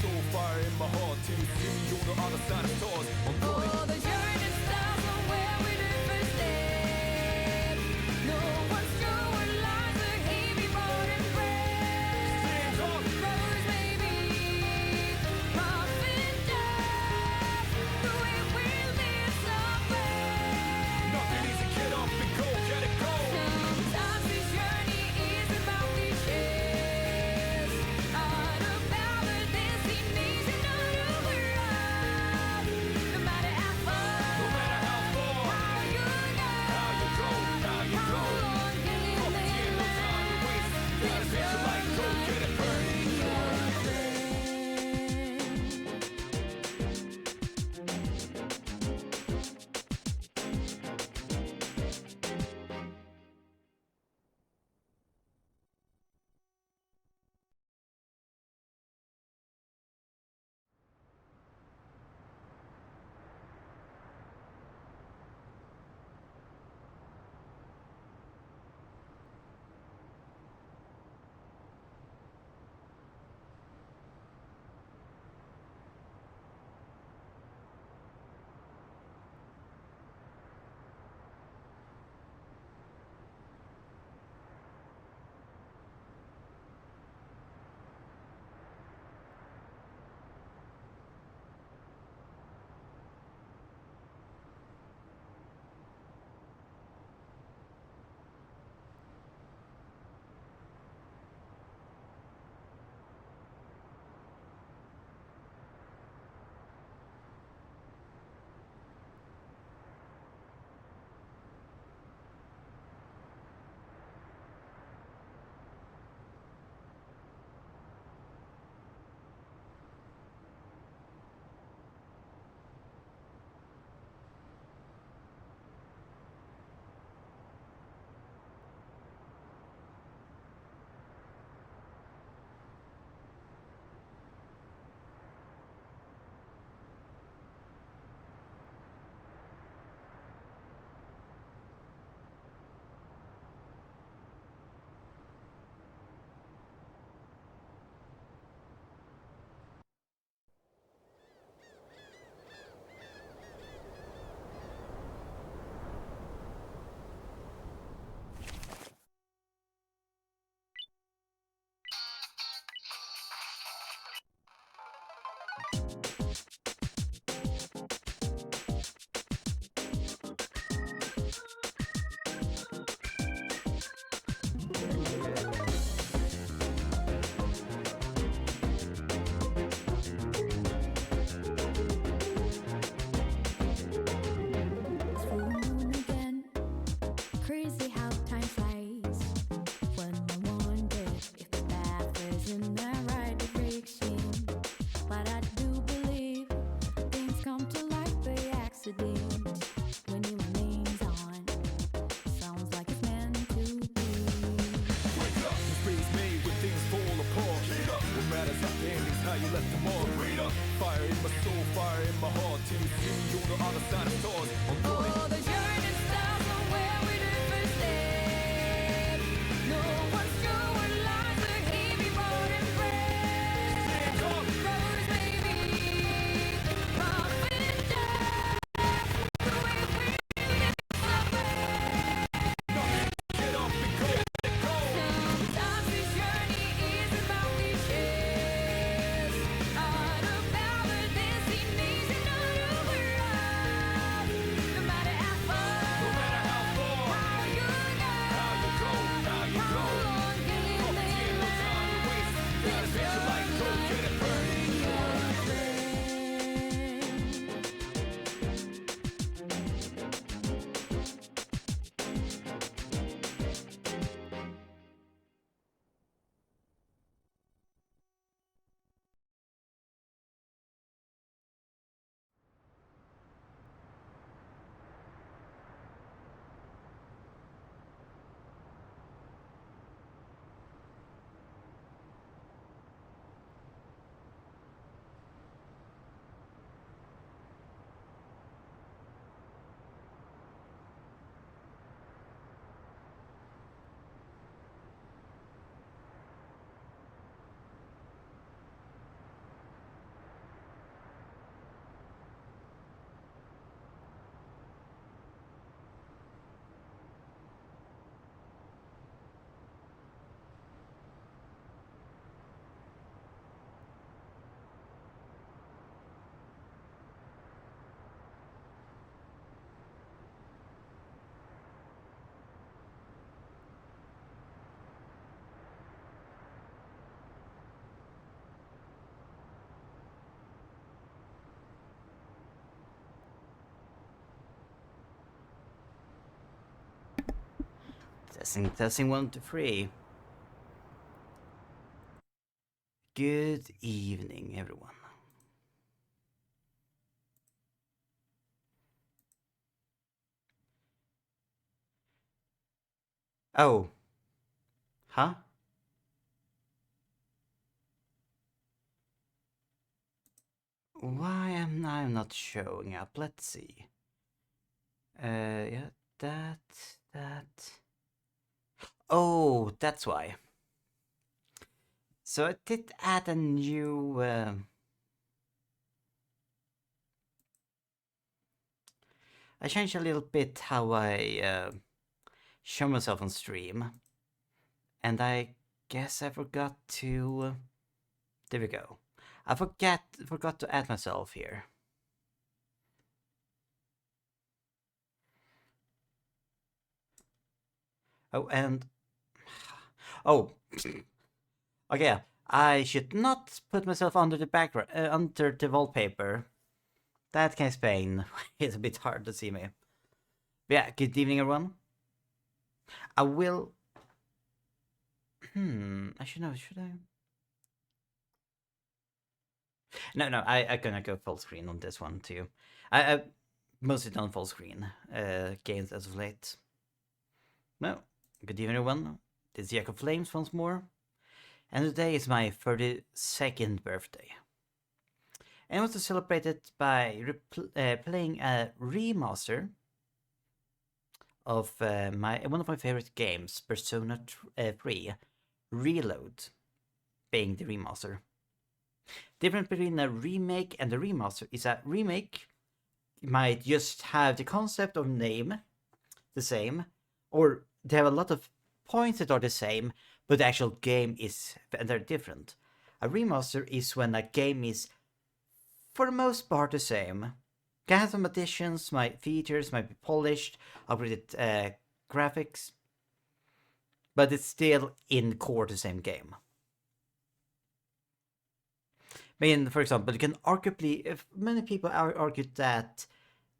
soul, fire in my heart. Till you see me on the other side of stars. I'm going. Oh, the journey starts from where we do first step. No one's sure what lies ahead before the breath. Stand up. Rose, baby, prophet death. The way we live somewhere. Nothing easy, get up and go, get it go. Sometimes this journey is about cliches. All about the destination of the world. No matter how far, No matter how far, how you go, how you go, how you how go. long can you Property and no time to waste. Gotta set your light, go get it burning. Full moon again. Crazy how time flies. When I wonder if the path is in the right direction. But I do believe things come to light by accident. When your name's on, sounds like it's meant to be. Wake up, this space made when things fall apart. Get up. What matters at the ending's how you left them all. Read up. Fire in my soul, fire in my heart. Till you see me on the other side of stars. I'm going. Oh, the journey starts from where we do first step. No one's sure what lies ahead before the breath. Stand up. Rose, baby, prophet death. The way we live somewhere. Get up and go, get it go. Sometimes this journey is about cliches. All about the destination of the world. No matter how Testing 1, 2, 3. Good evening, everyone. Oh. Huh? Why am I not showing up? Let's see. Yeah, that. Oh, that's why. So I did add a new. I changed a little bit how I show myself on stream, and I guess I forgot to. There we go. I forgot to add myself here. Oh, and oh, okay. I should not put myself under the background, under the wallpaper. That can explain. It's a bit hard to see me. But yeah, good evening, everyone. I will. I should know. Should I? No. I gonna go full screen on this one too. I mostly done full screen games as of late. No, good evening, everyone. This is Jacob Flames once more, and today is my 32nd birthday. And I want to celebrate it by playing a remaster of one of my favorite games, Persona 3 Reload, being the remaster. Difference between a remake and a remaster is a remake might just have the concept of name the same, or they have a lot of points that are the same, but the actual game is very different. A remaster is when a game is, for the most part, the same. Can have some additions, features might be polished, upgraded graphics, but it's still in core the same game. I mean, for example, you can arguably, if many people argue that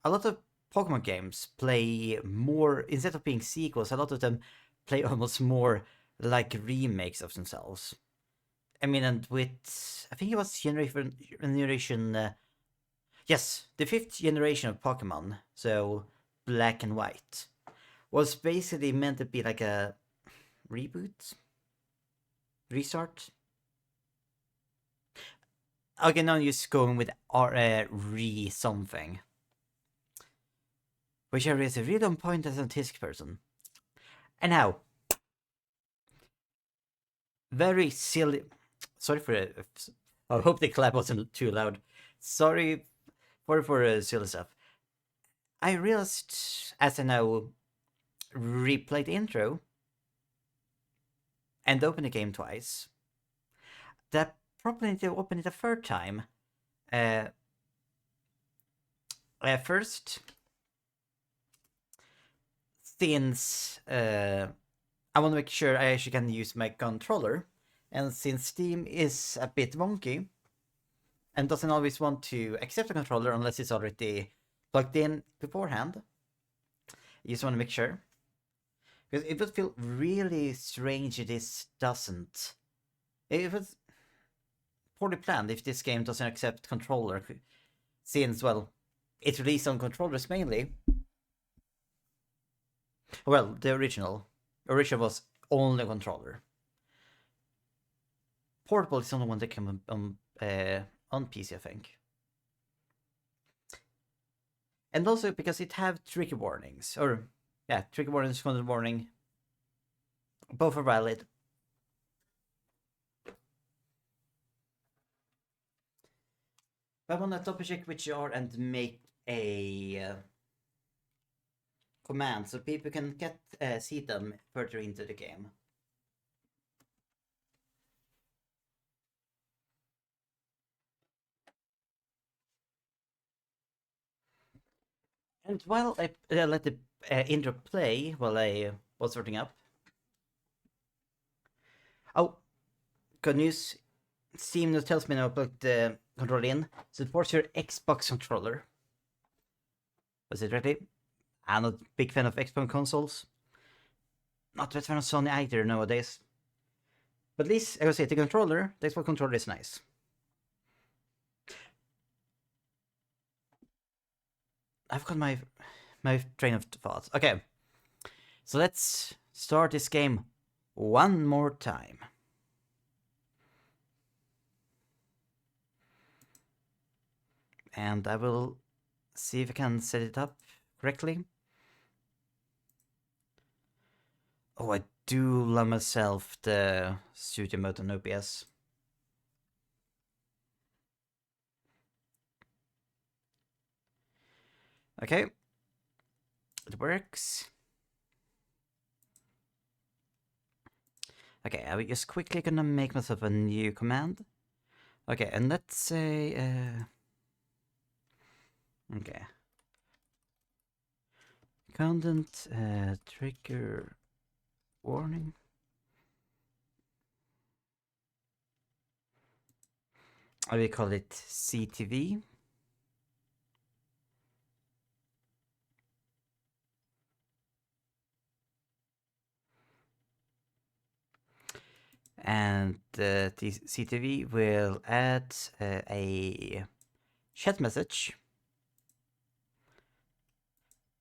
a lot of Pokemon games play more, instead of being sequels, a lot of them play almost more like remakes of themselves. I mean, and with, I think it was generation yes, the 5th generation of Pokemon, so Black and White, was basically meant to be like a reboot? Restart? Okay, now I'm just going with re-something. Whichever is a really on point as a Tisk person. And now, very silly. Sorry for I hope the clap wasn't too loud. Sorry for silly stuff. I realized as I now replayed the intro and opened the game twice, that probably need to open it a third time. First, since I want to make sure I actually can use my controller, and since Steam is a bit wonky and doesn't always want to accept a controller unless it's already plugged in beforehand, I just want to make sure. Because it would feel really strange if this doesn't. If it's poorly planned if this game doesn't accept controller, since, well, it's released on controllers mainly. Well, the original was only a controller. Portable is the only one that came on PC, I think. And also because it have trigger warnings, or yeah, trigger warnings, content warning. Both are valid. But I want to double check which you are and make a command so people can see them further into the game. And while I let the intro play while I was sorting up. Oh, good news. Steam now tells me now about the controller in. Supports your Xbox controller. Was it ready? I'm not a big fan of Xbox consoles. not that fan of Sony either nowadays. But at least, I would say, the controller, the Xbox controller is nice. I've got my train of thoughts. Okay, so let's start this game one more time. And I will see if I can set it up correctly. Oh, I do love myself the studio mode on OBS. Okay, it works. Okay, I'm just quickly gonna make myself a new command. Okay, and let's say, okay. Content, trigger, warning. I will call it CTV. And the CTV will add a chat message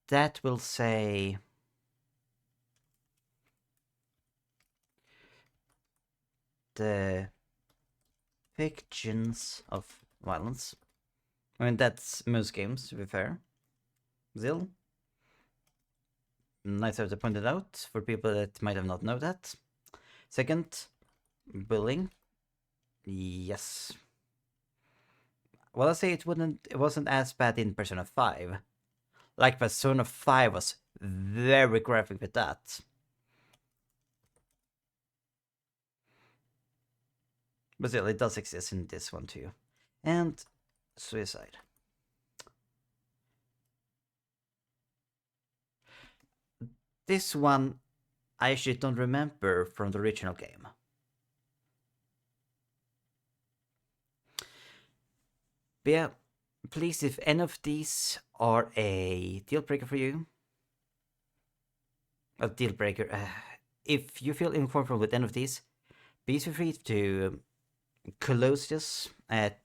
that will say the fictions of violence. I mean, that's most games, to be fair. Still, nice to point it out for people that might have not known that. Second, bullying. Yes. Well, I say it wasn't as bad in Persona 5. Like Persona 5 was very graphic with that. But still, it does exist in this one too. And suicide. This one I actually don't remember from the original game. But yeah, please, if any of these are a deal breaker for you, a deal breaker, if you feel uncomfortable with any of these, please feel free to close this at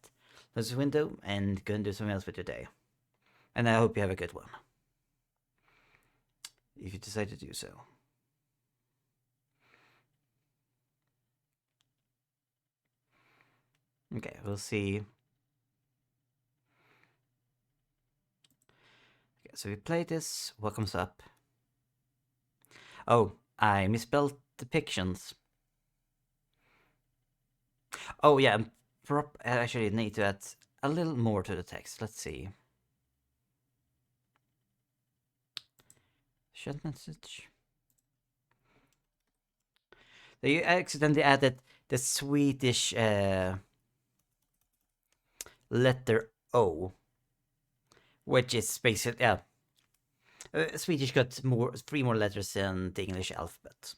this window and go and do something else with your day. And I hope you have a good one, if you decide to do so. Okay, we'll see. Okay, so we play this. What comes up? Oh, I misspelled depictions. Oh yeah, I actually need to add a little more to the text. Let's see. Chat message. So you accidentally added the Swedish letter O, which is basically, yeah. Swedish got 3 more letters than the English alphabet,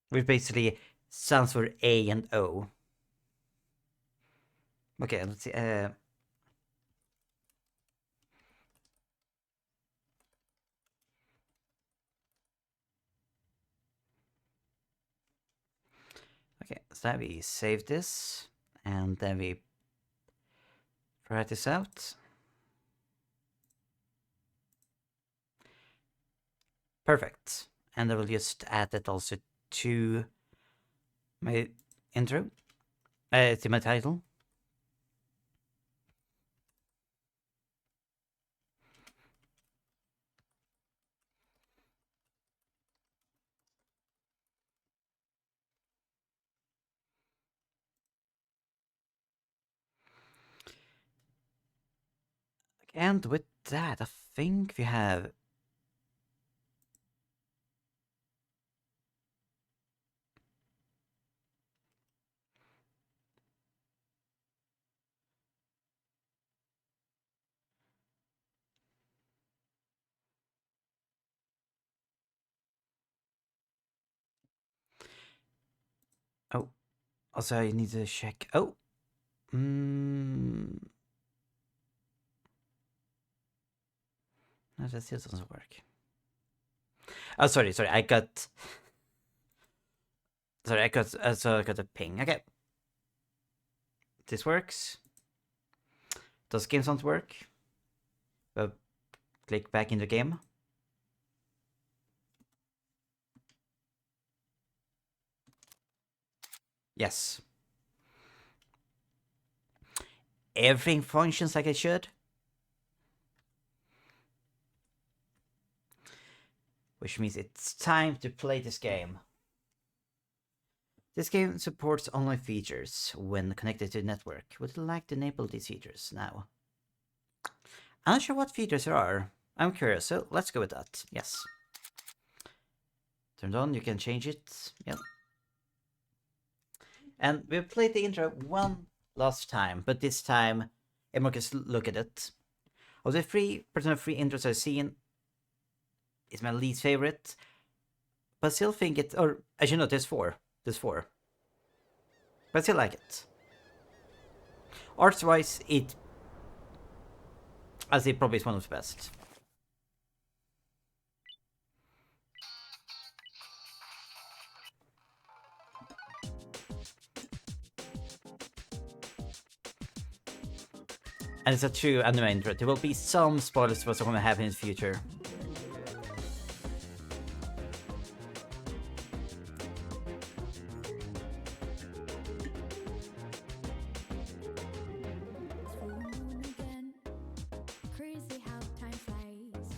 which basically stands for A and O. Okay, let's see. Okay, so now we save this, and then we try this out. Perfect. And I will just add that also to my intro, to my title. And with that, I think we have oh, also I need to check. Oh, no, that still doesn't work. Oh, sorry, I got. Sorry, I got a ping. Okay. This works. Does game sound work? Click back in the game. Yes. Everything functions like it should. Which means it's time to play this game. This game supports online features when connected to the network. Would you like to enable these features now? I'm not sure what features there are. I'm curious, so let's go with that. Yes. Turned on, you can change it. Yep. And we've played the intro one last time, but this time everyone can look at it. Of the 3% of free intros I've seen, it's my least favorite. But I still think it, or actually no, there's 4. There's 4. But I still like it. Arts-wise, I'd say probably is one of the best. And it's a true anime intro. There will be some spoilers for what's going to happen in the future. Crazy how time flies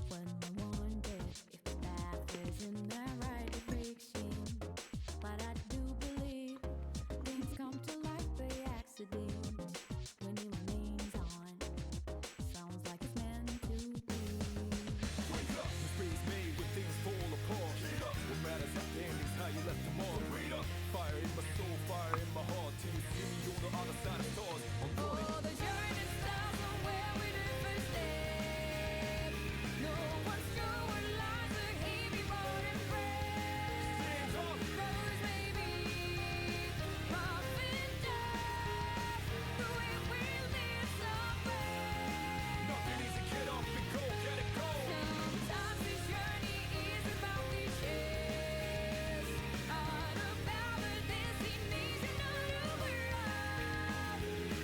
when I wonder if the path is in the right direction. But I do believe things come to light by accident when your name's on. Sounds like it's meant to be. Wake up, mistakes made when things fall apart. What matters at the end is how you left them all. Fire in my soul, fire in my heart. Till you see me on the other side of stars. I'm running. Oh, the journey starts from where we did first step. No one's sure what lies ahead before it breaks. Roads may be rough and tough, but we will live somewhere. Nothing easy, get up and go, get it go. Sometimes this journey is about cliches, not about the destination of the world.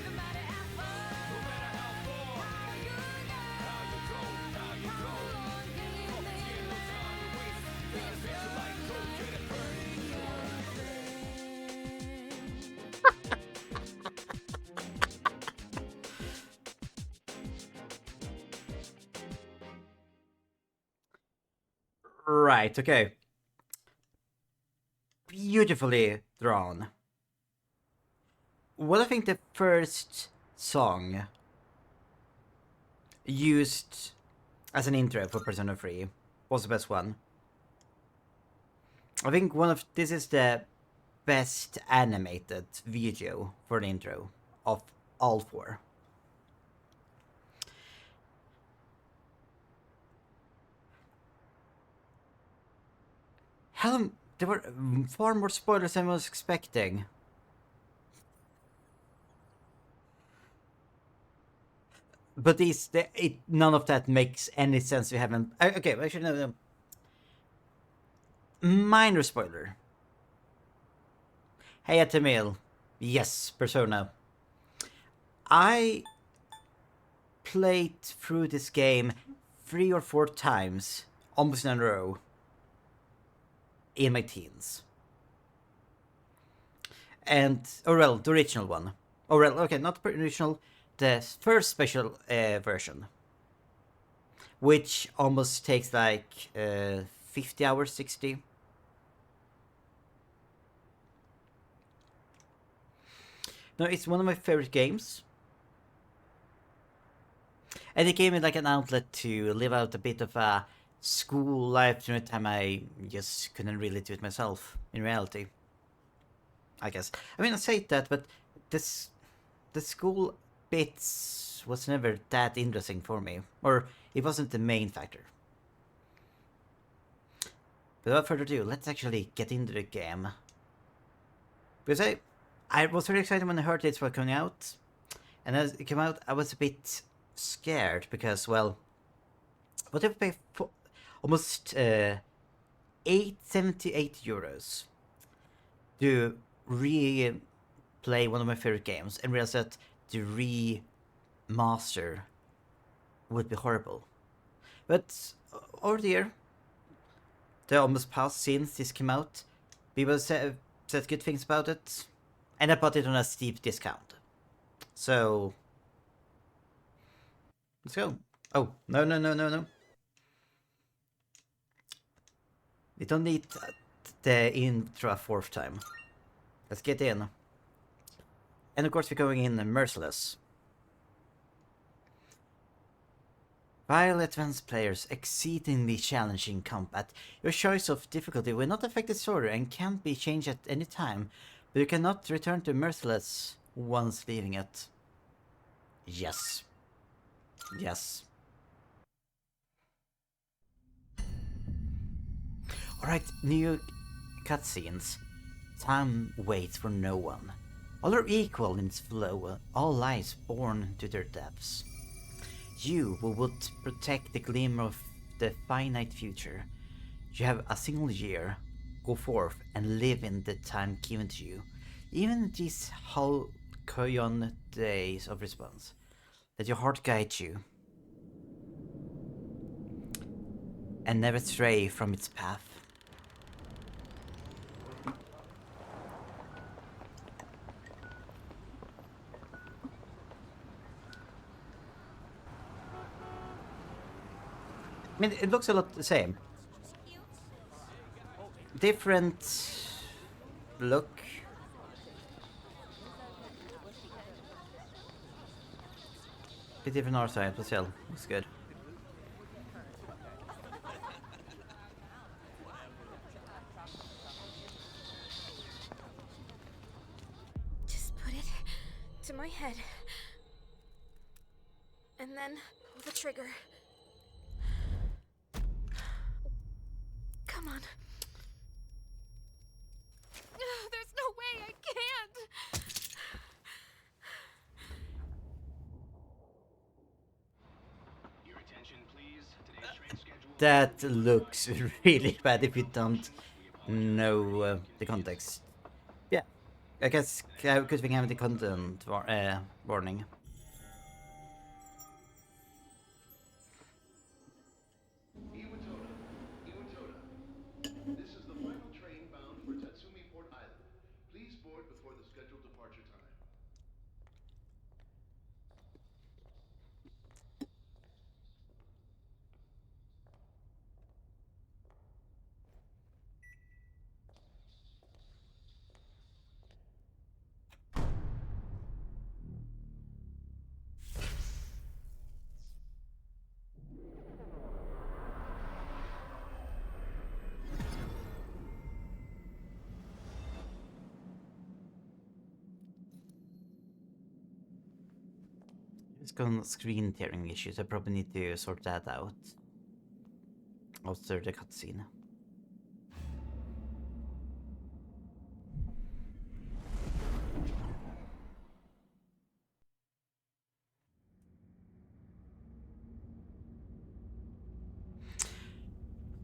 No matter how far, No matter how far, how you go, how you go. how long can you live? No time to waste. Gotta take your life, go get it burning. Right, okay. Beautifully drawn. What I think the first song used as an intro for Persona 3 was the best one. I think this is the best animated video for the intro of all 4. Hell, there were far more spoilers than I was expecting. But none of that makes any sense. We haven't. Okay, I should know them. Minor spoiler. Hey, Atamil. Yes, Persona. I played through this game 3 or 4 times, almost in a row, in my teens. And, or well, the original one. Or well, okay, not the original, the first special version. Which almost takes like 50 hours, 60. No, it's one of my favorite games. And it gave me like an outlet to live out a bit of a school life during a time I just couldn't really do it myself in reality. I guess. I mean, I say that, but the school bits was never that interesting for me, or it wasn't the main factor. But without further ado, let's actually get into the game. Because I was very excited when I heard it was coming out, and as it came out, I was a bit scared because, well, what if I pay almost 878 euros to replay one of my favorite games and realize that the remaster would be horrible. But over the year, the almost past since this came out, people said good things about it, and I bought it on a steep discount. So let's go. Oh, no. We don't need the intro a fourth time. Let's get in. And of course we're going in Merciless. While advanced players exceedingly challenging combat, your choice of difficulty will not affect the story and can be changed at any time, but you cannot return to Merciless once leaving it. Yes. Alright, new cutscenes. Time waits for no one. All are equal in its flow, all lives born to their depths. You who would protect the glimmer of the finite future. You have a single year. Go forth and live in the time given to you. Even these Halcyon days of response. Let your heart guide you. And never stray from its path. I mean, it looks a lot the same. Different look. Bit different art style, but still, looks good. Just put it to my head. And then pull the trigger. Come on. There's no way I can't. Your attention, please. Today's train schedule. That looks really bad if you don't know the context. Yeah, I guess good thing having the content warning. Iwatota. This is the final train bound for Tatsumi Port Island. Please board before the scheduled departure time. It's got screen tearing issues. I probably need to sort that out after the cutscene.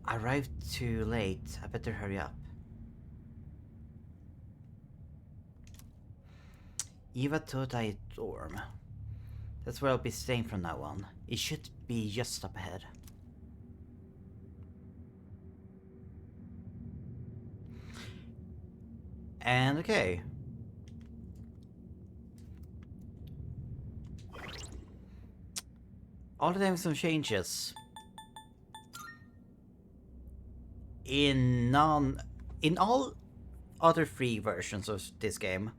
Arrived too late. I better hurry up. Iwatota Dorm. That's where I'll be staying from now on. It should be just up ahead. And okay. All the time some changes. In all other free versions of this game,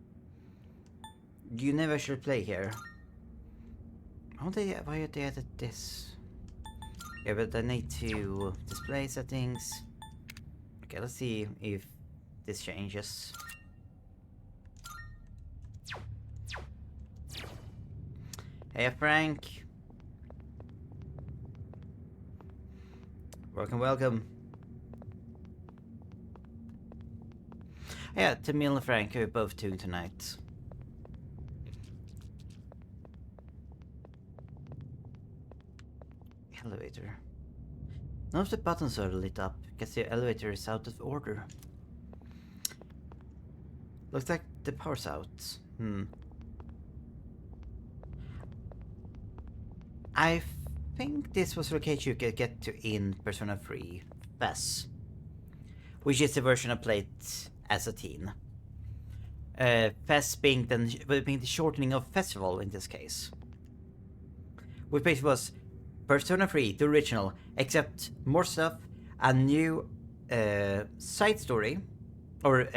you never should play here. Why they added this? Yeah, but I need to display settings. Okay, let's see if this changes. Hey Frank. Welcome. Yeah, Tamil and Frank are both tuned tonight. Elevator. None of the buttons are lit up. Guess the elevator is out of order. Looks like the power's out. I think this was the location you could get to in Persona 3 FES, which is the version I played as a teen. FES being the shortening of festival in this case. Which basically was Persona 3, the original, except more stuff, a new side story, or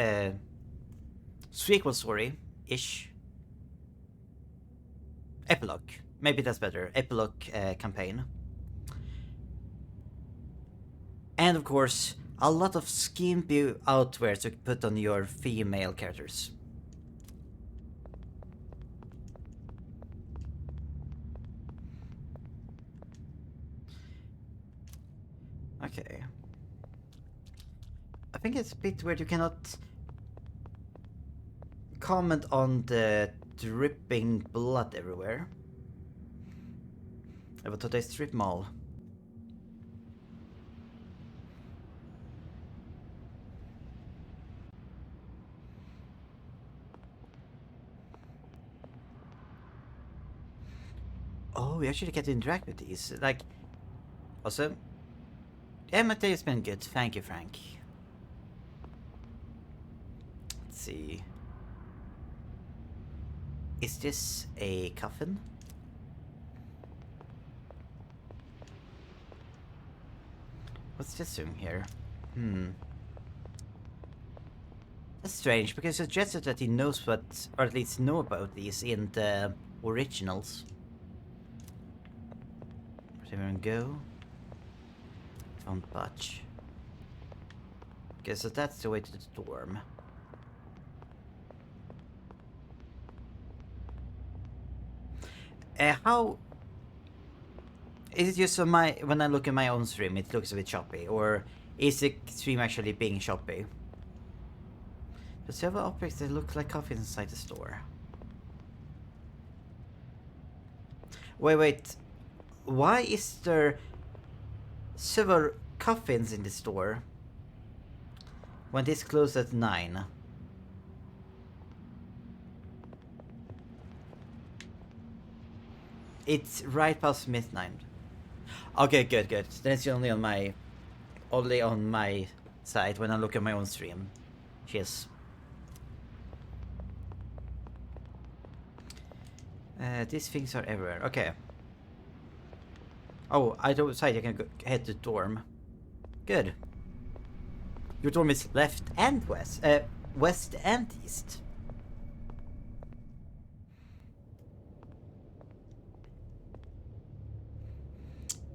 sequel story-ish. Epilogue. Maybe that's better. Epilogue campaign. And of course, a lot of skimpy outwear to put on your female characters. Okay. I think it's a bit weird you cannot comment on the dripping blood everywhere. I thought I strip mall. Oh, we actually get to interact with these. Like, also, yeah, my day has been good. Thank you, Frank. Let's see. Is this a coffin? What's this doing here? That's strange, because it suggested that he knows what, or at least know about these in the originals. Where's everyone go? Don't budge. Okay, so that's the way to the dorm. How is it just on my, when I look at my own stream it looks a bit choppy, or is the stream actually being choppy? There's several objects that look like coffins inside the store. Wait. Why is there several coffins in the store when this closed at 9? It's right past midnight. Okay, good. Then it's only on my side when I look at my own stream. Cheers. These things are everywhere. Okay. Oh, I don't decide I can go head to dorm. Good. Your dorm is left and west. West and east.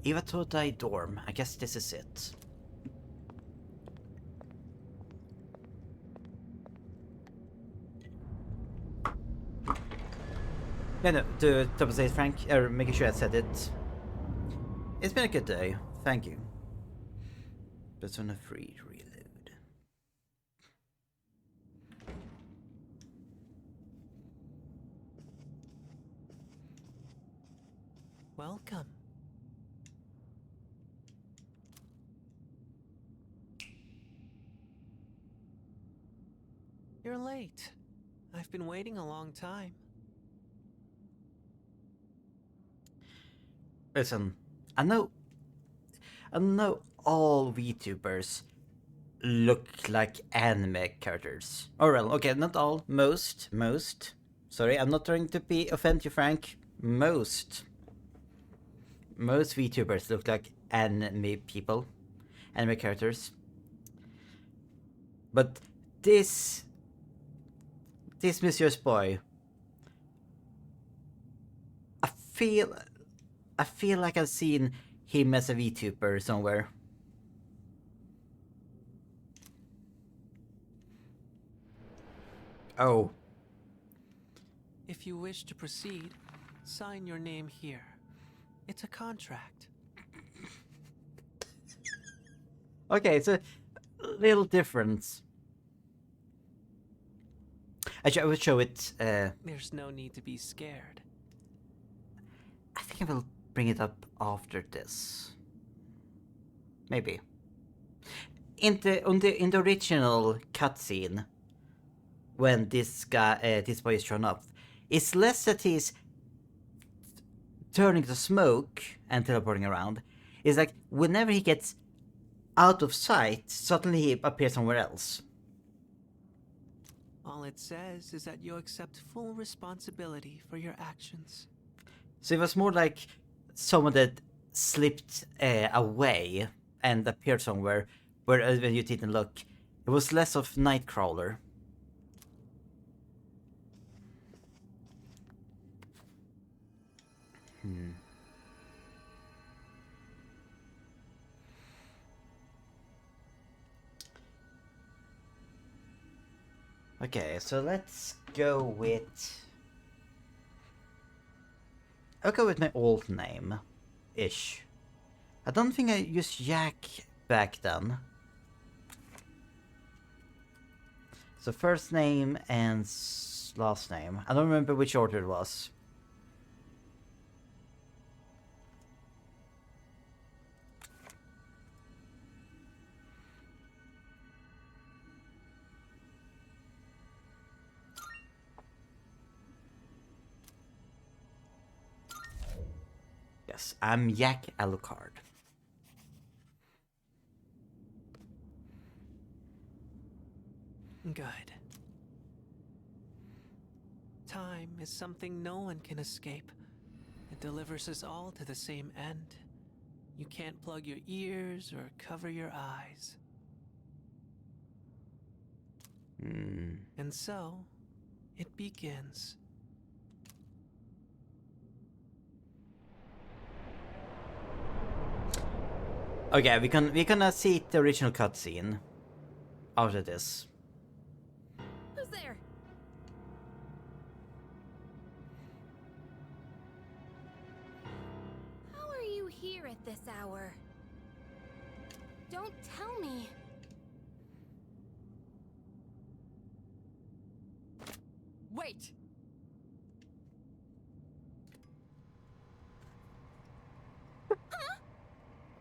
Iwatodai dorm. I guess this is it. No, to double say Frank, or making sure I said it. It's been a good day, thank you. Persona 3 reload. Welcome. You're late. I've been waiting a long time. Listen, I know all VTubers look like anime characters. Or well, okay, not all, most. Sorry, I'm not trying to be offend Frank. Most VTubers look like anime people, anime characters. But this Monsieur Boy, I feel like I've seen him as a VTuber somewhere. Oh. If you wish to proceed, sign your name here. It's a contract. Okay, it's a little difference. Actually, I will show it. There's no need to be scared. I think I will bring it up after this. maybe. In the original cutscene, when this boy is shown up, it's less that he's turning to smoke and teleporting around. It's like whenever he gets out of sight, suddenly he appears somewhere else. All it says is that you accept full responsibility for your actions. So it was more like someone that slipped away and appeared somewhere where when you didn't look. It was less of Nightcrawler. Okay, so let's go with... I'll go with my old name. Ish. I don't think I used Jack back then. So first name and last name. I don't remember which order it was. Yes, I'm Jack Alucard. Good. Time is something no one can escape. It delivers us all to the same end. You can't plug your ears or cover your eyes. And so, it begins. Okay, we're gonna see the original cutscene after this. Who's there? How are you here at this hour? Don't tell me. Wait!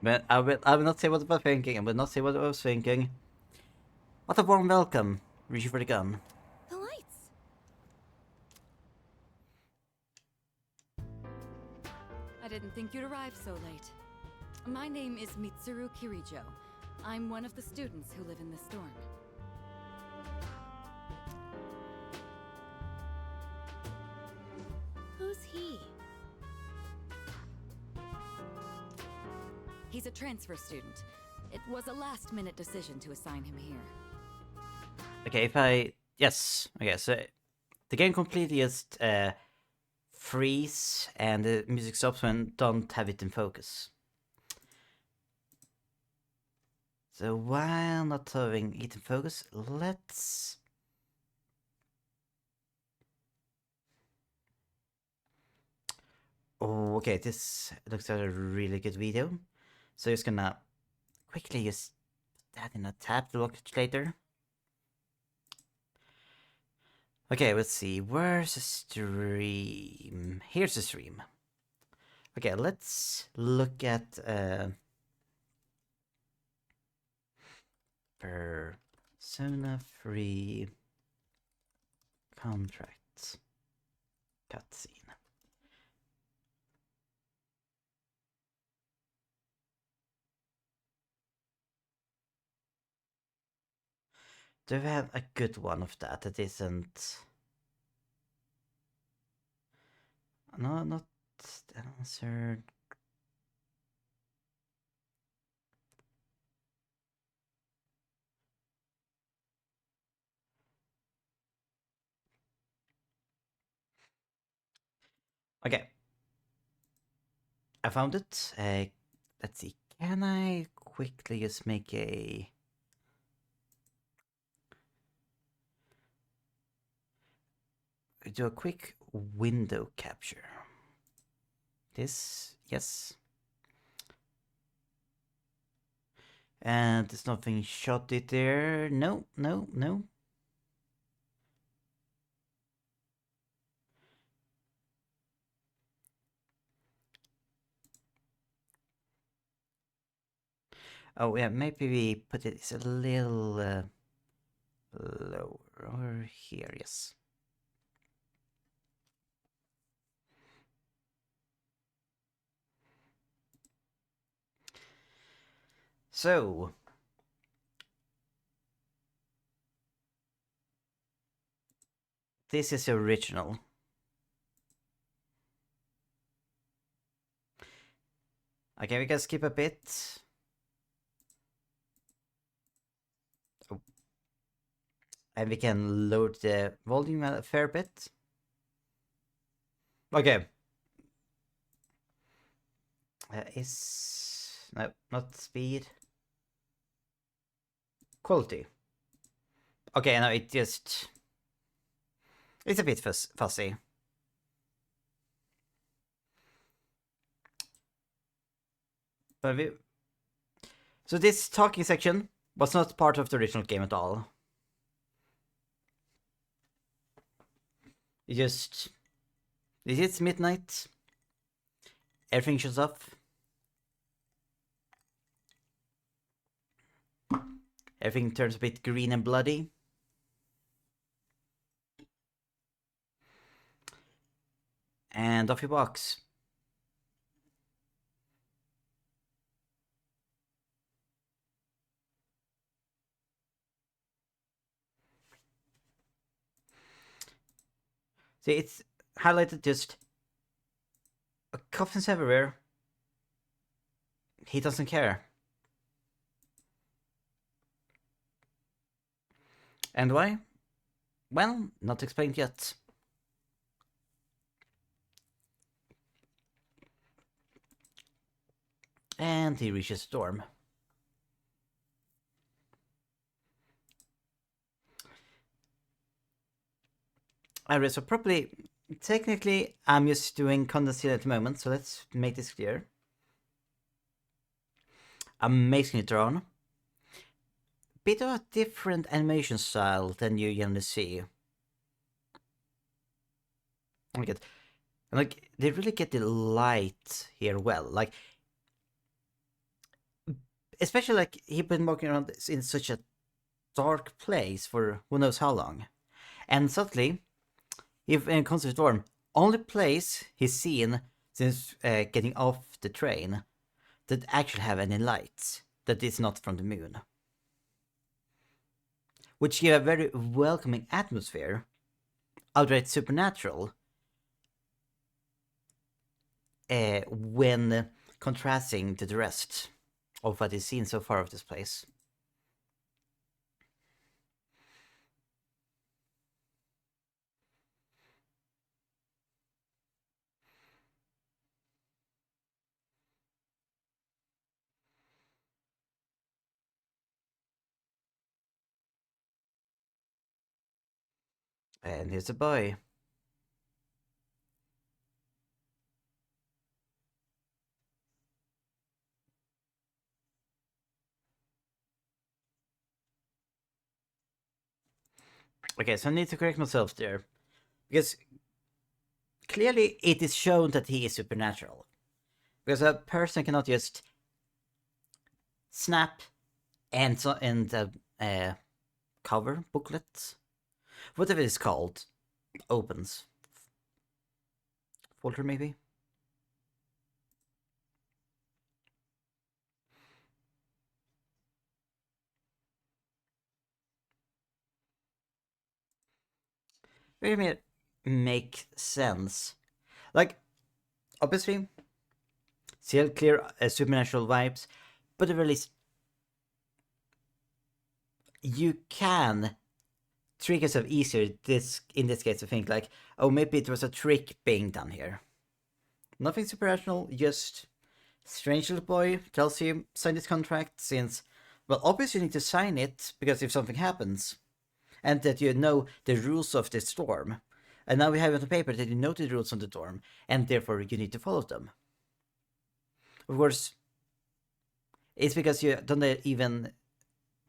But I will not say what I was thinking. I will not say what I was thinking. What a warm welcome. Reaching for the gun. The lights! I didn't think you'd arrive so late. My name is Mitsuru Kirijo. I'm one of the students who live in the storm. Who's he? He's a transfer student. It was a last-minute decision to assign him here. Okay, if I... Yes. Okay, so the game completely just freeze and the music stops when don't have it in focus. So while not having it in focus, let's... Oh, okay, this looks like a really good video. So just gonna quickly just put that in a tab to watch later. Okay, let's see. Where's the stream? Here's the stream. Okay, let's look at Persona 3 contracts cutscene. Do we have a good one of that that isn't... No, not answered. Okay. I found it. Let's see. Can I quickly just make a... do a quick window capture. This, yes. And there's nothing shotted there. No, no, no. Oh yeah, maybe we put it a little lower over here. Yes. So. This is original. Okay, we can skip a bit. Oh. And we can load the volume a fair bit. Okay. No, not speed. Quality. Okay, no, it just... It's a bit fussy. But so this talking section was not part of the original game at all. It is midnight. Everything shuts off. Everything turns a bit green and bloody. And off you box. See, it's highlighted just coffins everywhere. He doesn't care. And why? Well, not explained yet. And he reaches Storm. Alright, so probably, technically, I'm just doing conceal at the moment, so let's make this clear. Amazingly drawn. Bit of a different animation style than you generally see. Like, they really get the light here well. Like, especially like he's been walking around in such a dark place for who knows how long. And suddenly, if in Concept Storm, only place he's seen since getting off the train that actually have any lights that is not from the moon. Which give a very welcoming atmosphere, outright supernatural, when contrasting to the rest of what is seen so far of this place. And here's a boy. Okay, so I need to correct myself there. Because clearly it is shown that he is supernatural. Because a person cannot just snap and cover booklet, whatever it's called, opens. Folder maybe? Maybe make sense. Like, obviously, still clear supernatural vibes, but at least you can trick yourself easier in this case to think like, oh, maybe it was a trick being done here. Nothing supernatural, just strange little boy tells you sign this contract since, well, obviously you need to sign it because if something happens, and that you know the rules of the storm, and now we have on the paper that you know the rules of the storm, and therefore you need to follow them. Of course, it's because you don't even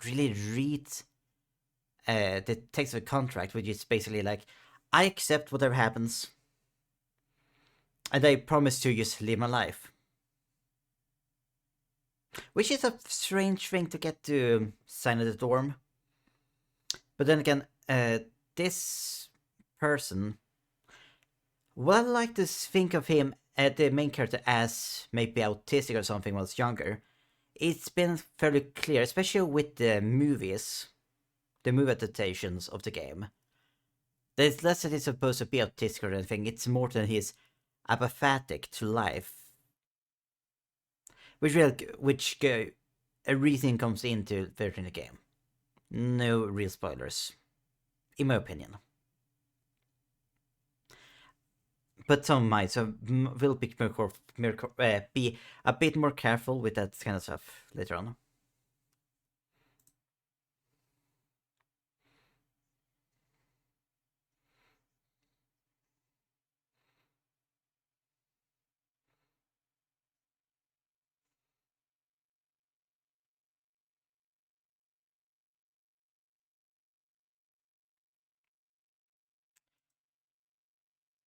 really read the text of the contract, which is basically like, I accept whatever happens, and I promise to just live my life. Which is a strange thing to get to Sign of the Storm. But then again, this person, well, I like to think of him, the main character, as maybe autistic or something when I was younger. It's been fairly clear, especially with the movies, the movie adaptations of the game. There's less that he's supposed to be autistic or anything, it's more than he's apathetic to life. Which everything comes into in the game. No real spoilers, in my opinion. But some might, so we'll be a bit more careful with that kind of stuff later on.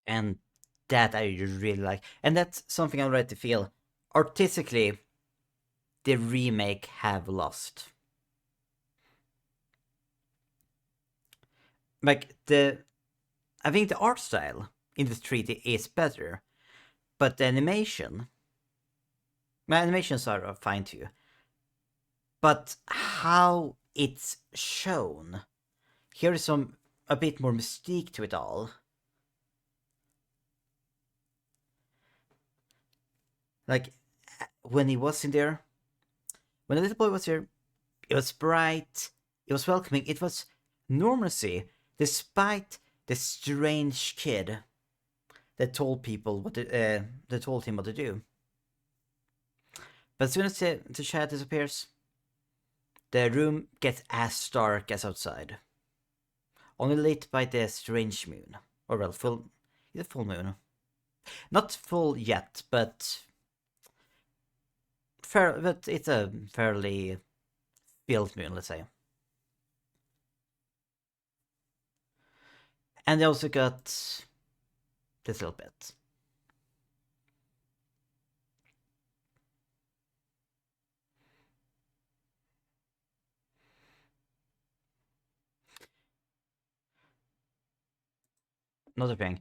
And that I really like. And that's something I already feel. Artistically, the remake have lost. Like, I think the art style in this treaty is better, but the animation... My animations are fine too. But how it's shown... Here is a bit more mystique to it all. Like, when he was in there, when the little boy was here, it was bright, it was welcoming, it was normalcy, despite the strange kid that told people what that told him what to do. But as soon as the child disappears, the room gets as dark as outside. Only lit by the strange moon. Or well, it's a full moon. Not full yet, but it's a fairly filled moon, let's say. And they also got this little bit. Another thing.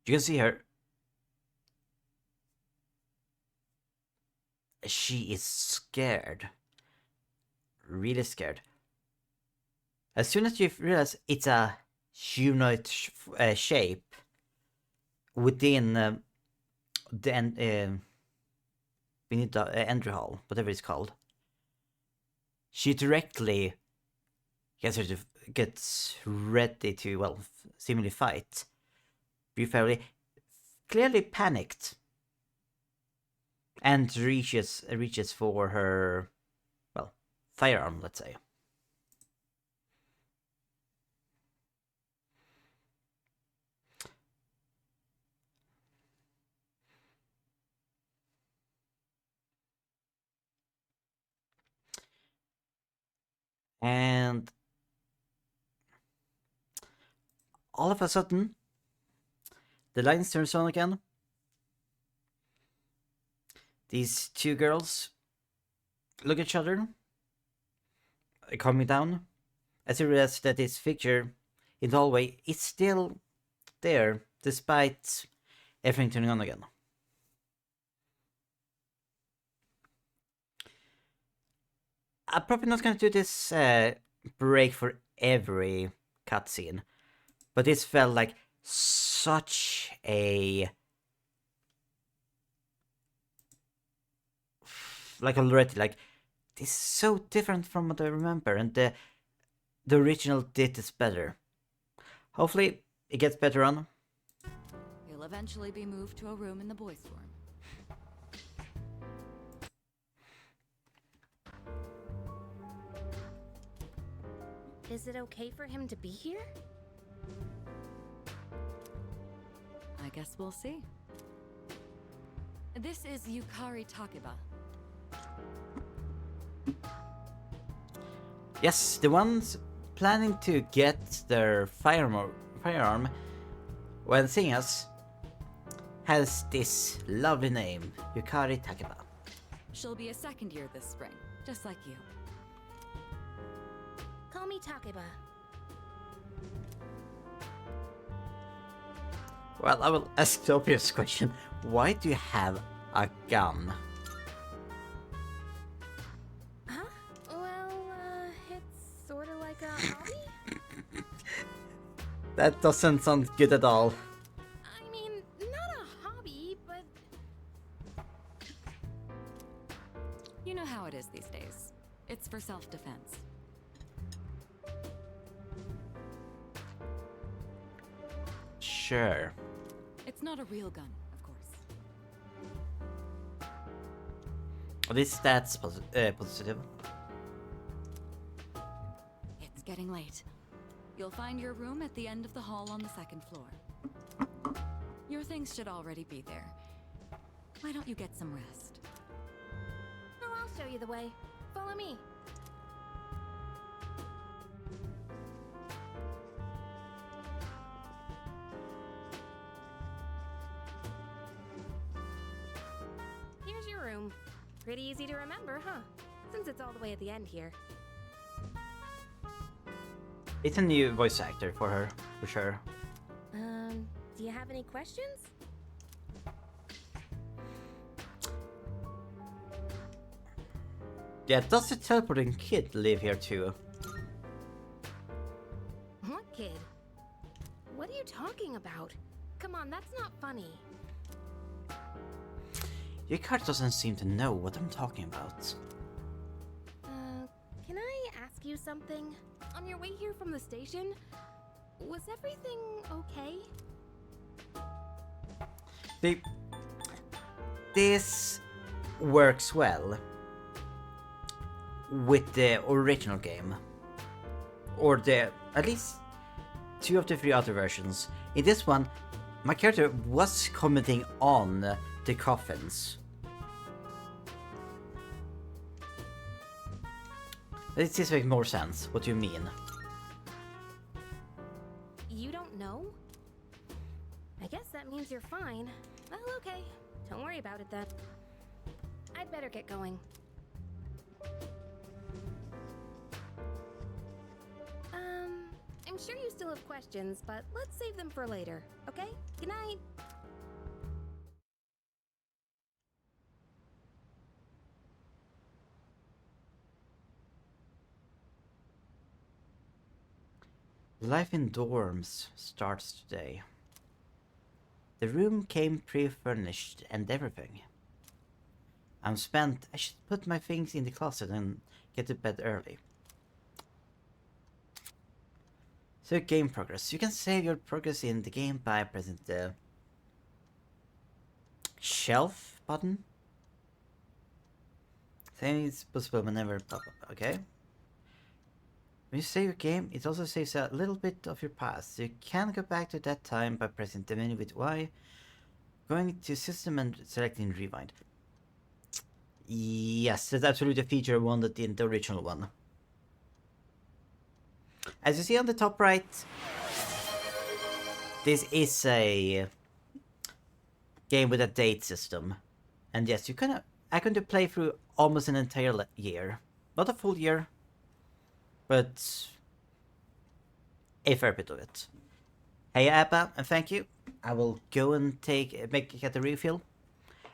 You can see her. She is scared. Really scared. As soon as you realize it's a humanoid shape within beneath the entry hall, whatever it's called, she directly gets ready to, well, seemingly fight. Be fairly clearly panicked. And reaches for her, well, firearm, let's say. And all of a sudden, the lights turns on again. These two girls look at each other, calming down, as you realize that this figure in the hallway is still there, despite everything turning on again. I'm probably not going to do this break for every cutscene, but this felt like such a... Like already, like, this is so different from what I remember, and the original did this better. Hopefully, it gets better on. He'll eventually be moved to a room in the boys' dorm. Is it okay for him to be here? I guess we'll see. This is Yukari Takeba. Yes, the ones planning to get their firearm when seeing us has this lovely name, Yukari Takeba. She'll be a second year this spring, just like you. Call me Takeba. Well, I will ask the obvious question. Why do you have a gun? Huh? Well, it's sort of like a hobby? That doesn't sound good at all. I mean, not a hobby, but... You know how it is these days. It's for self-defense. Sure. It's not a real gun, of course. Are these stats positive? It's getting late. You'll find your room at the end of the hall on the second floor. Your things should already be there. Why don't you get some rest? Oh, I'll show you the way. Follow me. Here's your room. Pretty easy to remember, huh? Since it's all the way at the end here. It's a new voice actor for her, for sure. Do you have any questions? Yeah, does the teleporting kid live here too? What kid? What are you talking about? Come on, that's not funny. Your card doesn't seem to know what I'm talking about. Can I ask you something? On your way here from the station, was everything okay? This works well with the original game, or at least 2 of the 3 other versions. In this one, my character was commenting on the coffins. This makes more sense. What do you mean? You don't know? I guess that means you're fine. Well, okay. Don't worry about it then. I'd better get going. I'm sure you still have questions, but let's save them for later, okay? Good night. Life in dorms starts today. The room came pre-furnished and everything. I'm spent. I should put my things in the closet and get to bed early. So game progress. You can save your progress in the game by pressing the shelf button. Saving is possible whenever pop up. Okay. When you save your game, it also saves a little bit of your past. You can go back to that time by pressing the menu with Y, going to system and selecting rewind. Yes, that's absolutely a feature I wanted in the original one. As you see on the top right, this is a game with a date system. And yes, I can play through almost an entire year. Not a full year, but a fair bit of it. Hey Abba, and thank you. I will go and get the refill.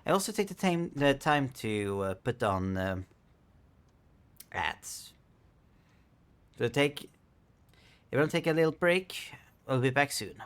I also take the time to put on ads. So we're gonna take a little break. I'll be back soon.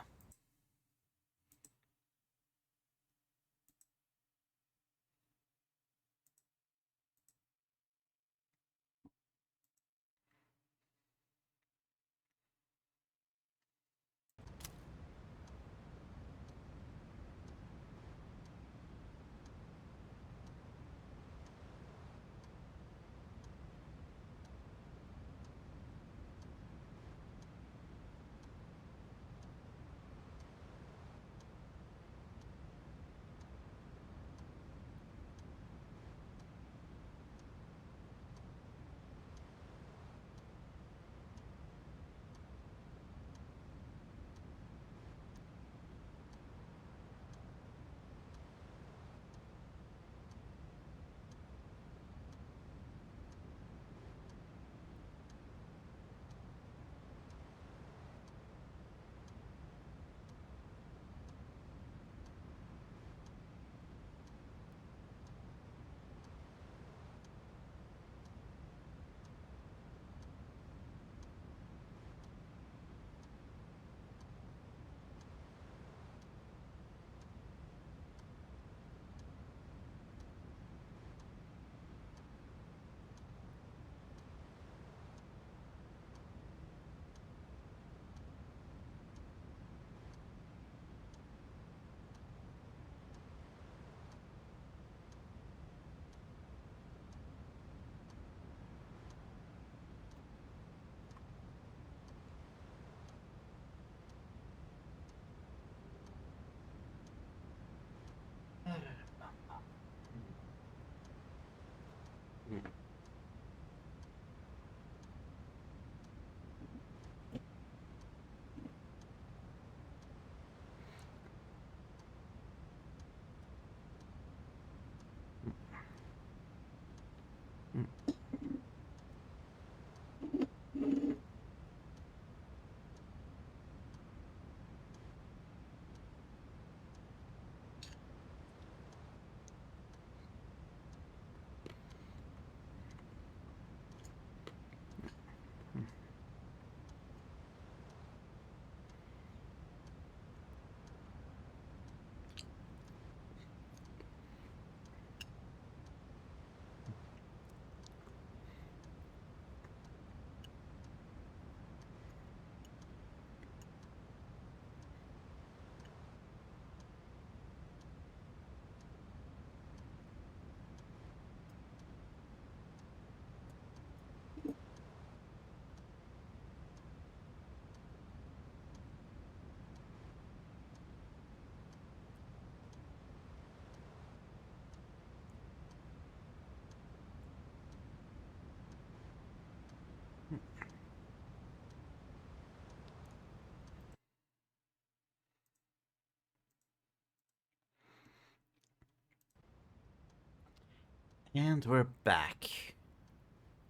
And we're back.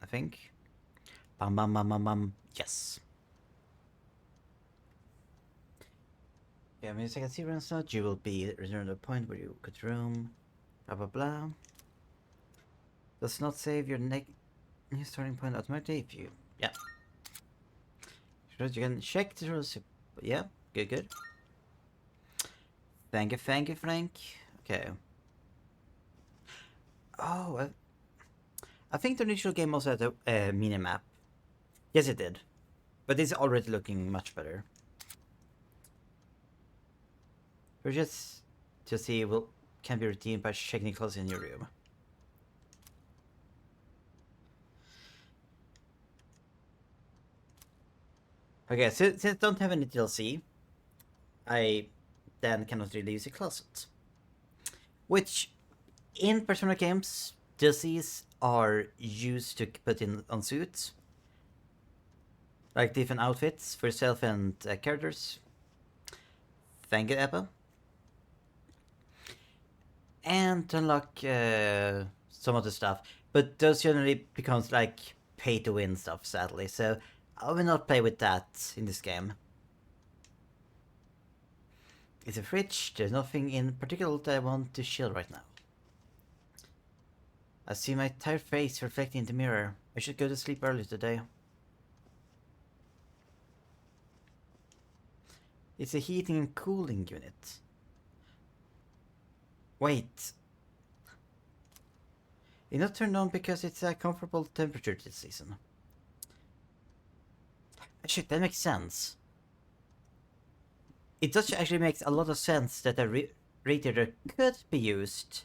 I think. Bum bum bum bum bum. Yes. Yeah, music at 0 and such. You will be returned to a point where you could roam. Blah blah blah. Does not save your new starting point automatically if you. Yeah. Sure, you can check the rules. Yeah, good. Thank you, Frank. Okay. Oh, I think the initial game also had a mini-map. Yes, it did. But it's already looking much better. We're just to see what can be redeemed by checking clothes in your room. Okay, so since I don't have any DLC, I then cannot really use a closet. Which, in Persona games, DLCs are used to put in on suits. Like different outfits for yourself and characters. Thank you, Apple. And to unlock some of the stuff. But those generally becomes like pay to win stuff, sadly. So I will not play with that in this game. It's a fridge. There's nothing in particular that I want to chill right now. I see my tired face reflecting in the mirror. I should go to sleep early today. It's a heating and cooling unit. Wait. It's not turned on because it's a comfortable temperature this season. Shit, that makes sense. It does actually makes a lot of sense that a radiator could be used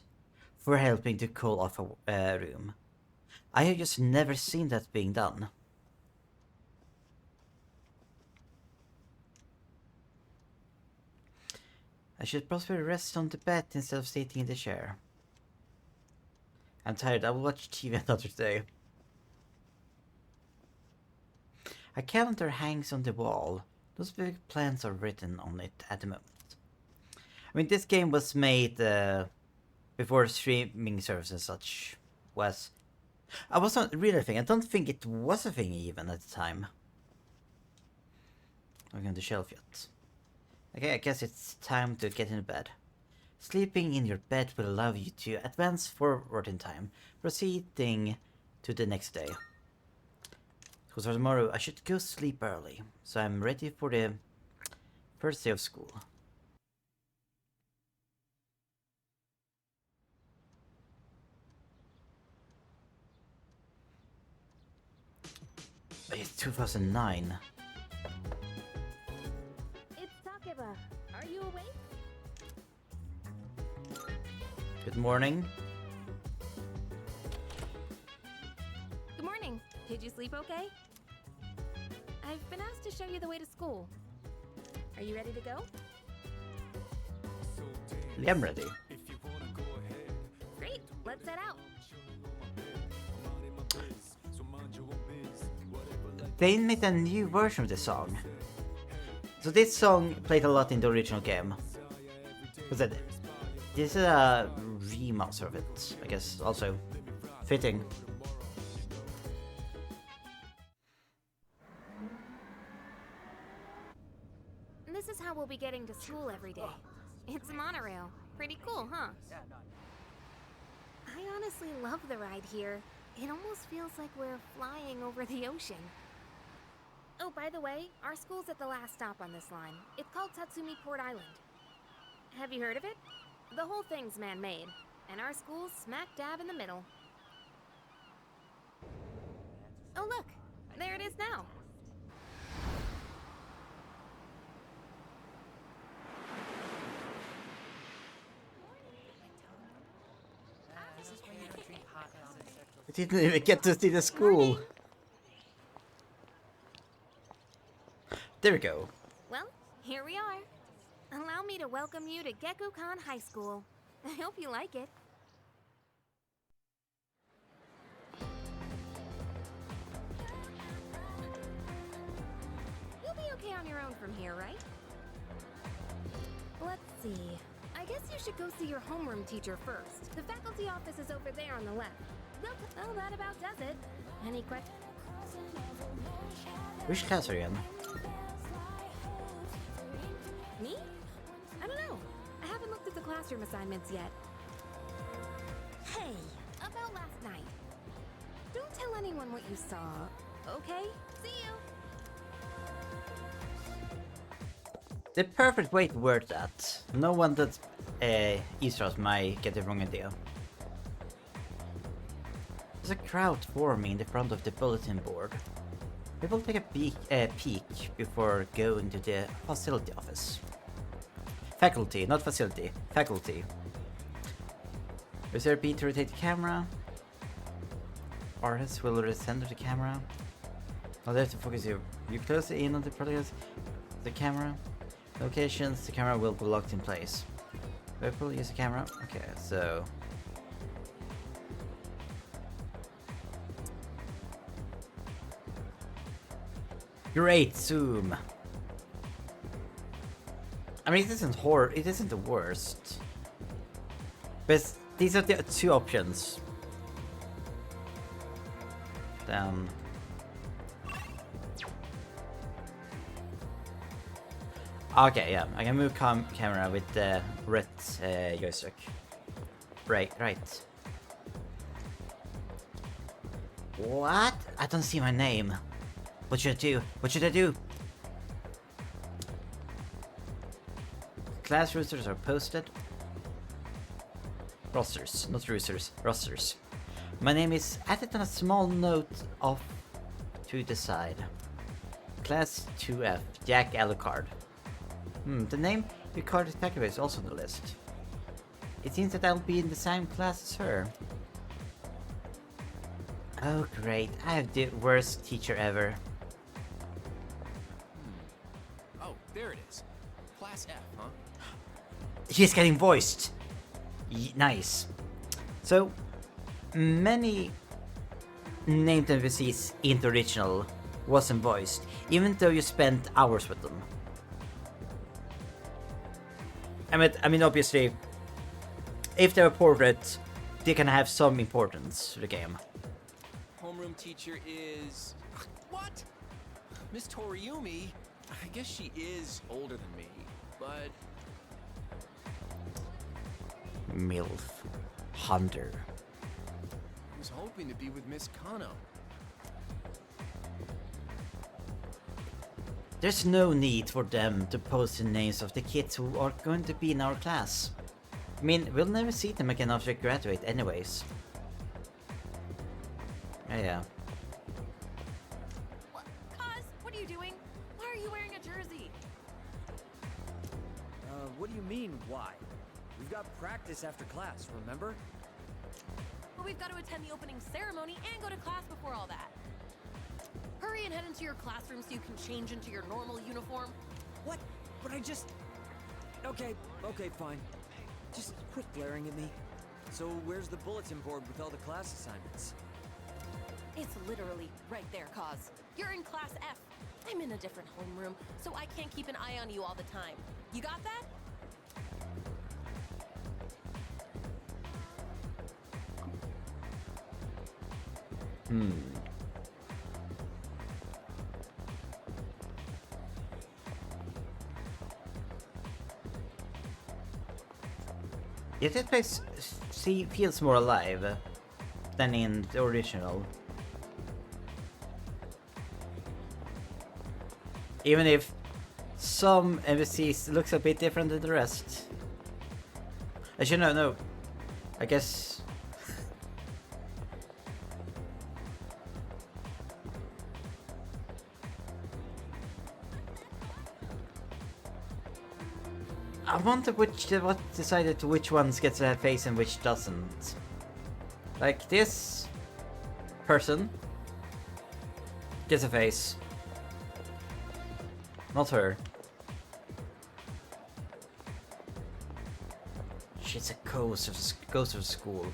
for helping to cool off a room. I have just never seen that being done. I should possibly rest on the bed instead of sitting in the chair. I'm tired, I will watch TV another day. A calendar hangs on the wall. Those big plans are written on it at the moment. I mean, this game was made before streaming services and such was... I wasn't really a thing. I don't think it was a thing even at the time. I'm on the shelf yet. Okay, I guess it's time to get in bed. Sleeping in your bed will allow you to advance forward in time, proceeding to the next day. So for tomorrow, I should go sleep early, so I'm ready for the first day of school. It's 2009. It's Takeba. Are you awake? Good morning. Good morning. Did you sleep okay? I've been asked to show you the way to school. Are you ready to go? Yeah, I'm ready. Great. Let's head out. They made a new version of the song. So this song played a lot in the original game. This is a remaster of it, I guess, also fitting. This is how we'll be getting to school every day. It's a monorail. Pretty cool, huh? I honestly love the ride here. It almost feels like we're flying over the ocean. Oh, by the way, our school's at the last stop on this line. It's called Tatsumi Port Island. Have you heard of it? The whole thing's man-made, and our school's smack dab in the middle. Oh look, there it is now. I didn't even get to see the school. There we go. Well, here we are. Allow me to welcome you to Gekukan High School. I hope you like it. You'll be okay on your own from here, right? Let's see. I guess you should go see your homeroom teacher first. The faculty office is over there on the left. Well, that about does it. Any questions? Which class are you in? Me? I don't know. I haven't looked at the classroom assignments yet. Hey, about last night. Don't tell anyone what you saw, okay? See you. The perfect way to word that. No one that eavesdrops might get the wrong idea. There's a crowd forming in the front of the bulletin board. We will take a peek before going to the facility office. Faculty, not facility. Faculty. Reserve B to rotate the camera. Artists will recenter the camera. Now there to focus you closely in on the protagonist. The camera. Locations, the camera will be locked in place. We'll use the camera. Okay, so... Great zoom! I mean, it isn't horror, it isn't the worst. But these are the two options. Then... Okay, yeah, I can move camera with the red joystick. Right. What? I don't see my name. What should I do? What should I do? Class rosters are posted. Rosters, not roosters, rosters. My name is added on a small note off to the side. Class 2F, Jack Alucard. The name Ricardo Takaba is also on the list. It seems that I'll be in the same class as her. Oh great, I have the worst teacher ever. Oh, there it is. Class F, huh? He's getting voiced! Nice. So, many named NPCs in the original wasn't voiced, even though you spent hours with them. I mean, obviously, if they're a portrait, they can have some importance to the game. Homeroom teacher is... What? Miss Toriumi? I guess she is older than me, but... MILF. Hunter. I was hoping to be with Miss Kano. There's no need for them to post the names of the kids who are going to be in our class. I mean, we'll never see them again after they graduate anyways. Yeah. Kaz, what are you doing? Why are you wearing a jersey? What do you mean, why? We've got practice after class, remember? But we've got to attend the opening ceremony and go to class before all that. Hurry and head into your classroom so you can change into your normal uniform. What? But I just... Okay, fine. Just quit glaring at me. So where's the bulletin board with all the class assignments? It's literally right there, Kaz. You're in class F. I'm in a different homeroom, so I can't keep an eye on you all the time. You got that? Yeah, this place feels more alive than in the original. Even if some NPCs looks a bit different than the rest. Actually, no. I guess... I wonder what decided which ones gets a face and which doesn't. Like this person gets a face. Not her. She's a ghost of school.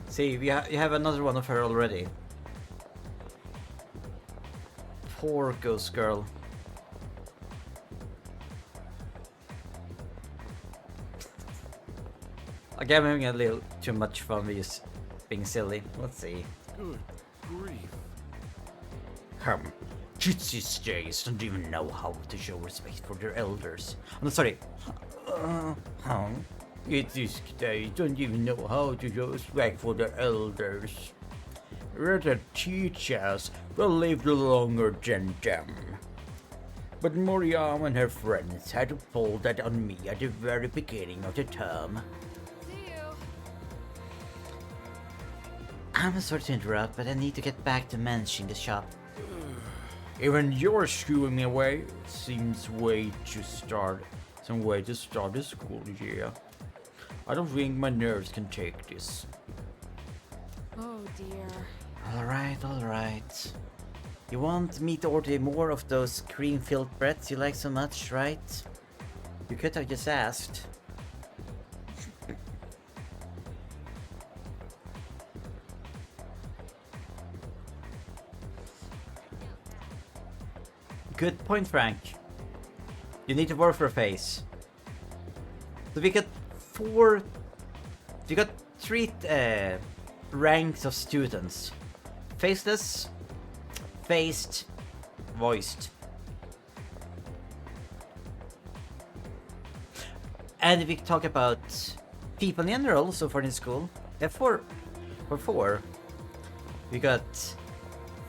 See, you have another one of her already. Poor ghost girl. Okay, I'm having a little too much fun with just being silly. Let's see. Good grief. Kids these days don't even know how to show respect for their elders. I'm sorry. Kids these days don't even know how to show respect for their elders. Rather teach us, we'll live longer than them. But Miriam and her friends had to pull that on me at the very beginning of the term. See you. I'm sorry to interrupt, but I need to get back to managing the shop. Even you're screwing me away. Seems some way to start the school year. I don't think my nerves can take this. Oh dear. Alright. You want me to order more of those cream-filled breads you like so much, right? You could have just asked. Good point, Frank. You need to work for a face. So we got three ranks of students. Faceless, faced, voiced. And if we talk about people in general so far in school, there are four. We got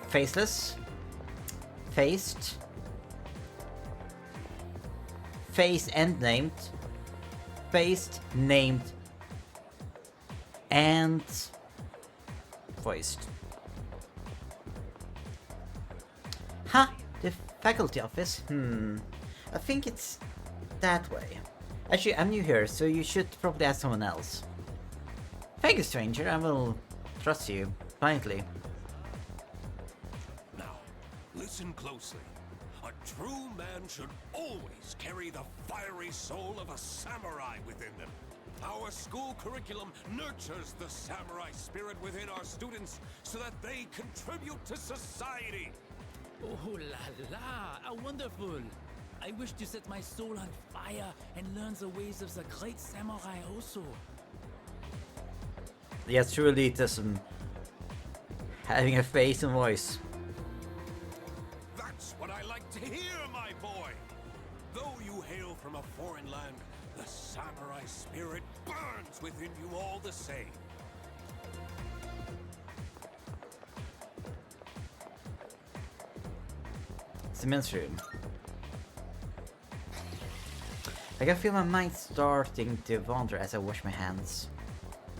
faceless, faced, faced and named, faced, named, and voiced. Huh? The faculty office? I think it's that way. Actually, I'm new here, so you should probably ask someone else. Thank you, stranger. I will trust you blindly. Now, listen closely. A true man should always carry the fiery soul of a samurai within them. Our school curriculum nurtures the samurai spirit within our students so that they contribute to society. Oh la la, how wonderful! I wish to set my soul on fire and learn the ways of the great samurai also. Yes, true elitism. Having a face and voice. That's what I like to hear, my boy! Though you hail from a foreign land, the samurai spirit burns within you all the same. It's the men's room. I can feel my mind starting to wander as I wash my hands.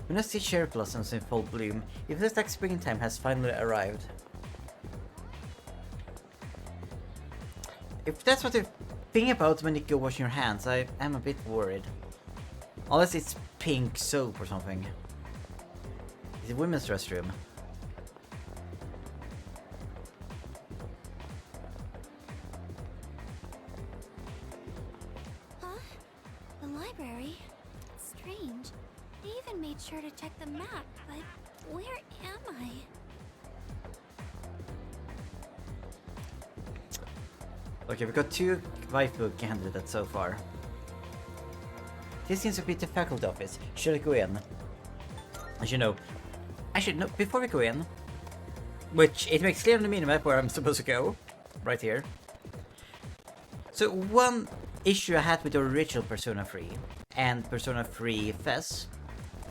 When I see cherry blossoms in full bloom, it feels like springtime has finally arrived. If that's what you think about when you go washing your hands, I am a bit worried. Unless it's pink soap or something. It's a women's restroom. Huh? The library? Strange. I even made sure to check the map, but where am I? Okay, we've got 2 waifu candidates so far. This seems to be the faculty office. Should I go in? As you know, actually, no, before we go in, which it makes clear on the minimap where I'm supposed to go, right here. So one issue I had with the original Persona 3 and Persona 3 FES,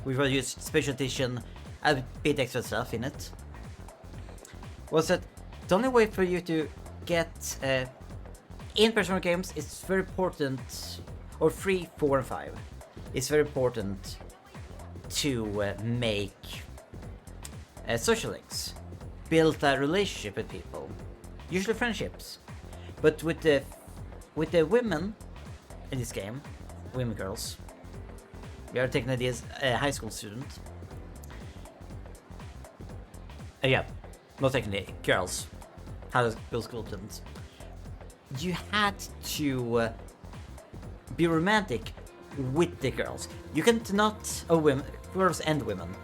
we will use special edition, a bit extra stuff in it, was that the only way for you to get in Persona games is very important, or 3, 4 and 5, it's very important to make social links, build a relationship with people, usually friendships. But with the women in this game, women girls, we are taking ideas a high school student. Yeah, not technically girls, high school students. You had to be romantic with the girls. You can't not, women, girls and women.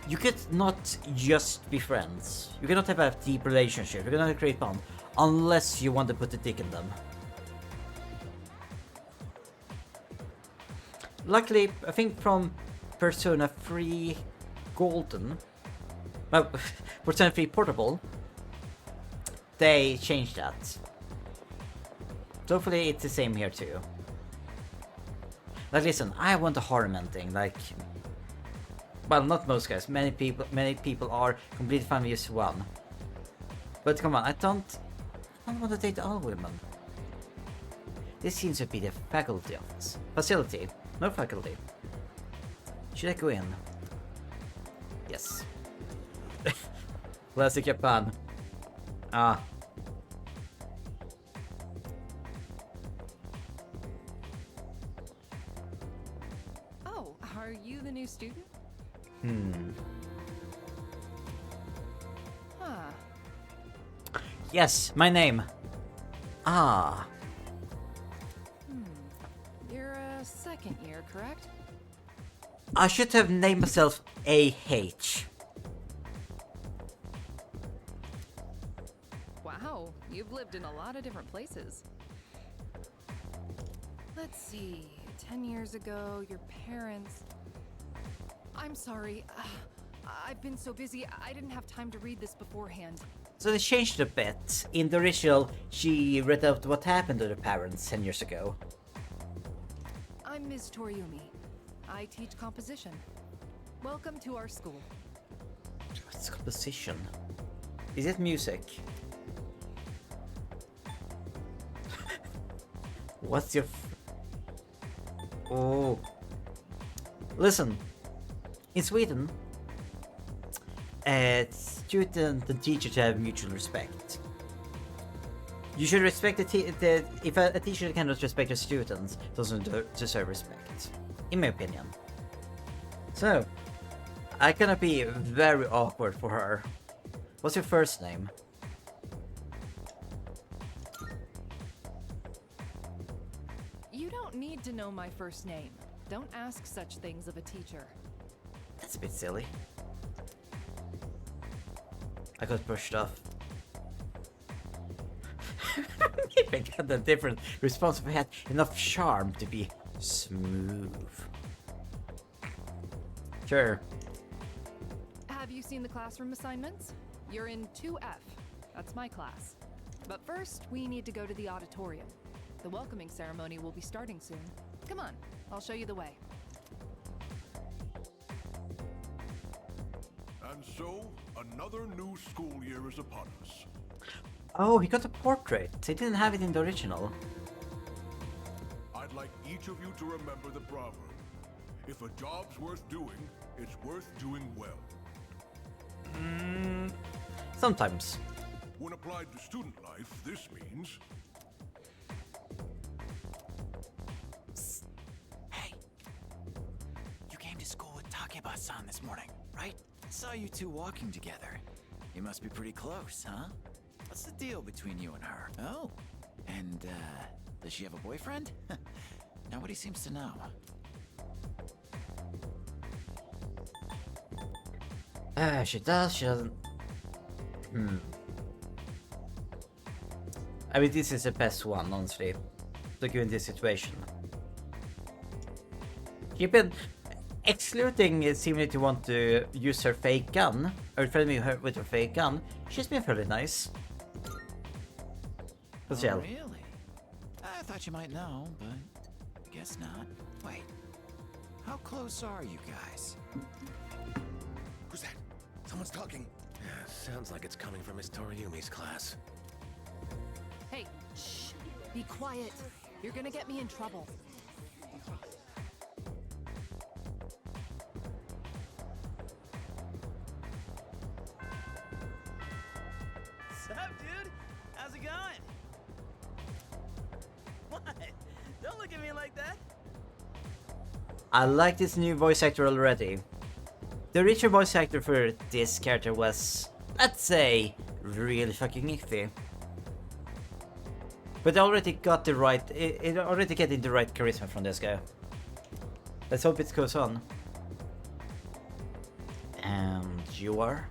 You could not just be friends. You cannot have a deep relationship. You cannot have a great bond unless you want to put a dick in them. Luckily, I think from Persona 3 Golden, well, Persona 3 Portable, they changed that. So hopefully it's the same here too. Like, listen, I want a horror thing. Like, well, not most guys. Many people are completely fine with just one. But come on, I don't want to date all women. This seems to be the faculty office. Facility, no faculty. Should I go in? Yes. Classic Japan. Ah. Oh, are you the new student? Huh. Yes, my name. Ah. You're a second year, correct? I should have named myself AH. Wow, you've lived in a lot of different places. Let's see, 10 years ago, your parents... I'm sorry, I've been so busy, I didn't have time to read this beforehand. So they changed a bit. In the original, she read out what happened to the parents 10 years ago. I'm Ms. Toriumi. I teach composition. Welcome to our school. What's composition? Is it music? What's your... Oh. Listen. In Sweden, student and teacher to have mutual respect. You should respect if a teacher cannot respect a student, doesn't deserve respect, in my opinion. So, I gonna be very awkward for her. What's your first name? You don't need to know my first name. Don't ask such things of a teacher. That's a bit silly. I got brushed off. Maybe I got a different response if I had enough charm to be smooth. Sure. Have you seen the classroom assignments? You're in 2F. That's my class. But first, we need to go to the auditorium. The welcoming ceremony will be starting soon. Come on, I'll show you the way. And so, another new school year is upon us. Oh, he got a portrait. He didn't have it in the original. I'd like each of you to remember the proverb. If a job's worth doing, it's worth doing well. Sometimes. When applied to student life, this means... Hey! You came to school with Takeba-san this morning, right? I saw you two walking together. You must be pretty close, huh? What's the deal between you and her? Oh, and, does she have a boyfriend? Nobody seems to know. She does, she doesn't. I mean, this is the best one, honestly. Look in this situation. You've been excluding seemingly to want to use her fake gun, or threatening her with her fake gun. She's been fairly nice. But Oh, really? I thought you might know, but I guess not. Wait, how close are you guys? Who's that? Someone's talking. Yeah, sounds like it's coming from Miss Toriumi's class. Hey, shh! Be quiet. You're gonna get me in trouble. Sup, dude? How's it going? What? Don't look at me like that. I like this new voice actor already. The original voice actor for this character was, let's say, really fucking iffy. But I already got the right, it already getting the right charisma from this guy. Let's hope it goes on. And you are?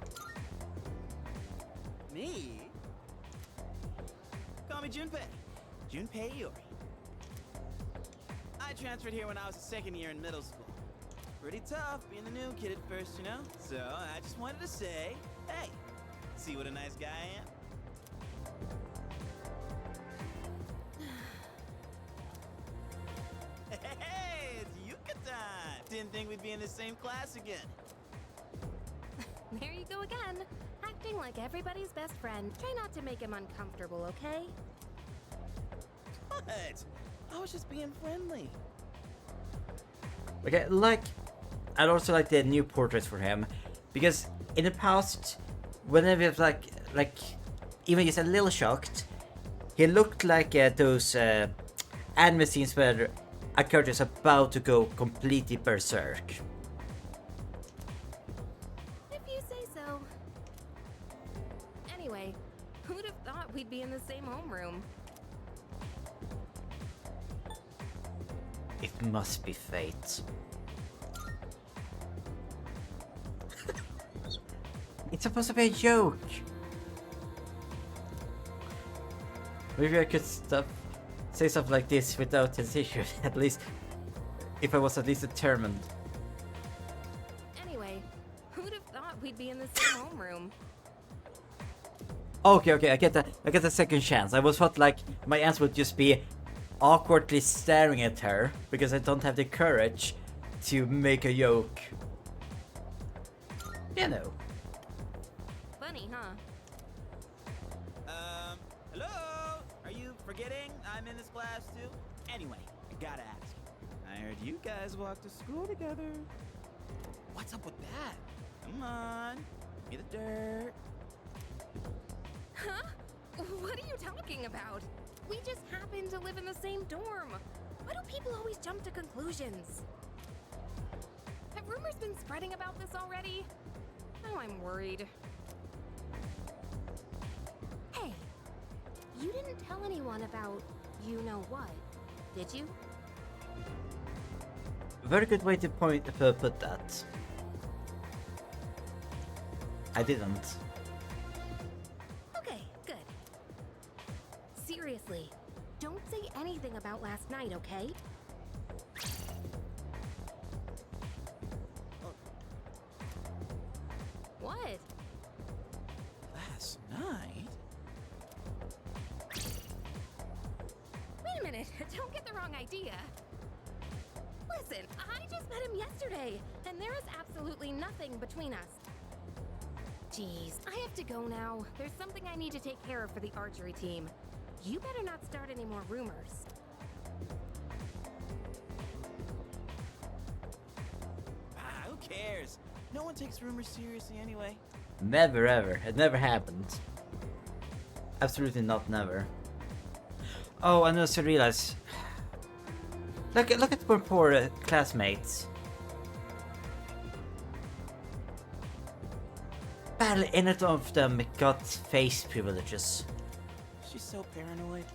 Me? Call me Junpei. Junpei Iori. I transferred here when I was a second year in middle school. pretty tough being the new kid at first, you know? So I just wanted to say, hey, see what a nice guy I am? Hey, it's Yuka time! Didn't think we'd be in the same class again. There you go again. Acting like everybody's best friend. Try not to make him uncomfortable, okay? What? I was just being friendly. Okay, I'd also like the new portraits for him, because in the past, whenever it's like even just a little shocked, he looked like those anime scenes where a character is about to go completely berserk. If you say so. Anyway, who'd have thought we'd be in the same homeroom? It must be fate. It's supposed to be a joke. Maybe I could say stuff like this without hesitation. At least, if I was at least determined. Anyway, who'd have thought we'd be in the same homeroom? Okay, I get a second chance. I was thought like my answer would just be awkwardly staring at her because I don't have the courage to make a joke. You know. Funny, huh? Hello? Are you forgetting I'm in this class too? Anyway, I gotta ask. I heard you guys walk to school together. What's up with that? Come on, give me the dirt. Huh? What are you talking about? We just happen to live in the same dorm. Why do people always jump to conclusions? Have rumors been spreading about this already? Now I'm worried. Hey, you didn't tell anyone about you-know-what, did you? Very good way to put that. I didn't. Okay, good. Seriously, don't say anything about last night, okay? What? Last night? Wait a minute, don't get the wrong idea. Listen, I just met him yesterday, and there is absolutely nothing between us. Jeez, I have to go now. There's something I need to take care of for the archery team. You better not start any more rumors. Who cares? No one takes rumors seriously anyway. Never ever. It never happened. Absolutely not never. Oh, and also realize. Look at my poor classmates. Barely any of them got face privileges. She's so paranoid.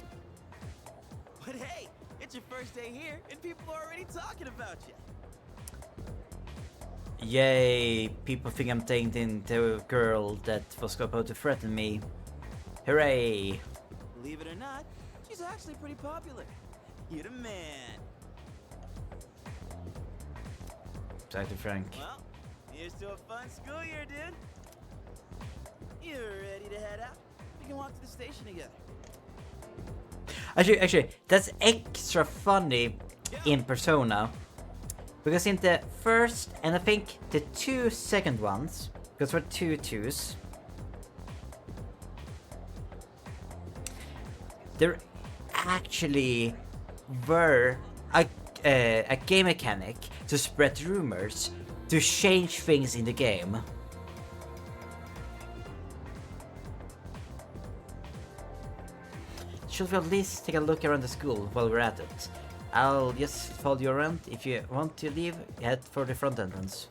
But hey, it's your first day here, and people are already talking about you. Yay, people think I'm dating the girl that was about to threaten me. Hooray! Believe it or not, she's actually pretty popular. You're the man. Dr. Frank. Well, here's to a fun school year, dude. You're ready to head out? We can walk to the station together. Actually, that's extra funny in Persona. Because in the first, and I think the 2 second ones, because there were 2 twos, there actually were a game mechanic to spread rumors, to change things in the game. Should we at least take a look around the school while we're at it? I'll just follow you around. If you want to leave, head for the front entrance.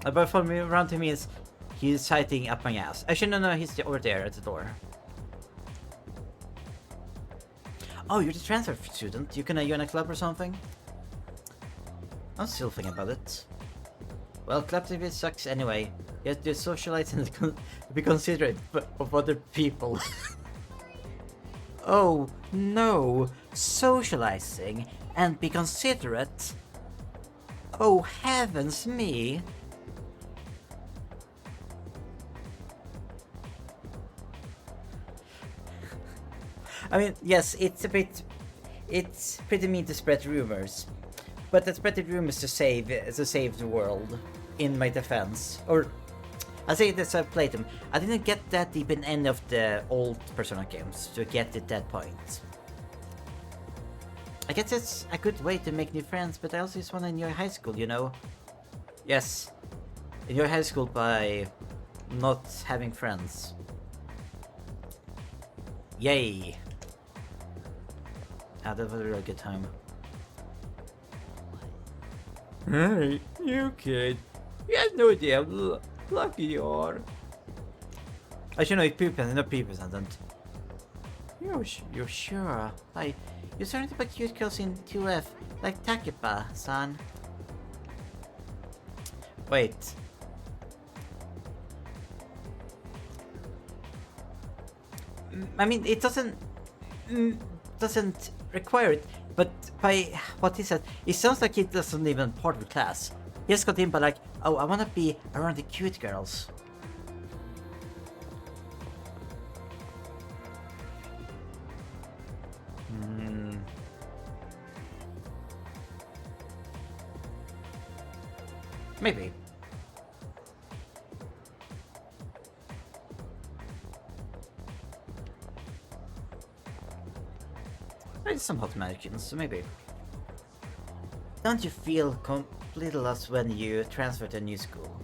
But following me around to means he's hiding up my ass. Actually, no, he's over there at the door. Oh, you're the transfer student. You can join a club or something? I'm still thinking about it. Well, club TV sucks anyway. You have to socialize and be considerate of other people. Oh no, socializing and be considerate. Oh heavens me. I mean, yes, it's pretty mean to spread rumors, but I spread rumors to save the world. In my defense, or I say this, I've played them. I didn't get that deep in any of the old Persona games to get to that point. I guess it's a good way to make new friends, but I also just want to enjoy high school, you know? Yes, enjoy high school by not having friends. Yay! Ah, that was a really good time. Hey, you kid. You have no idea how lucky you are. I should know it's people, not people, isn't. You're sure? Like, you're surrounded by cute girls in 2F, like Takepa-san. Wait. I mean, it doesn't require it, but by what he said, it sounds like it doesn't even part of the class. He just got in by like, oh, I wanna be around the cute girls. Maybe. There's some hot mannequins, so maybe. Don't you feel completely lost when you transfer to a new school?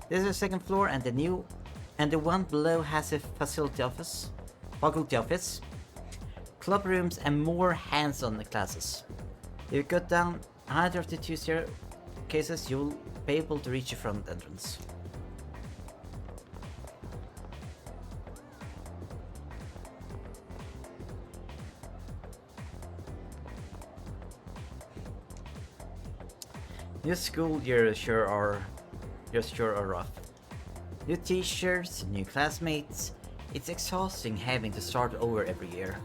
This is the second floor, and the one below has a faculty office, club rooms, and more hands-on classes. If you go down either of the two staircases, you'll be able to reach the front entrance. New school year sure are rough. New teachers, new classmates. It's exhausting having to start over every year.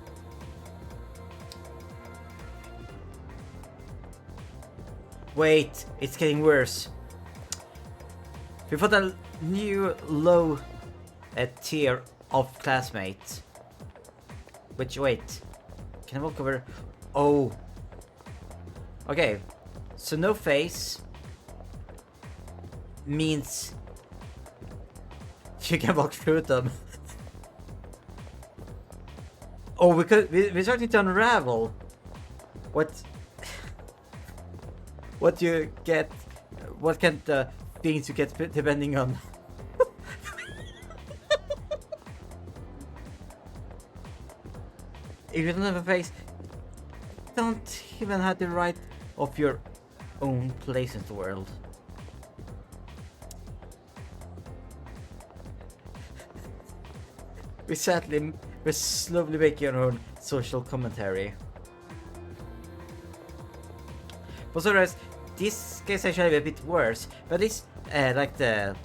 Wait, it's getting worse. We put a new low tier of classmates. Which, wait, can I walk over? Oh. Okay. So no face means you can walk through them. Oh, we're starting to unravel what you get, what kind of things you get depending on. If you don't have a face, don't even have the right of your own place in the world. We're slowly making our own social commentary. But so this case actually a bit worse, but it's like the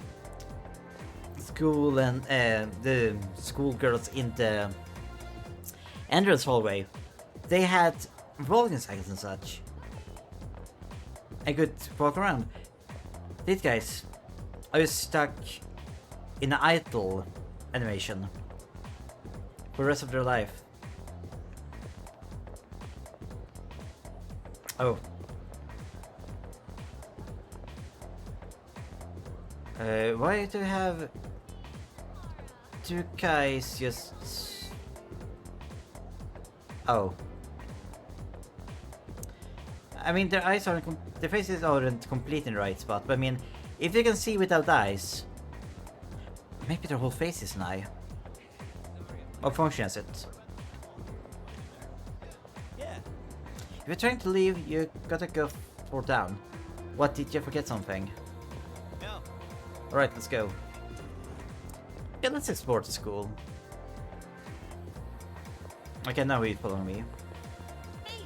school and the schoolgirls in the entrance hallway, they had rolling cycles and such. I could walk around. These guys, I was stuck in an idle animation for the rest of their life. Oh. Why do you have two guys just... Oh. I mean, their eyes aren't, their faces aren't completely in the right spot, but I mean, if they can see without eyes, maybe their whole face is an eye. Or function as it. Yeah. If you're trying to leave, you gotta go for down. What, did you forget something? No. Alright, let's go. Yeah, let's explore the school. Okay, now you're following me. Hey.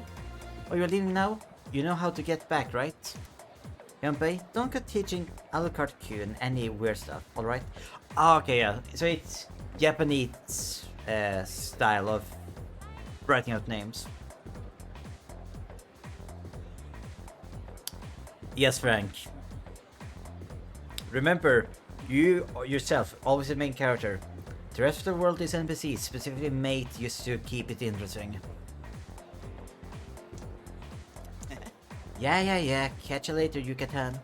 Oh, you're leaving now? You know how to get back, right? Yunpei, don't go teaching Alucard Q any weird stuff, alright? Oh, okay, yeah. So it's Japanese style of writing out names. Yes, Frank. Remember, you yourself, always the main character. The rest of the world is NPCs, specifically made just to keep it interesting. Yeah. Catch you later, Yucatan.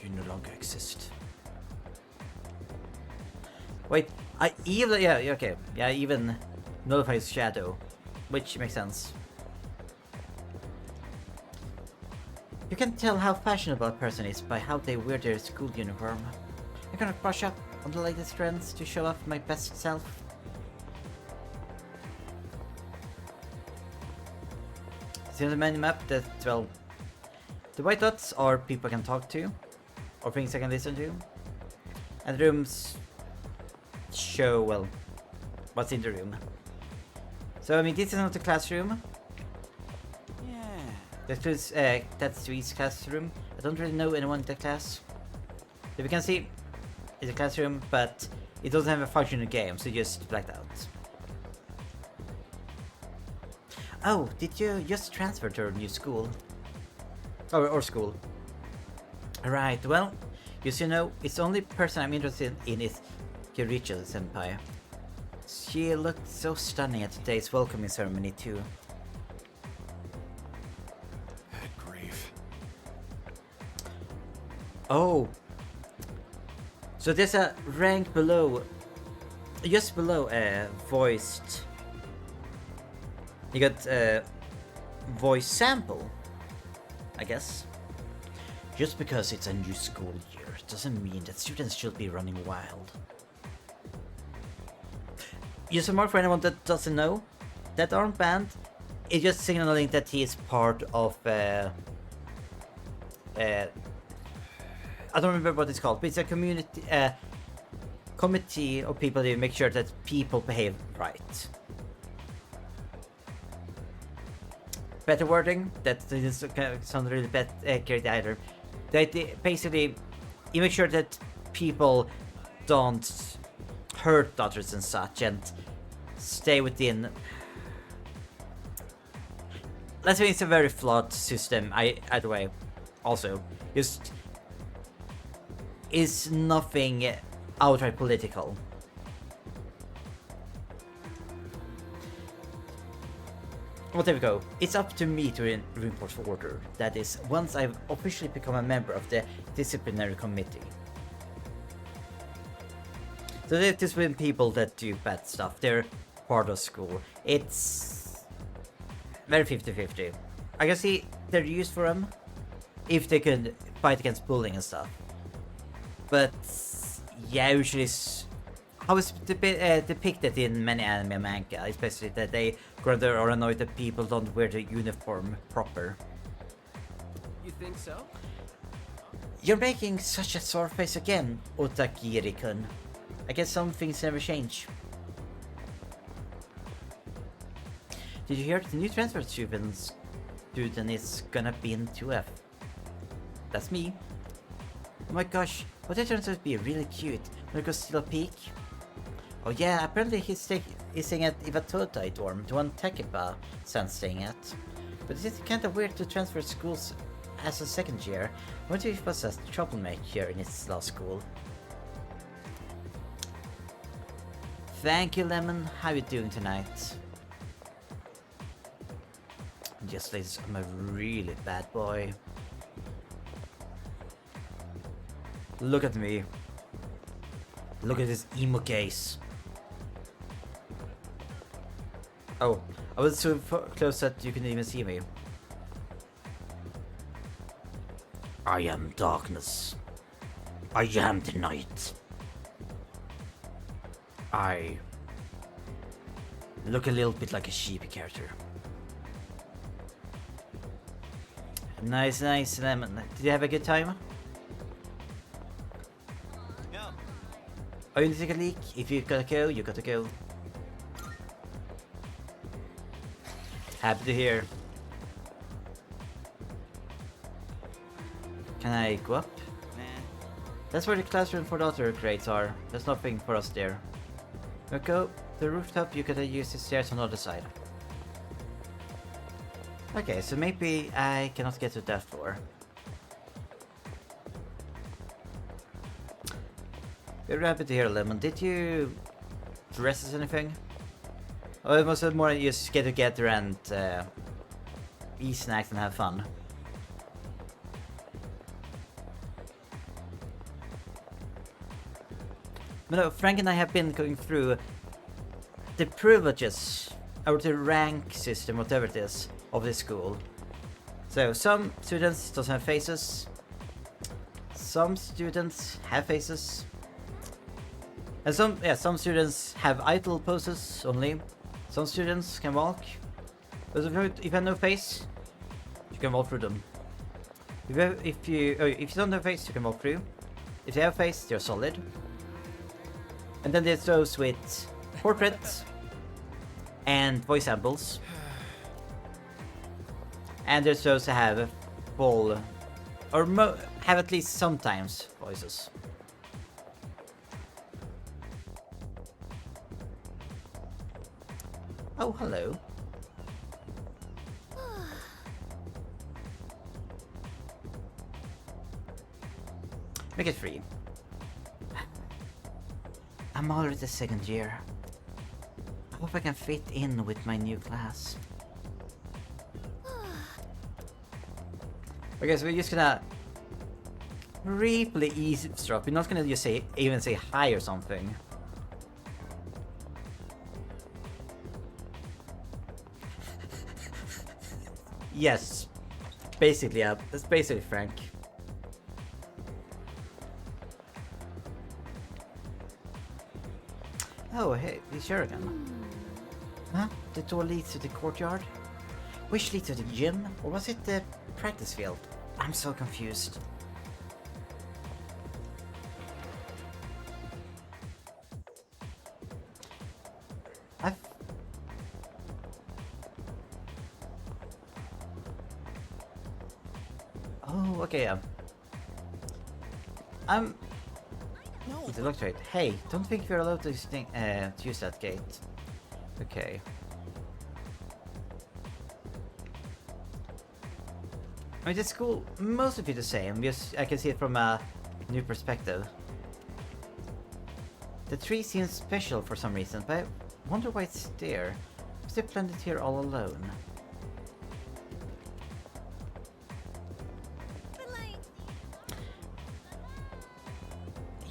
You no longer exist. Wait, I even okay. Yeah, even nullifies shadow, which makes sense. You can tell how fashionable a person is by how they wear their school uniform. I'm gonna brush up on the latest trends to show off my best self. See on the menu map that, well, the white dots are people I can talk to, or things I can listen to, and the rooms show, well, what's in the room. So, I mean, this is not the classroom. That includes Tatsui's classroom. I don't really know anyone in that class. So we can see it's a classroom, but it doesn't have a functional game, so just blacked out. Oh, did you just transfer to a new school? Or school? Right, well, just you know, it's the only person I'm interested in is Kiricho Senpai. She looked so stunning at today's welcoming ceremony too. Oh, so there's a rank below, just below voiced. You got voice sample, I guess. Just because it's a new school year doesn't mean that students should be running wild. Just a mark for anyone that doesn't know, that armband is just signaling that he is part of I don't remember what it's called, but it's a committee of people to make sure that people behave right. Better wording, that doesn't sound really bad accurate either. That basically, you make sure that people don't hurt others and such, and stay within. Let's say it's a very flawed system. Either way, also just is nothing outright political. Well, there we go. It's up to me to reinforce order. That is, once I've officially become a member of the disciplinary committee. So there's discipline people that do bad stuff. They're part of school. It's very 50-50. I can see they're used for them if they could fight against bullying and stuff. But yeah, usually how it's depicted in many anime and manga, especially that they rather are annoyed that people don't wear the uniform proper. You think so? You're making such a sore face again, Otakiri-kun. I guess some things never change. Did you hear the new transfer student is gonna be in 2F? That's me. Oh my gosh, but that turns out to be really cute. Wanna go steal a peek? Oh yeah, apparently he's staying at Iwatodai dorm, the one Takepa-san staying at. But it's kinda weird to transfer schools as a second year. I wonder if he was a troublemaker in his last school. Thank you, Lemon. How you doing tonight? Yes, ladies, I'm a really bad boy. Look at me. Look at this emo case. Oh, I was so close that you couldn't even see me. I am darkness. I am the night. I look a little bit like a sheepy character. Nice, nice, Lemon. Did you have a good time? No. Are you gonna take a leak? If you gotta go, you gotta go. Happy to hear. Can I go up? Nah. That's where the classroom for the other grades are. There's nothing for us there. Okay, the rooftop, you gotta use the stairs on the other side. Okay, so maybe I cannot get to that floor. Very happy to hear, Lemon. Did you dress as anything? Or was it more just get together and eat snacks and have fun? But no, Frank and I have been going through the privileges, or the rank system, whatever it is, of this school. So some students don't have faces, some students have faces, and some students have idle poses only. Some students can walk, but if you have no face, you can walk through them. If you don't have face, you can walk through. If you have face, you're solid. And then there's those with portraits and voice samples. And there's those that have full, or have at least sometimes voices. Oh, hello. Make it free. I'm already the second year. I hope I can fit in with my new class. Okay, so we're just gonna briefly eavesdrop. We're not gonna just even say hi or something. Yes, basically, yeah. That's basically Frank. Oh, hey, it's Jurgen. Huh? The door leads to the courtyard? Which leads to the gym? Or was it the practice field? I'm so confused. Oh, okay, yeah. No. The doctor. Hey, don't think you're allowed to use that gate. Okay. I mean, the school mostly the same. Just I can see it from a new perspective. The tree seems special for some reason, but I wonder why it's there. Was they planted here all alone?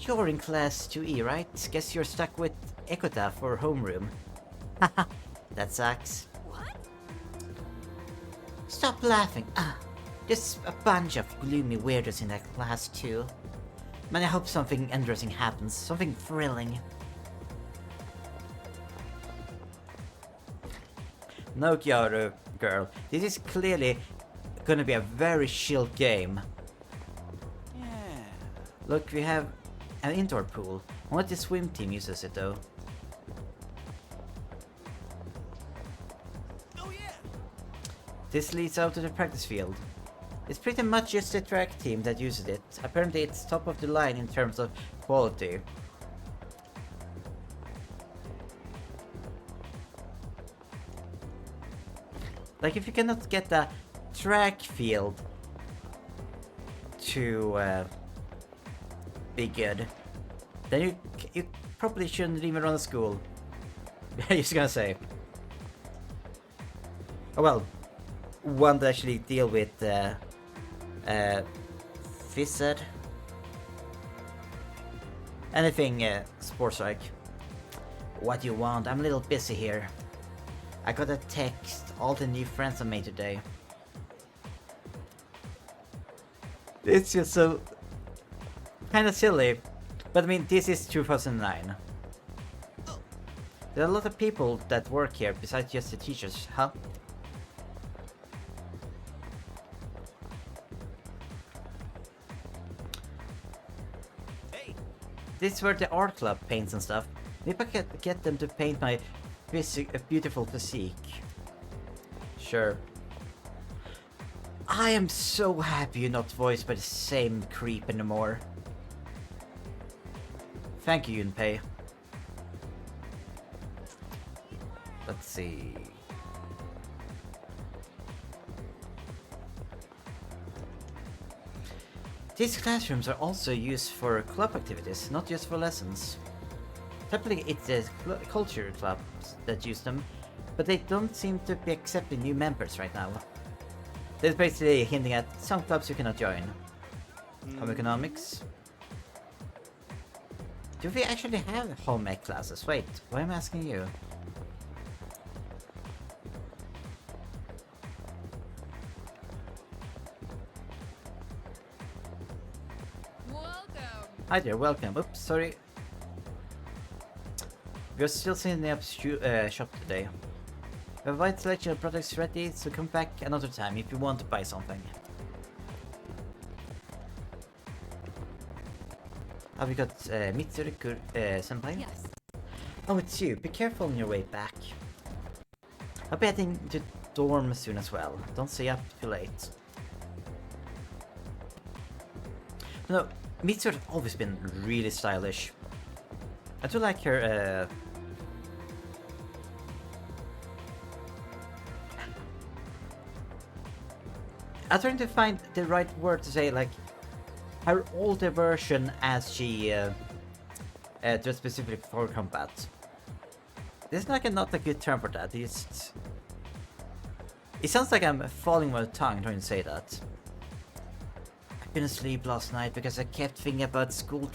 You're in class 2E, right? Guess you're stuck with Ekota for homeroom. Haha, that sucks. What? Stop laughing. There's a bunch of gloomy weirdos in that class too. Man, I hope something interesting happens. Something thrilling. No, Kyoto girl. This is clearly gonna be a very chill game. Yeah. Look, we have an indoor pool. I wonder if the swim team uses it though. Oh yeah. This leads out to the practice field. It's pretty much just the track team that uses it. Apparently it's top of the line in terms of quality. Like if you cannot get the track field to be good, then you probably shouldn't even run a school. I'm just gonna say. Oh well, one to actually deal with phys ed. Anything sports like. What do you want? I'm a little busy here. I got a text, all the new friends I made today. It's just so kind of silly, but I mean this is 2009. There are a lot of people that work here besides just the teachers, huh? Hey. This is where the art club paints and stuff. Maybe I could get them to paint my beautiful physique. Sure. I am so happy you're not voiced by the same creep anymore. Thank you, Yunpei. Let's see. These classrooms are also used for club activities, not just for lessons. Typically it's the culture clubs that use them, but they don't seem to be accepting new members right now. That's basically hinting at some clubs you cannot join. Home economics. Do we actually have home ec classes? Wait, why am I asking you? Welcome. Hi there, welcome. Oops, sorry. We're still setting up shop today. We have a wide selection of products ready, so come back another time if you want to buy something. Have we got Mitsuru senpai? Yes. Oh, it's you. Be careful on your way back. I'll be heading to dorm soon as well. Don't stay up too late. No, Mitsuru's always been really stylish. I do like her I'm trying to find the right word to say, like her older version as she dressed specifically for combat. There's like not a good term for that. It sounds like I'm falling my tongue trying to say that. I couldn't sleep last night because I kept thinking about school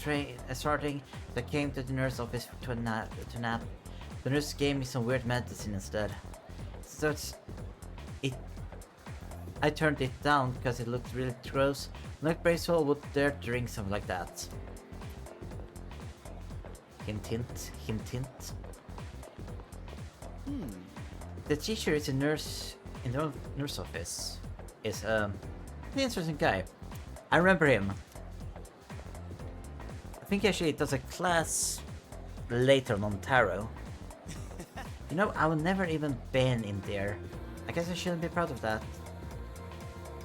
starting. So I came to the nurse office to nap. The nurse gave me some weird medicine instead. So I turned it down because it looked really gross. Not Bracewell would dare drink something like that. Hint hint, hint hint. The teacher is a nurse in the nurse office. Is an interesting guy. I remember him. I think he actually does a class later on tarot. You know, I would never even been in there. I guess I shouldn't be proud of that.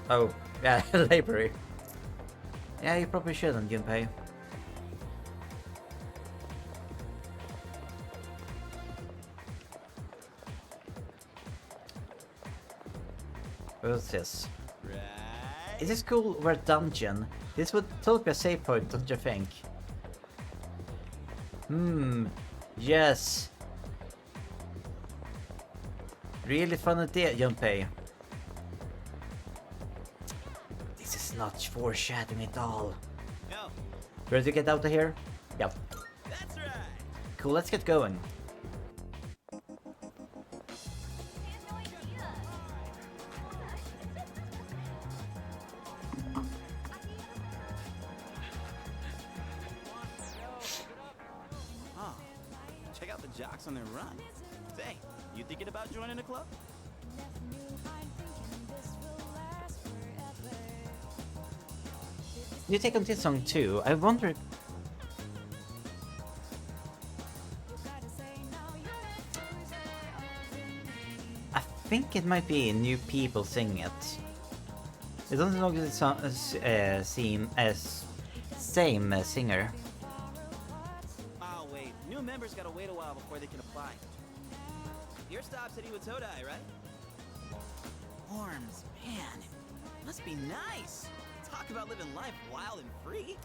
Oh, yeah, library. Yeah, you probably shouldn't, Gunpei. What's this? Right. Is this cool or a dungeon? This would totally be a save point, don't you think? Yes. Really fun idea, Gunpei. This is not foreshadowing at all. No. Ready to get out of here? Yep. That's right. Cool, let's get going. Oh, check out the jocks on their run. Say, you thinking about joining a club? You take on this song too. I wonder. I think it might be new people singing it. It doesn't look seem as same singer. Oh wait, new members gotta wait a while before they can apply. Your stop's at Iwatodai, right? Worms, man, must be nice. Talk about living life wild and free.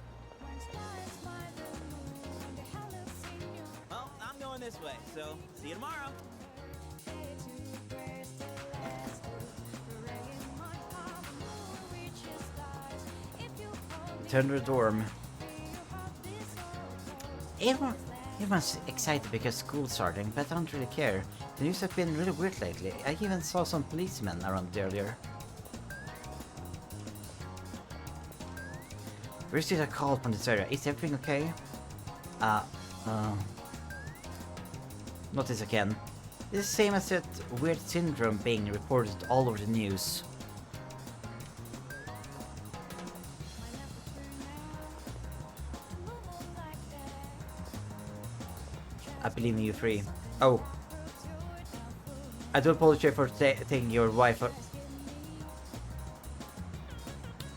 Well, I'm going this way, so see you tomorrow. Turn to the dorm. Everyone's excited because school's starting, but I don't really care. The news has been really weird lately. I even saw some policemen around earlier. We received a call from this area. Is everything okay? Notice again. It's the same as that weird syndrome being reported all over the news. I believe in you three. Oh. I do apologize for taking your wife.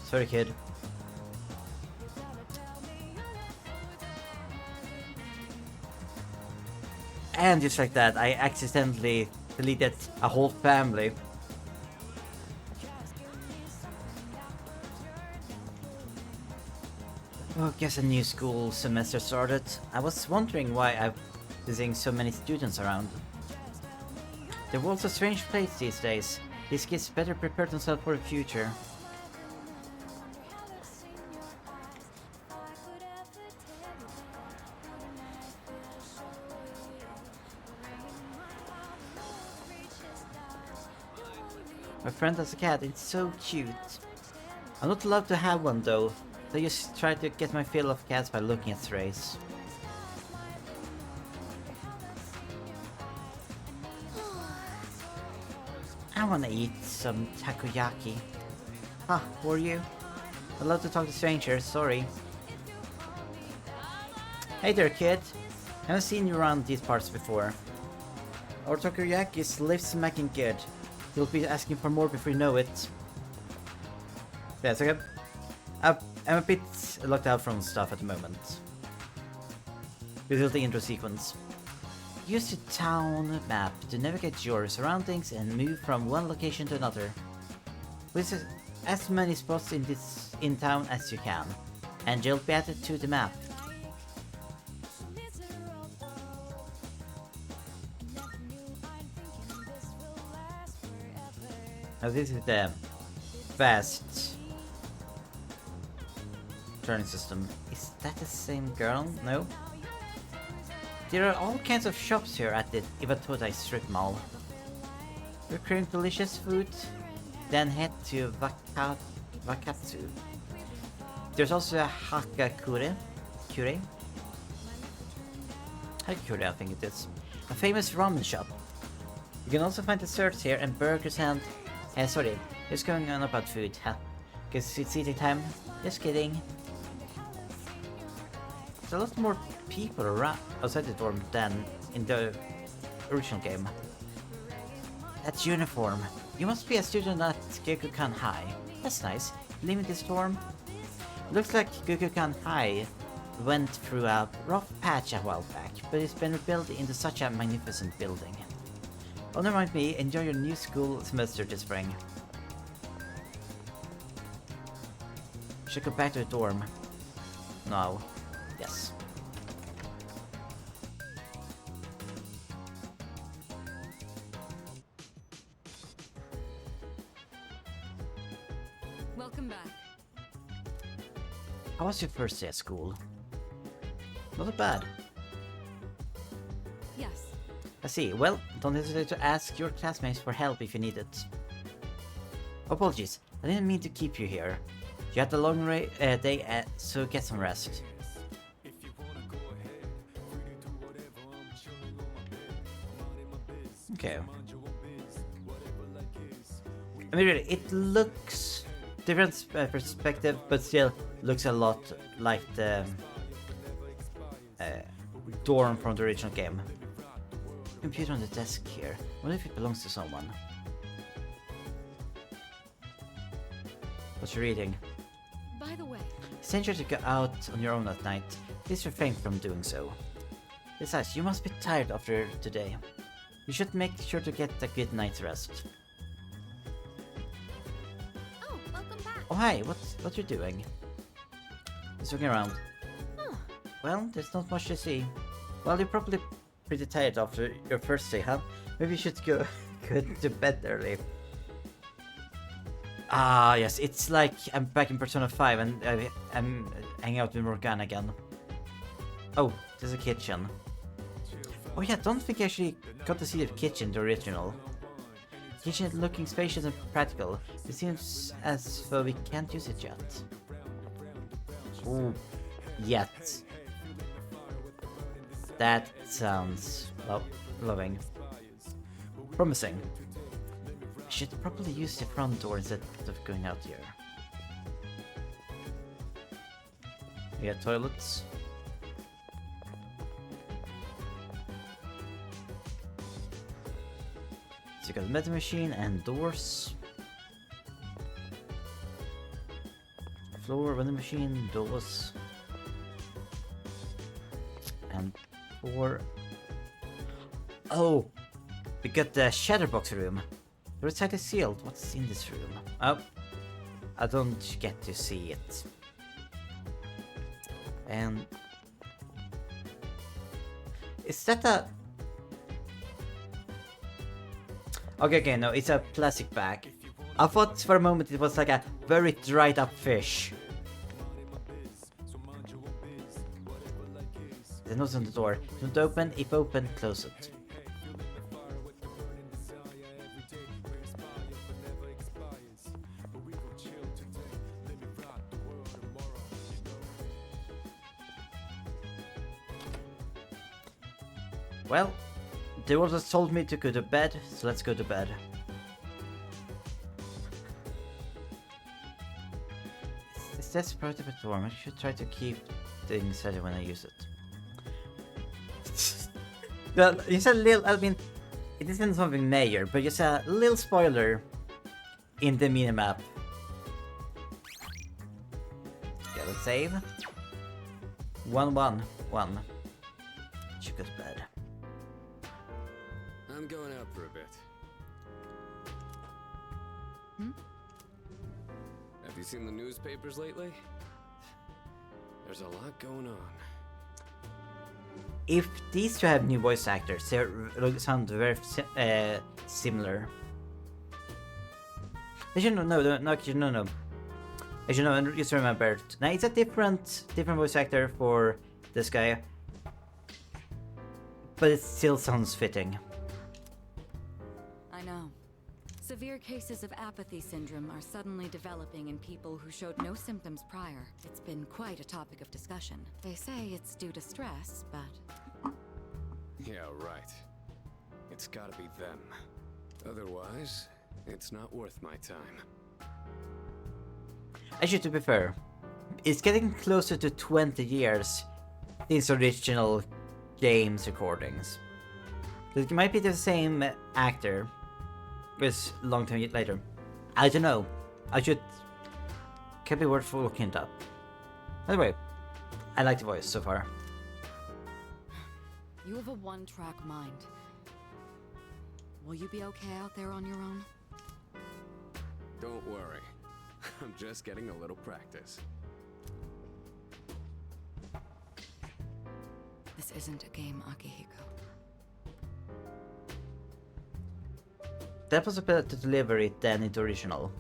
Sorry, kid. And just like that, I accidentally deleted a whole family. Oh, guess a new school semester started. I was wondering why I've been seeing so many students around. The world's a strange place these days. These kids better prepare themselves for the future. My friend has a cat, it's so cute. I'm not allowed to have one though. I just try to get my fill of cats by looking at strays. I wanna eat some takoyaki. Huh, who are you? I'd love to talk to strangers, sorry. Hey there, kid. Haven't seen you around these parts before. Our takoyaki is lip-smacking good. You'll be asking for more before you know it. Yeah, it's okay. I'm a bit locked out from stuff at the moment. With the intro sequence. Use the town map to navigate your surroundings and move from one location to another. Visit as many spots in town as you can, and you'll be added to the map. Now this is the fast turning system. Is that the same girl? No? There are all kinds of shops here at the Iwatodai strip mall. You're craving delicious food? Then head to Wakatsu. There's also a Hakakure. Hakakure, I think it is. A famous ramen shop. You can also find desserts here and burgers and... sorry, just going on about food, huh? Guess it's eating time. Just kidding. There's a lot more people around outside the dorm than in the original game. That uniform. You must be a student at Gekkoukan High. That's nice. Leaving this dorm? Looks like Gekkoukan High went through a rough patch a while back, but it's been rebuilt into such a magnificent building. Don't remind me, enjoy your new school semester this spring. Should go back to the dorm. No. Yes. Welcome back. How was your first day at school? Not bad. Yes. I see. Well, don't hesitate to ask your classmates for help if you need it. Apologies, I didn't mean to keep you here. You had a long day, so get some rest. Okay. I mean, really, it looks different perspective, but still looks a lot like the dorm from the original game. Computer on the desk here. What if it belongs to someone? What's you reading? By the way, It's dangerous to go out on your own at night. Please refrain from doing so. Besides, you must be tired after today. You should make sure to get a good night's rest. Oh, welcome back. Oh hi, what you doing? Just looking around. Huh. Well, there's not much to see. Well, you're probably pretty tired after your first day, huh? Maybe you should go to bed early. Ah, yes, it's like I'm back in Persona 5 and I'm hanging out with Morgana again. Oh, there's a kitchen. Oh yeah, don't think I actually got to see the kitchen, the original. Kitchen looking spacious and practical. It seems as though we can't use it yet. Ooh, yet. That sounds loving. Promising. I should probably use the front door instead of going out here. We got toilets. So you got the meta machine and doors. Floor, vending machine, doors. And 4. Oh! We got the Shatterbox room. The recycle sealed. What's in this room? Oh. I don't get to see it. And is that a... Okay, no, it's a plastic bag. I thought for a moment it was like a very dried up fish. The note on the door. Don't open, if open, close it. Well, they also told me to go to bed, so let's go to bed. Is this part of it warm? I should try to keep things steady when I use it. Well, you said a little, I mean, it isn't something major, but just a little spoiler in the minimap. Yeah, let's save. 111. Should go to bed. I'm going out for a bit. Have you seen the newspapers lately? There's a lot going on. If these two have new voice actors, they sound very similar. Actually, no. Actually, no, just remember. Now, it's a different voice actor for this guy. But it still sounds fitting. I know. Severe cases of apathy syndrome are suddenly developing in people who showed no symptoms prior. It's been quite a topic of discussion. They say it's due to stress, but... Yeah, right. It's gotta be them. Otherwise, it's not worth my time. Actually, to be fair, it's getting closer to 20 years since original games recordings. It might be the same actor, but long time later. I don't know. Can be worth looking it up. Anyway, I like the voice so far. You have a one-track mind. Will you be okay out there on your own? Don't worry. I'm just getting a little practice. This isn't a game, Akihiko. That was a better delivery than in the original.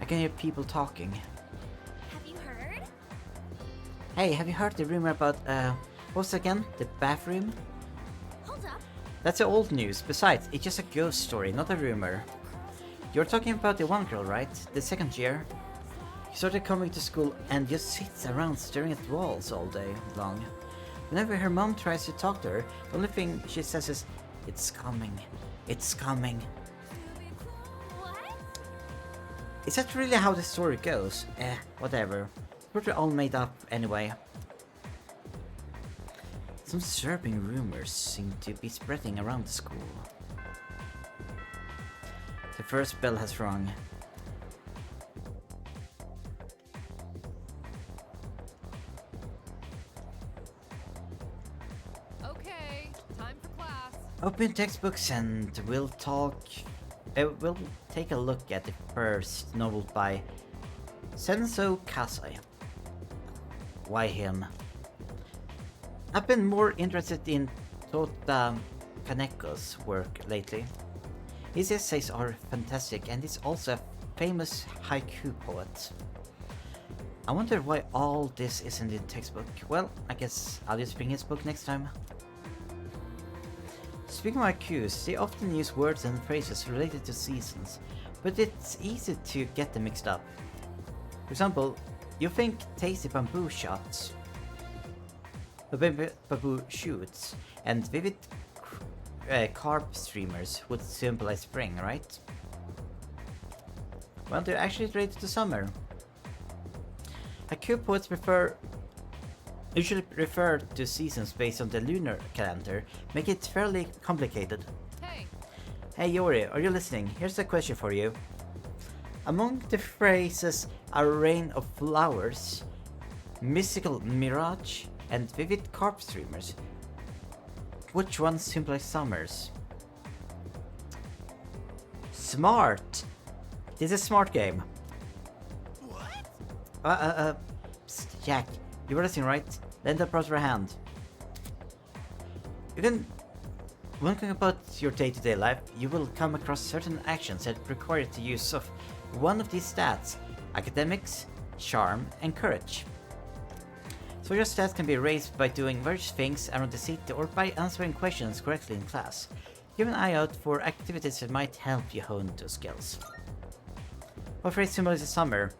I can hear people talking. Have you heard? Hey, have you heard the rumor about, what's it again? The bathroom? Hold up. That's old news. Besides, it's just a ghost story, not a rumor. You're talking about the one girl, right? The second year? She started coming to school and just sits around staring at walls all day long. Whenever her mom tries to talk to her, the only thing she says is, "It's coming. It's coming." Is that really how the story goes? Whatever. It's probably all made up anyway. Some disturbing rumors seem to be spreading around the school. The first bell has rung. Okay, time for class. Open textbooks and we'll take a look at the first novel by Senso Kasai. Why him? I've been more interested in Tota Kaneko's work lately. His essays are fantastic and he's also a famous haiku poet. I wonder why all this isn't in textbook. Well, I guess I'll just bring his book next time. Speaking of haikus, they often use words and phrases related to seasons, but it's easy to get them mixed up. For example, you think tasty bamboo shots, bamboo shoots, and vivid carp streamers would symbolize spring, right? Well, they're actually related to summer. Haiku poets usually refer to seasons based on the lunar calendar, make it fairly complicated. Hey Yori, are you listening? Here's a question for you. Among the phrases "a rain of flowers," Mystical Mirage and Vivid Carp Streamers. Which one symbolizes summers? Smart! This is a smart game. What? Psst, Jack, you were listening, right? Lend a brother a hand. You can... When thinking about your day-to-day life, you will come across certain actions that require the use of one of these stats: academics, charm, and courage. So your stats can be raised by doing various things around the city or by answering questions correctly in class. Keep an eye out for activities that might help you hone those skills. What phrase symbolizes summer?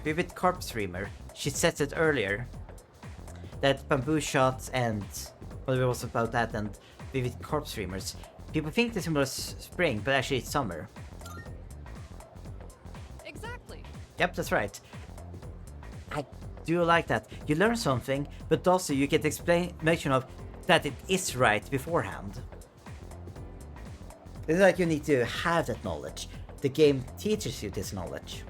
Vivid Carp Streamer. She said it earlier. That bamboo shots and... well, it was about that and Vivid Carp Streamers. People think they symbolize spring, but actually it's summer. Exactly. Yep, that's right. I do like that. You learn something, but also you get explanation of that it is right beforehand. It's like you need to have that knowledge. The game teaches you this knowledge.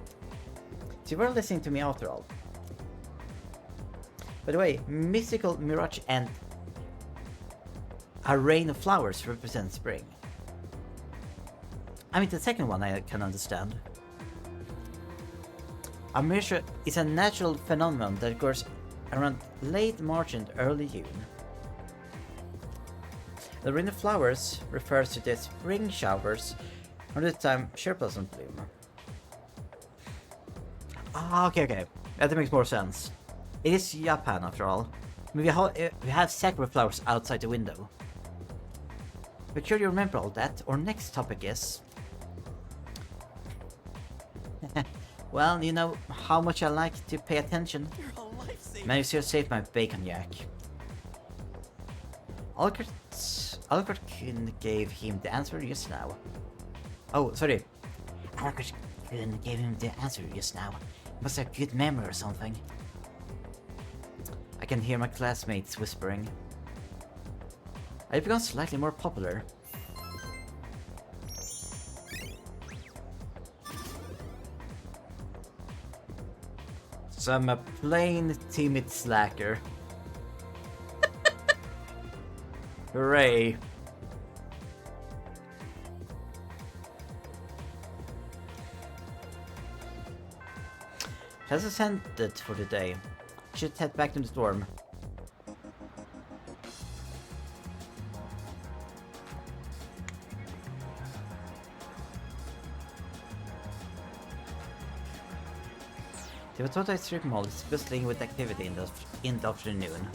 So you were listening to me after all. By the way, Mystical Mirage and a Rain of Flowers represent spring. I mean, the second one I can understand. A mirage is a natural phenomenon that occurs around late March and early June. The Rain of Flowers refers to the spring showers around the time cherry blossoms bloom. Ah, okay. That makes more sense. It is Japan after all. We have sakura flowers outside the window. But sure you remember all that. Our next topic is... well, you know how much I like to pay attention. Managed to save my bacon, Jack. Alcott-kun gave him the answer just now. Oh, sorry. Alcott-kun gave him the answer just now. Must have good memory or something. I can hear my classmates whispering. I've become slightly more popular. So I'm a plain timid slacker. Hooray. Class has ended for the day. Should head back to the dorm. The Watotai strip mall is bustling with activity in the afternoon.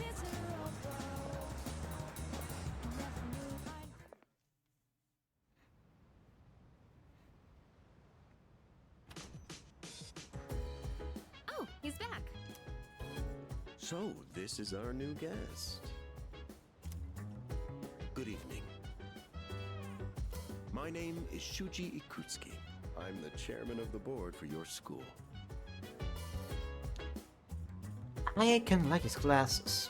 Oh, he's back. So, this is our new guest. Good evening. My name is Shuji Ikutsuki. I'm the chairman of the board for your school. I kind of like his glasses.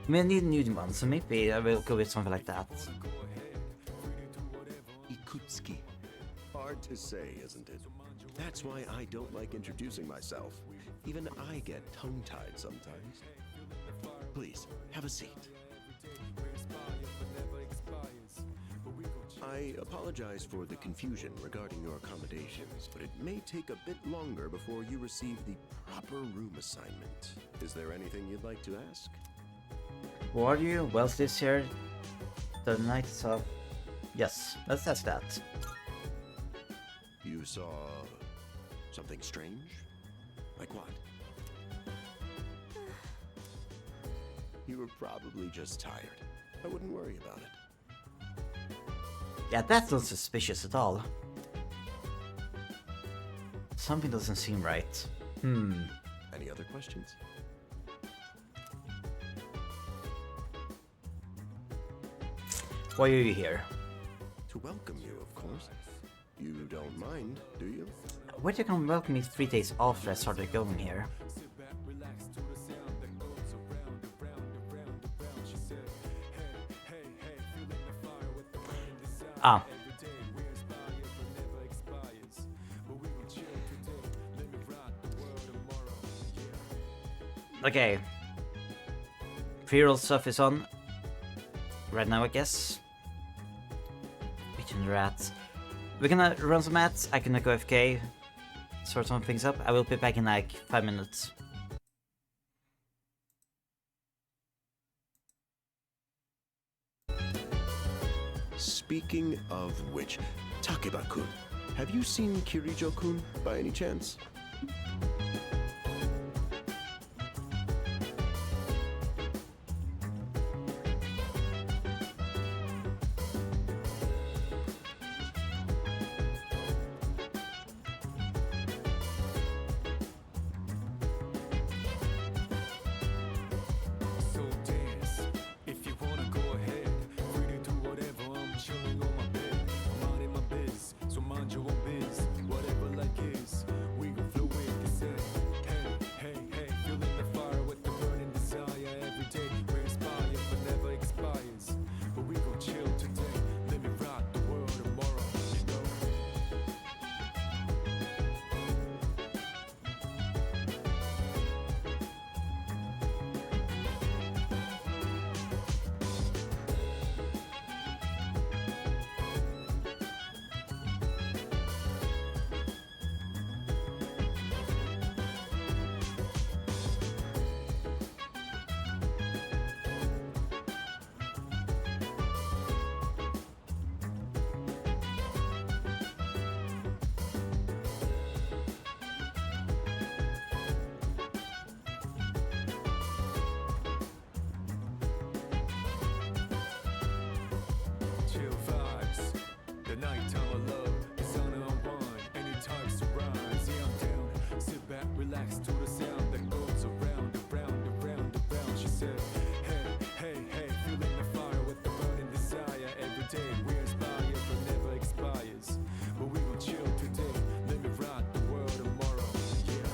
I mean, I need a new one, so maybe I will go with something like that. Ikutsuki. Hard to say, isn't it? That's why I don't like introducing myself. Even I get tongue-tied sometimes. Please, have a seat. I apologize for the confusion regarding your accommodations, but it may take a bit longer before you receive the proper room assignment. Is there anything you'd like to ask? Who are you? Wells lives here. The night saw... Yes, let's ask that. You saw... something strange? Like what? You were probably just tired. I wouldn't worry about it. Yeah, that's not suspicious at all. Something doesn't seem right. Any other questions? Why are you here? To welcome you, of course. You don't mind, do you? Why did you come welcome me 3 days after I started going here? Ah. Okay. Pre-roll stuff is on. Right now, I guess. Between the rats. We're gonna run some ads. I can go AFK. Sort some things up. I will be back in like 5 minutes. Speaking of which, Takeba-kun, have you seen Kirijo-kun by any chance? So dance, if you wanna go ahead. Free to do whatever, I'm chilling on my bed. I'm minding my biz, so mind your own biz. Whatever like is, we gon' flow with this head. Hey, hey, hey, feeling the fire with the burning desire. Every day we're inspired, but never expires. But we gon' chill today, let me rock the world tomorrow, you know? Chill vibes, the nighttime of love, the sun and unwind, any types to rise. Yeah, I'm down. Sit back, relax to the sound that goes around, around, around, around. She said, hey, hey, hey, feeling the fire with the burning desire. Every day we're inspired, but never expires. But we gon' chill today, let me rock the world tomorrow. Yeah.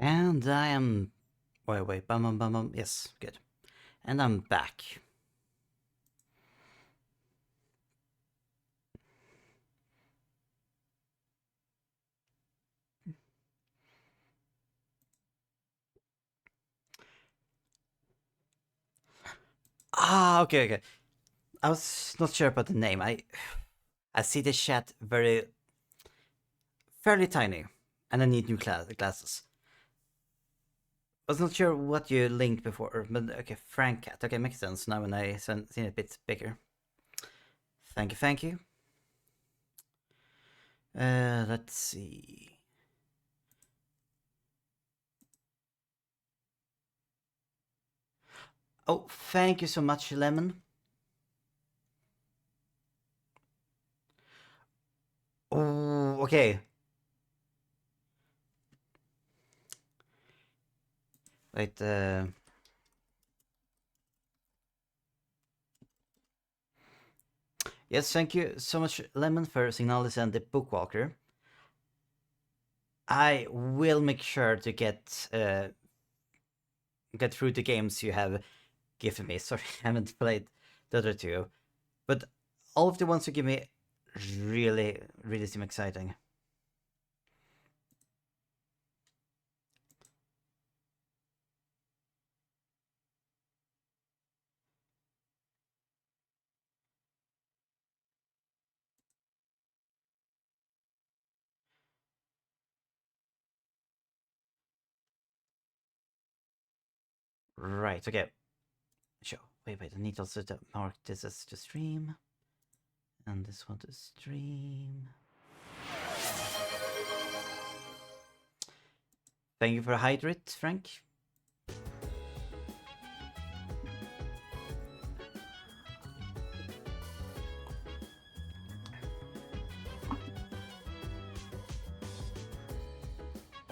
And I am... Wait, bum. Yes, good. And I'm back. Ah, okay. I was not sure about the name. I see the chat fairly tiny, and I need new glasses. I was not sure what you linked before, but okay, Frank Cat. Okay, makes sense now when I seen it a bit bigger. Thank you. Let's see. Oh, thank you so much, Lemon. Oh, okay. Wait, yes, thank you so much, Lemon, for Signalis and the Bookwalker. I will make sure to get through the games you have given me. Sorry, I haven't played the other two, but all of the ones you give me really seem exciting. Right, okay. Sure. Wait, I need also to mark this as to stream. And this one to stream. Thank you for hydrate, Frank.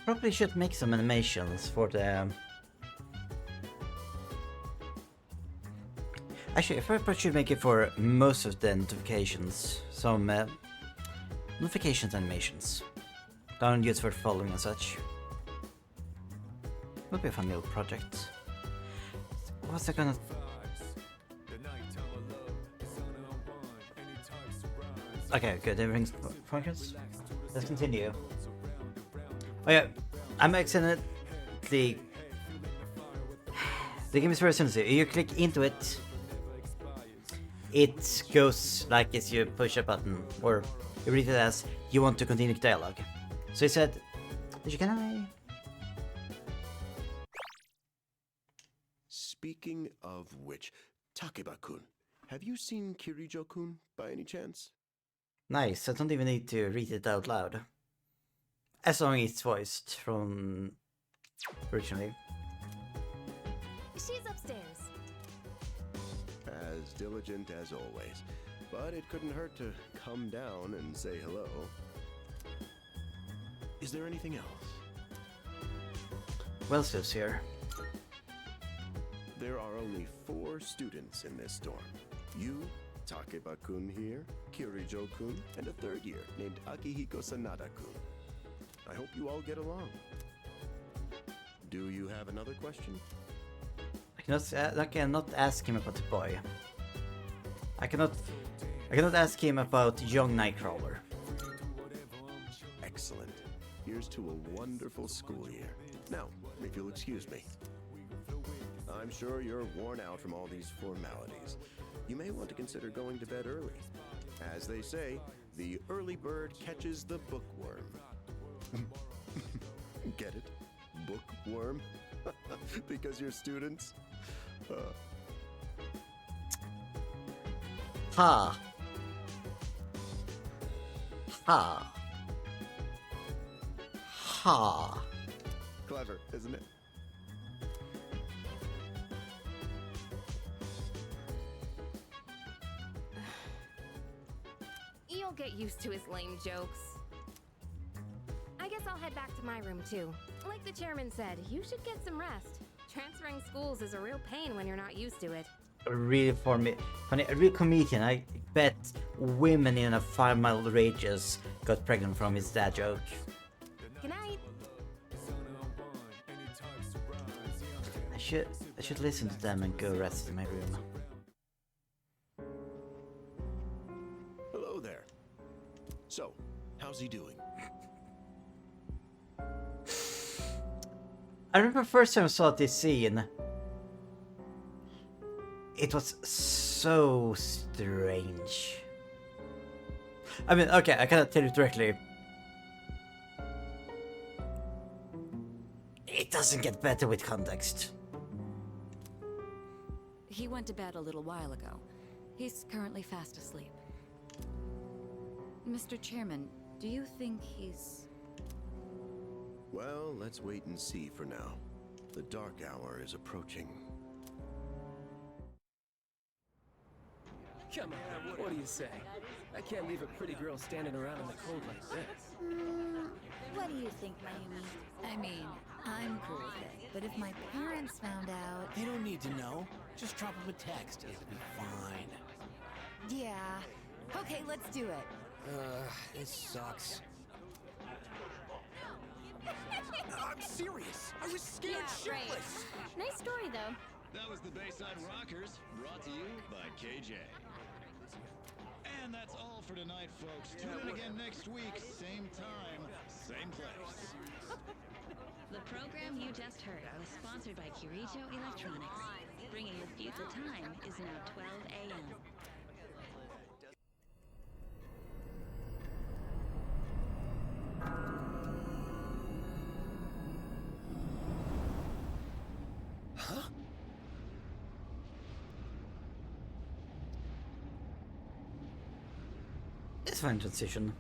Probably should make some animations for the... Actually, I should make it for most of the notifications. Some notifications animations. Don't use for following and such. Would be a fun little project. What's that gonna... Okay, good. Everything's focused. Let's continue. Oh yeah, I'm accidentally... The game is very sensitive. You click into it, it goes like as you push a button, or you read it as you want to continue dialogue. So he said, can I... Speaking of which, Takeba-kun, have you seen Kirijo-kun by any chance? Nice, I don't even need to read it out loud. As long as it's voiced from originally. She's upstairs. As diligent as always, but it couldn't hurt to come down and say hello. Is there anything else? Wells here. There are only 4 students in this dorm. You, Takeba-kun here, Kirijo-kun, and a 3rd year named Akihiko Sanada-kun. I hope you all get along. Do you have another question? I cannot ask him about the boy. I cannot ask him about young Nightcrawler. Excellent. Here's to a wonderful school year. Now, if you'll excuse me. I'm sure you're worn out from all these formalities. You may want to consider going to bed early. As they say, the early bird catches the bookworm. Get it? Bookworm? Because you're students? Ha. Ha. Ha. Clever, isn't it? You'll get used to his lame jokes. I guess I'll head back to my room too. Like the chairman said, you should get some rest. Transferring schools is a real pain when you're not used to it. A really funny, a real comedian. I bet women in a 5-mile radius got pregnant from his dad joke. Good night. I should listen to them and go rest in my room. Hello there. So, how's he doing? I remember first time I saw this scene. It was so strange. I mean, okay, I cannot tell you directly. It doesn't get better with context. He went to bed a little while ago. He's currently fast asleep. Mr. Chairman, do you think he's... Well, let's wait and see for now. The dark hour is approaching. Come on, what do you say? I can't leave a pretty girl standing around in the cold like this. What do you think, Mayumi? I mean, I'm cool with it, but if my parents found out... They don't need to know. Just drop them a text. It'll be fine. Yeah. Okay, let's do it. This sucks. I'm serious. I was scared shitless. Nice story, though. That was the Bayside Rockers, brought to you by KJ. And that's all for tonight, folks. Tune in again next week, same time, same place. The program you just heard was sponsored by Kirijo Electronics. Bringing the pizza time is now 12 a.m. Huh? It's fine transition.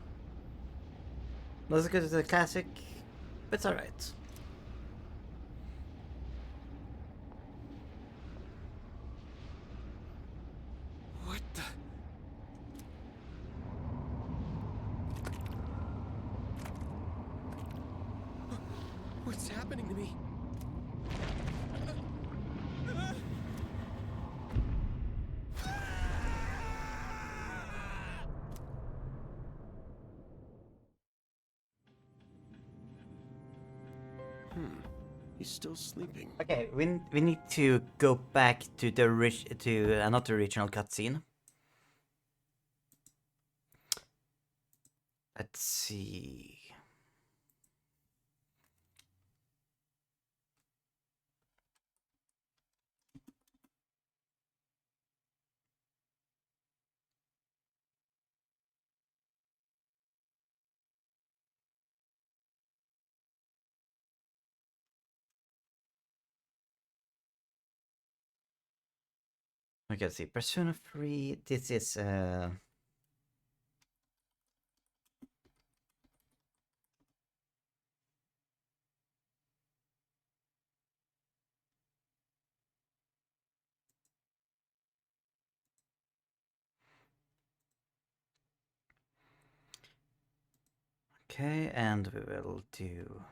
Not as good as the classic, but it's alright. What the? What's happening to me? He's still sleeping. Okay, we need to go back to the not the original cutscene. Let's see. Okay, let's see. Persona 3, this is okay, and we will do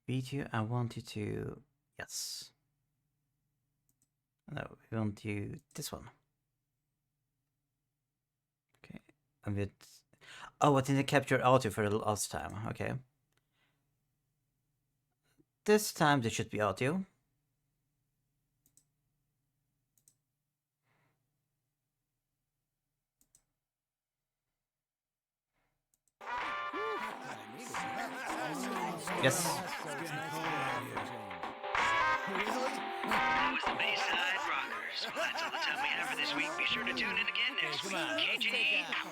video. I want you to, yes. No, we want to do this one. Okay, and with, oh, I didn't capture audio for the last time. Okay. This time there should be audio. Yes. That was the Bayside Rockers. Well, that's all the time we have for this week. Be sure to tune in again next week. KJ out.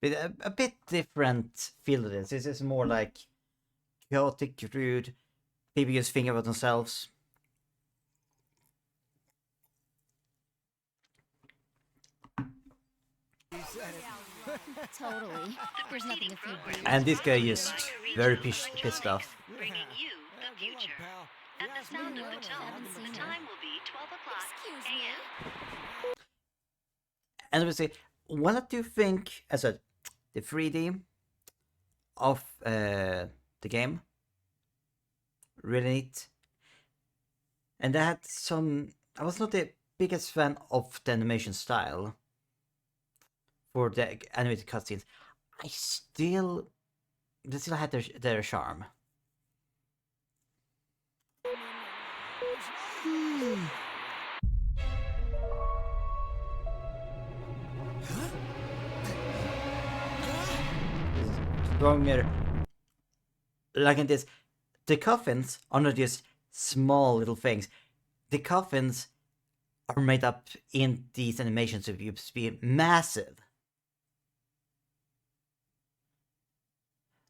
With a bit different feel to this. This is more like chaotic, rude. People just think about themselves. Totally. There's nothing if you do. And this guy just very pissed off. Bringing you the future. At the sound of the tone, the time will be 12 o'clock a.m. And we say, what do you think as the 3D of the game? Really neat. And I had some. I was not the biggest fan of the animation style for the animated cutscenes. They still had their charm. Stronger. Like in this, the coffins are not just small little things. The coffins are made up in these animations to be massive.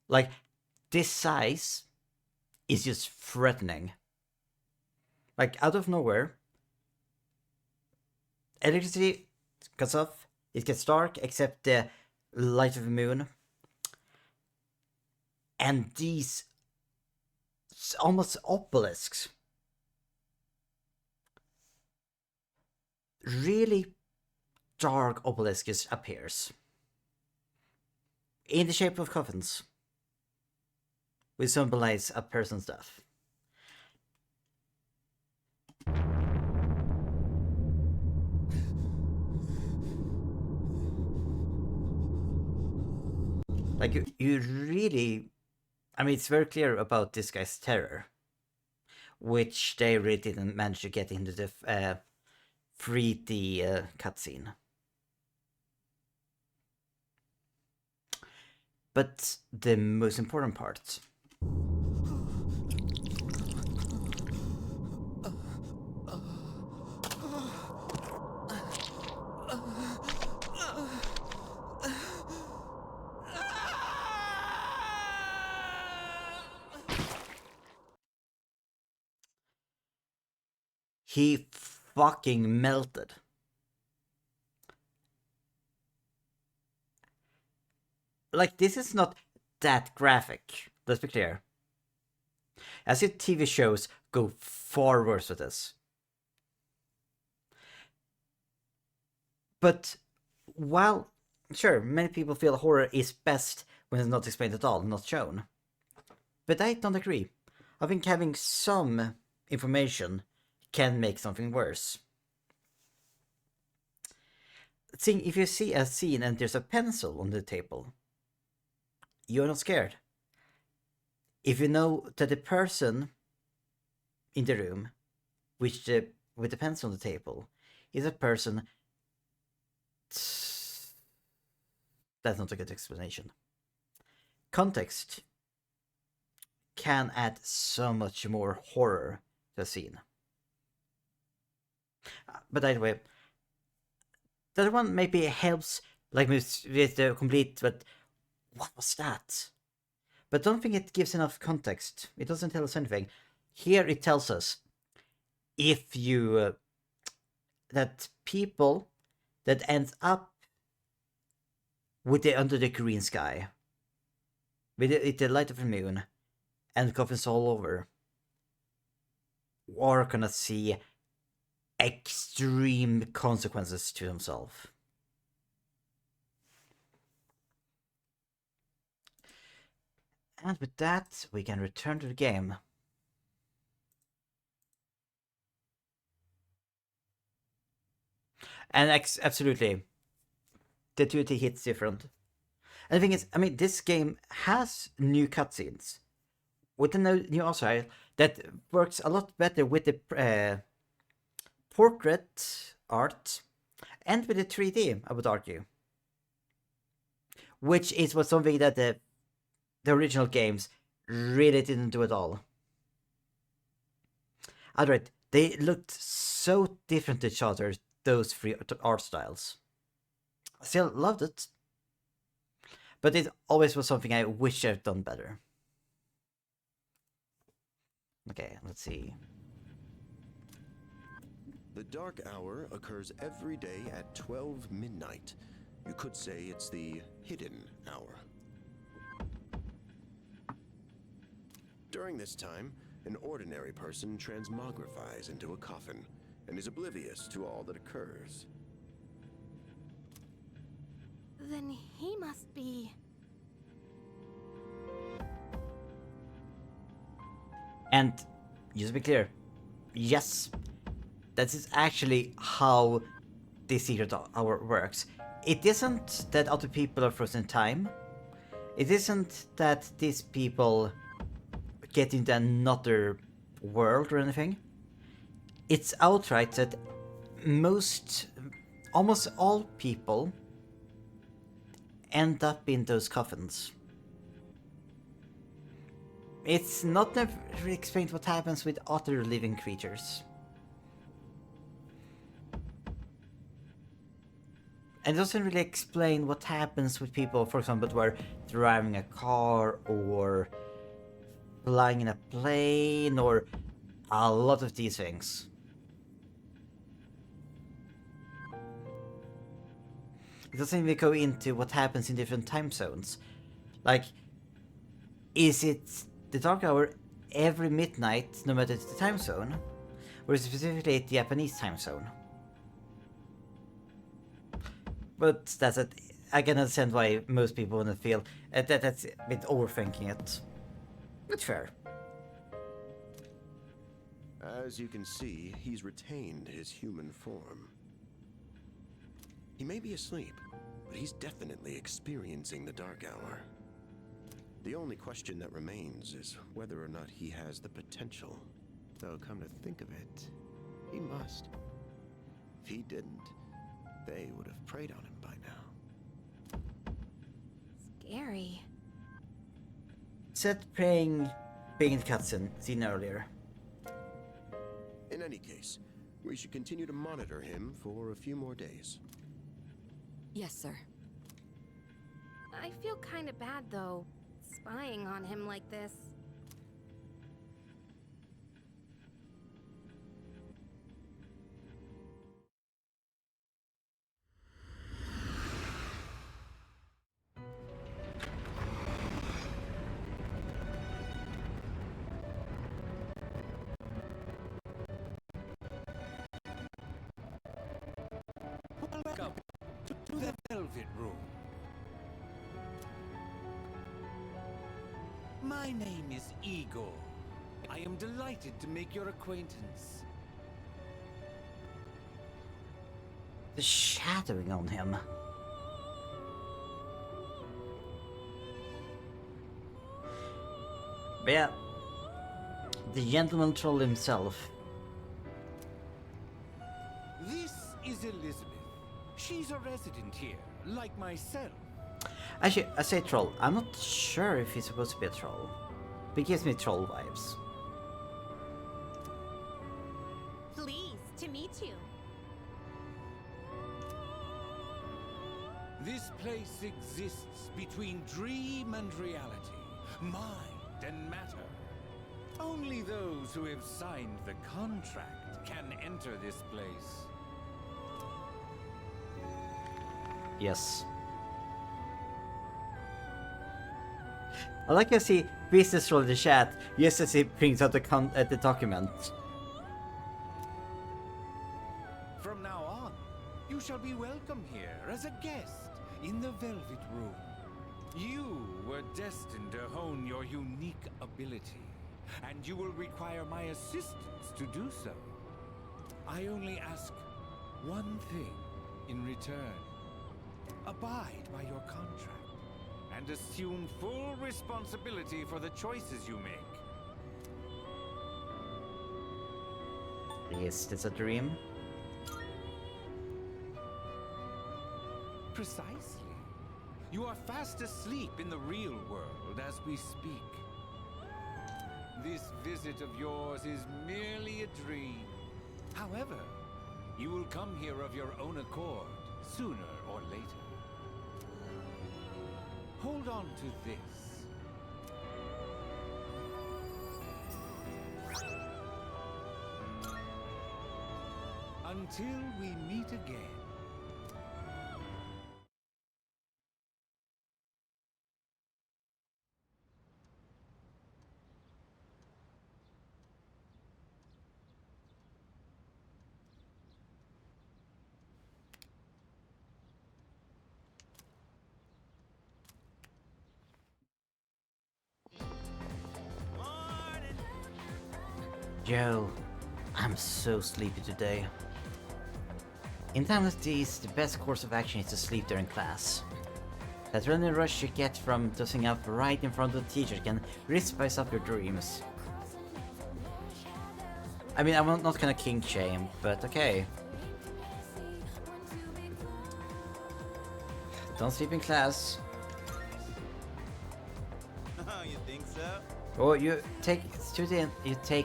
Like, this size is just threatening. Like, out of nowhere, electricity cuts off, it gets dark except the light of the moon. And these almost obelisks, really dark obelisk just appears in the shape of coffins, which symbolize a person's death. Like, you really... I mean, it's very clear about this guy's terror, which they really didn't manage to get into the 3D cutscene. But the most important part... He fucking melted. Like, this is not that graphic, let's be clear. As your TV shows go far worse with this. But while, sure, many people feel horror is best when it's not explained at all, not shown. But I don't agree. I think having some information can make something worse. See, if you see a scene and there's a pencil on the table, you're not scared. If you know that the person in the room with the pencil on the table is a person, that's not a good explanation. Context can add so much more horror to a scene. But either way, the other one maybe helps, like with the complete, but what was that? But don't think it gives enough context. It doesn't tell us anything. Here it tells us if you, that people that ends up with under the green sky, with the light of the moon, and coffins all over, are gonna see extreme consequences to himself. And with that, we can return to the game. And absolutely, the 2D hits different. And the thing is, I mean, this game has new cutscenes with the new art style that works a lot better with the portrait art and with the 3D, I would argue. Which is what something that the original games really didn't do at all. Alright, they looked so different to each other, those three art styles. I still loved it. But it always was something I wish I'd done better. Okay, let's see. The dark hour occurs every day at 12 midnight. You could say it's the hidden hour. During this time, an ordinary person transmogrifies into a coffin and is oblivious to all that occurs. Then he must be... And, just to be clear, yes, that is actually how the secret hour works. It isn't that other people are frozen in time. It isn't that these people get into another world or anything. it's outright that almost all people end up in those coffins. It's not never explained what happens with other living creatures. And it doesn't really explain what happens with people, for example, who are driving a car or flying in a plane or a lot of these things. It doesn't even go into what happens in different time zones. Like, is it the dark hour every midnight, no matter the time zone? Or is it specifically the Japanese time zone? But that's it. I can understand why most people want to feel that's a bit overthinking it. It's fair. As you can see, he's retained his human form. He may be asleep, but he's definitely experiencing the dark hour. The only question that remains is whether or not he has the potential. Though, come to think of it, he must. If he didn't, they would have preyed on him by now. Scary. Set praying being the cutscene seen earlier. In any case, we should continue to monitor him for a few more days. Yes, sir. I feel kind of bad, though, spying on him like this. Welcome to the Velvet Room. My name is Igor. I am delighted to make your acquaintance. The shadowing on him. But yeah, the gentleman troll himself. This is Elizabeth. She's a resident here, like myself. Actually, I say troll. I'm not sure if he's supposed to be a troll. But it gives me troll vibes. Pleased to meet you. This place exists between dream and reality, mind and matter. Only those who have signed the contract can enter this place. Yes. I like to see business roll in the chat just as he brings out the document. From now on, you shall be welcome here as a guest in the Velvet Room. You were destined to hone your unique ability, and you will require my assistance to do so. I only ask one thing in return. Abide by your contract and assume full responsibility for the choices you make. Is this a dream? Precisely. You are fast asleep in the real world as we speak. This visit of yours is merely a dream. However, you will come here of your own accord, sooner or later. Hold on to this. Until we meet again. Yo, I'm so sleepy today. In times like these, the best course of action is to sleep during class. That running rush you get from dozing up right in front of the teacher can really spice up your dreams. I mean, I'm not gonna kink shame, but okay. Don't sleep in class. Oh, you think so? Oh, you take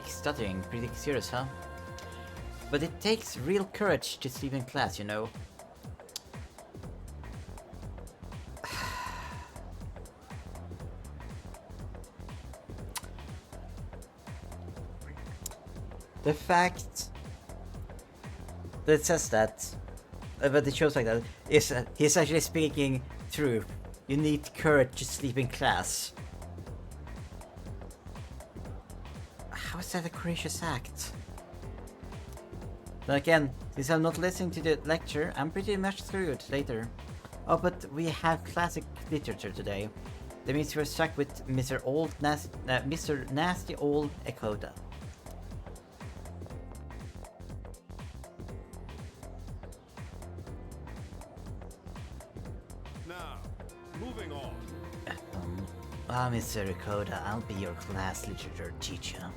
studying pretty serious, huh? But it takes real courage to sleep in class, you know. The fact that it says that, but it shows like that, is he's actually speaking truth. You need courage to sleep in class. How is that a courageous act? Then again, since I'm not listening to the lecture, I'm pretty much screwed later. Oh, but we have classic literature today. That means we're stuck with Mr. Nasty Old Ekoda. Now, moving on. Mr. Ekoda, I'll be your class literature teacher.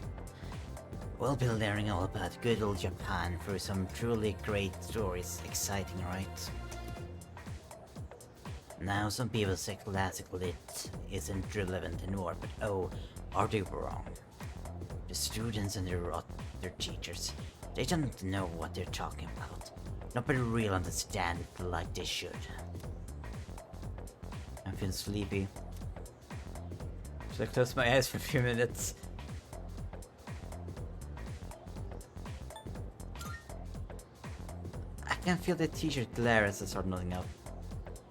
We'll be learning all about good old Japan through some truly great stories. Exciting, right? Now, some people say classic lit isn't relevant anymore, but oh, are they wrong? The students and their teachers, they don't know what they're talking about. Nobody really understands it like they should. I feel sleepy. Should I close my eyes for a few minutes? I can feel the teacher glare as I start nodding up.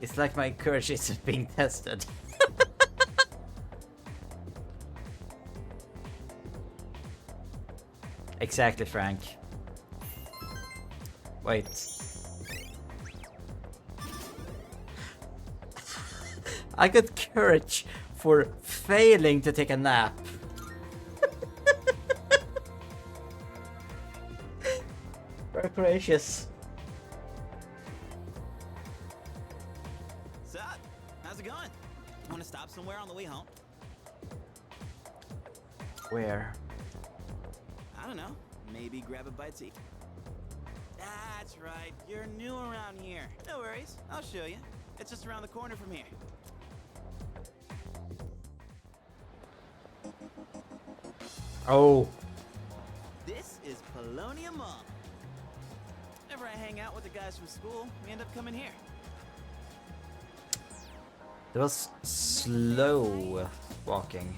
It's like my courage isn't being tested. Exactly, Frank. Wait. I got courage for failing to take a nap. Very courageous. Sup? How's it going? Want to stop somewhere on the way home? Where? I don't know. Maybe grab a bite to eat. That's right. You're new around here. No worries. I'll show you. It's just around the corner from here. Oh. This is Polonia Mall. Whenever I hang out with the guys from school, we end up coming here. That was slow walking.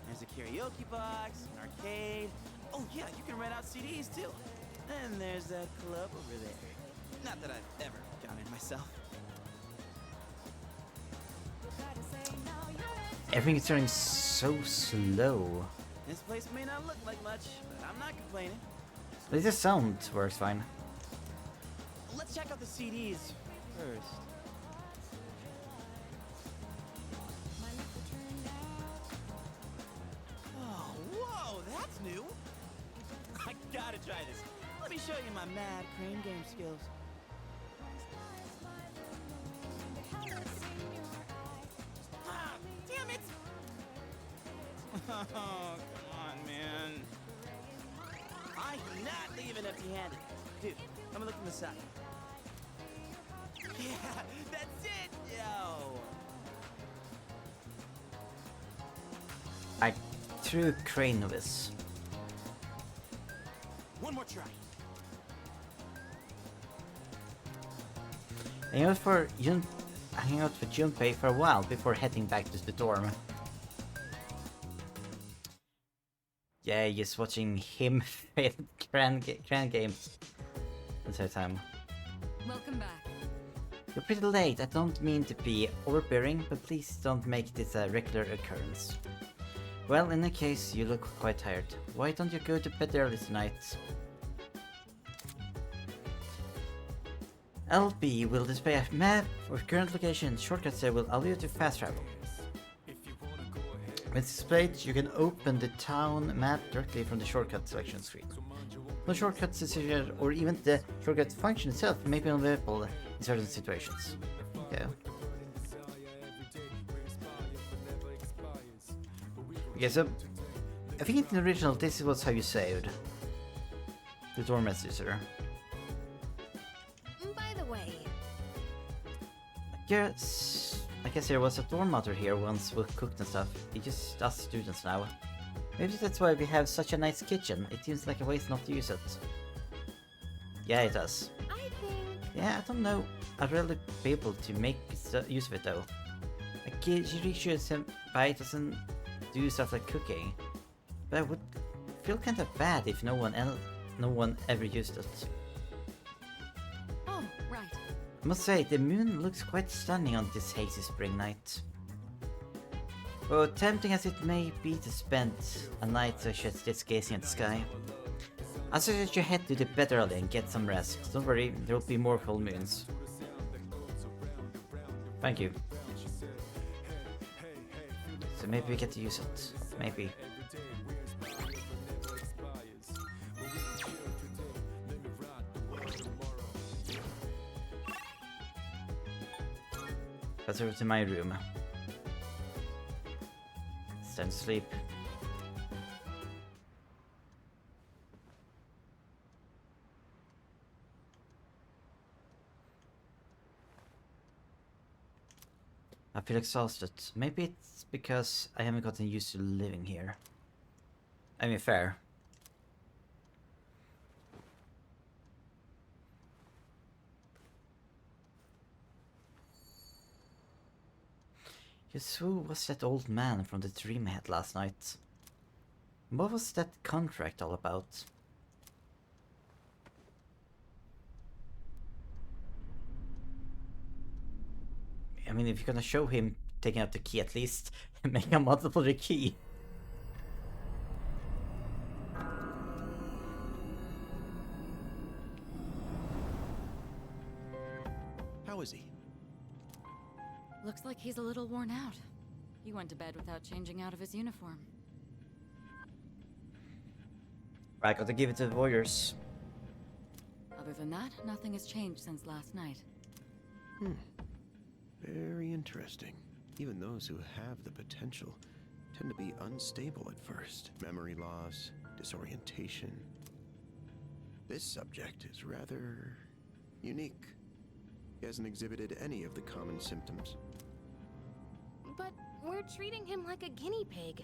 There's a karaoke box, an arcade. Oh yeah, you can rent out CDs too. And there's that club over there. Not that I've ever gone in myself. Everything's turning so slow. This place may not look like much, but I'm not complaining. At least the sound works fine. Let's check out the CDs first. Oh, whoa, that's new. I gotta try this. Let me show you my mad crane game skills. Ah, damn it! Oh, come on, man. I'm not leaving empty-handed. Dude, let me look from the side. Yeah, that's it, yo! I threw crane novice. One more try. Hang out with Junpei for a while before heading back to the dorm. Yeah, just watching him fail cran games this whole time. Welcome back. You're pretty late. I don't mean to be overbearing, but please don't make this a regular occurrence. Well, in that case, you look quite tired. Why don't you go to bed early tonight? LB will display a map of current location. Shortcuts there will allow you to fast travel. When it's displayed, you can open the town map directly from the shortcut selection screen. No shortcuts decision or even the shortcut function itself may be unavailable in certain situations. Okay. Okay, so I think in the original this was how you saved the dorm messenger. By the way, I guess there was a dorm mother here once with cooked and stuff. It's just us students now. Maybe that's why we have such a nice kitchen. It seems like a waste not to use it. Yeah, it does. I think... Yeah, I don't know. I'd really be able to make use of it though. Like, Kiryu Senpai doesn't do stuff like cooking. But I would feel kind of bad if no one ever used it. Oh, right. I must say, the moon looks quite stunning on this hazy spring night. Well, tempting as it may be to spend a night such as this gazing at the sky, I suggest you head to the bed early and get some rest. Don't worry, there will be more full moons. Thank you. So maybe we get to use it. Maybe. Let's over to my room. It's time to sleep. I feel exhausted. Maybe it's because I haven't gotten used to living here. I mean, fair. Just who was that old man from the dream I had last night? What was that contract all about? I mean, if you're gonna show him taking out the key, at least make a multiple the key. How is he? Looks like he's a little worn out. He went to bed without changing out of his uniform. I gotta give it to the Warriors. Other than that, nothing has changed since last night. Very interesting. Even those who have the potential tend to be unstable at first. Memory loss, disorientation. This subject is rather unique. He hasn't exhibited any of the common symptoms. But we're treating him like a guinea pig.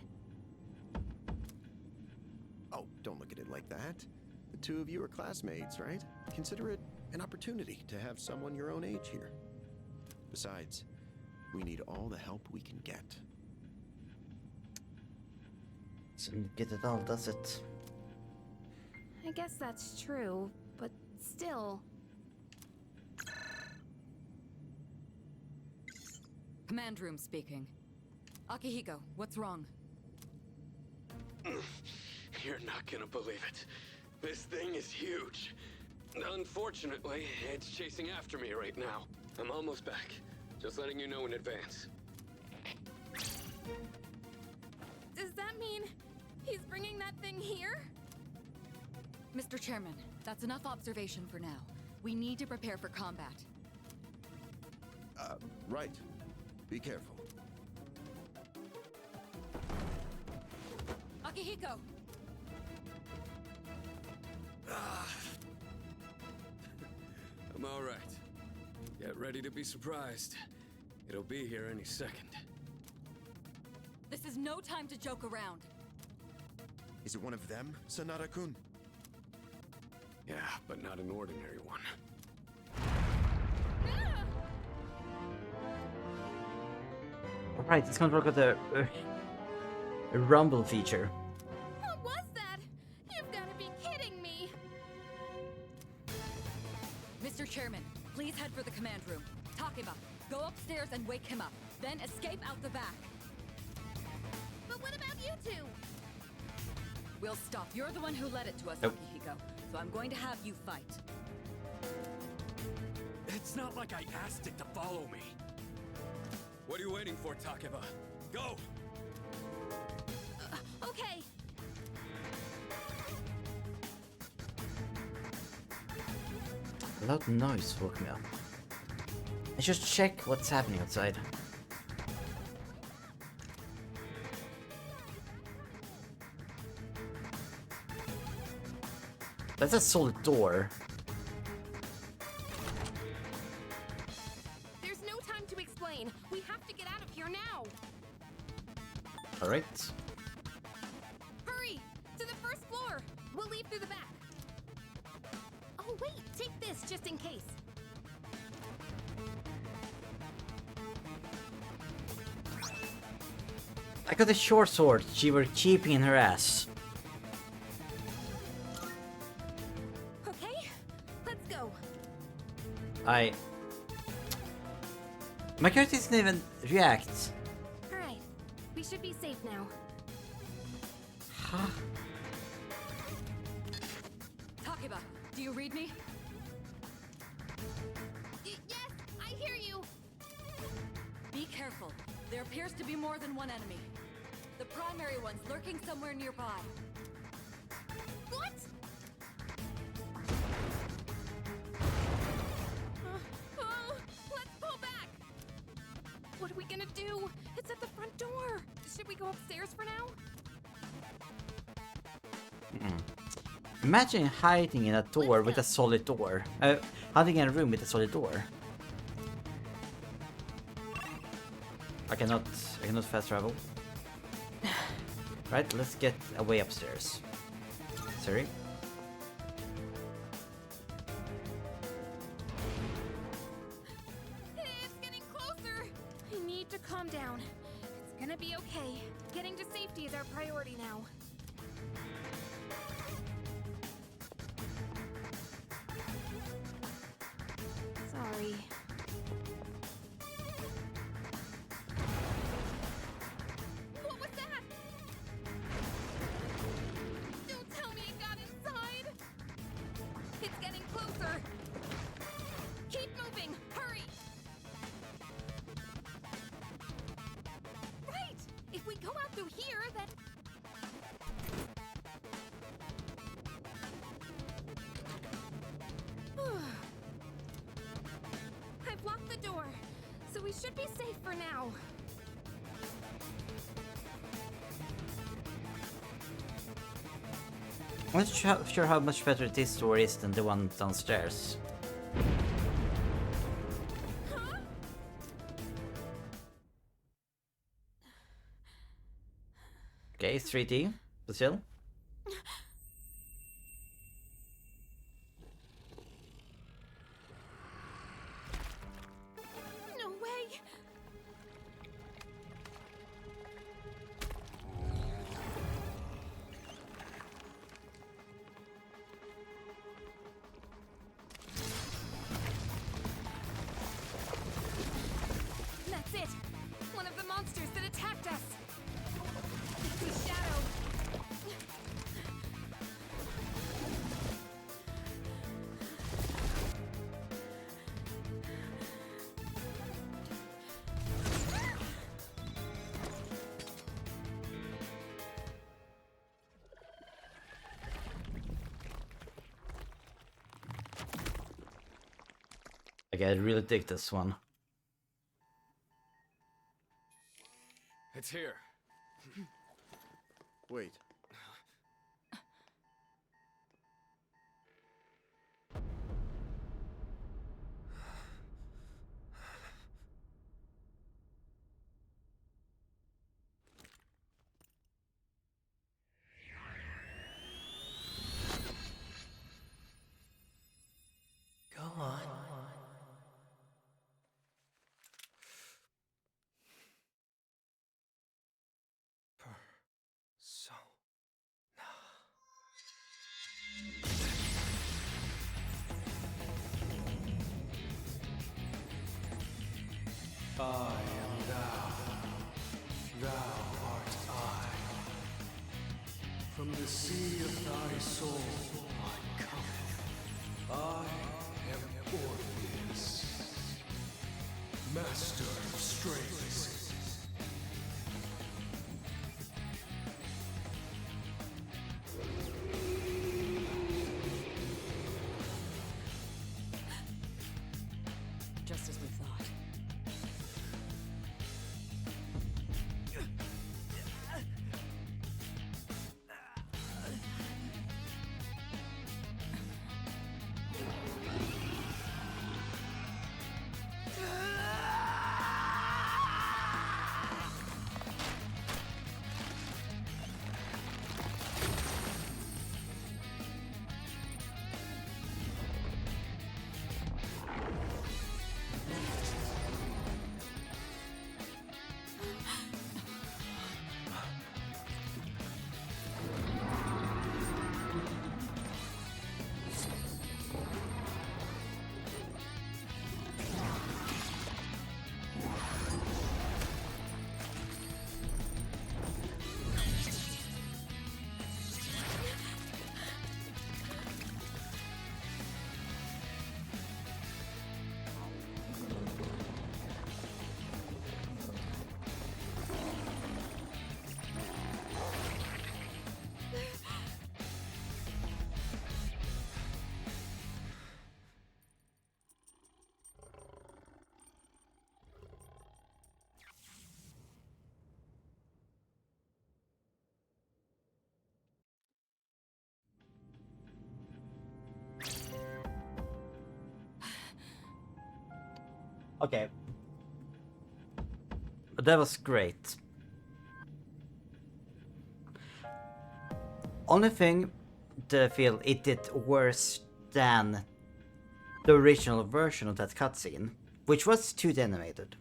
Oh, don't look at it like that. The two of you are classmates, right? Consider it an opportunity to have someone your own age here. Besides, we need all the help we can get. Doesn't get it all, does it? I guess that's true, but still... Command room speaking. Akihiko, what's wrong? You're not gonna believe it. This thing is huge. Unfortunately, it's chasing after me right now. I'm almost back. Just letting you know in advance. Does that mean he's bringing that thing here? Mr. Chairman, that's enough observation for now. We need to prepare for combat. Right. Be careful. Akihiko! I'm all right. Get ready to be surprised. It'll be here any second. This is no time to joke around. Is it one of them, Sanada-kun? Yeah, but not an ordinary one. Alright, it's gonna look at the rumble feature. What was that? You've got to be kidding me! Mr. Chairman, please head for the command room. Takeba, go upstairs and wake him up. Then escape out the back. But what about you two? We'll stop. You're the one who led it to us, Nope. Akihiko. So I'm going to have you fight. It's not like I asked it to follow me. What are you waiting for, Takeba? Go! Okay. A loud noise woke me up. I should check what's happening outside. That's a solid door. There's no time to explain. We have to get out of here now. Alright. Hurry! To the first floor! We'll leave through the back. Oh, wait! Take this just in case. I got a short sword she were keeping in her ass. Okay, let's go. My character didn't even react. All right, we should be safe now. Huh? Takeba, do you read me? Yes, I hear you. Be careful. There appears to be more than one enemy. The primary one's lurking somewhere nearby. What? Let's pull back. What are we gonna do? It's at the front door. Should we go upstairs for now? Imagine hiding in a door with a solid door. Hiding in a room with a solid door. I cannot fast travel. Right, let's get away upstairs. Sorry. It's getting closer. I need to calm down. It's gonna be okay. Getting to safety is our priority now. Sorry. What was that? Don't tell me it got inside. It's getting closer. Keep moving. Hurry. Right. If we go out through here, then... I've locked the door, so we should be safe for now. I'm not sure how much better this door is than the one downstairs. Okay, 3D, but still. No way. That's it. One of the monsters that attacked us. It's a shadow. Okay, I really dig this one. It's here. Wait. Go on. So. I am thou, thou art I. From the sea of thy soul I come. I am Orpheus, master of strings. Just as we thought. Okay. But that was great. Only thing that I feel it did worse than the original version of that cutscene, which was 2D animated,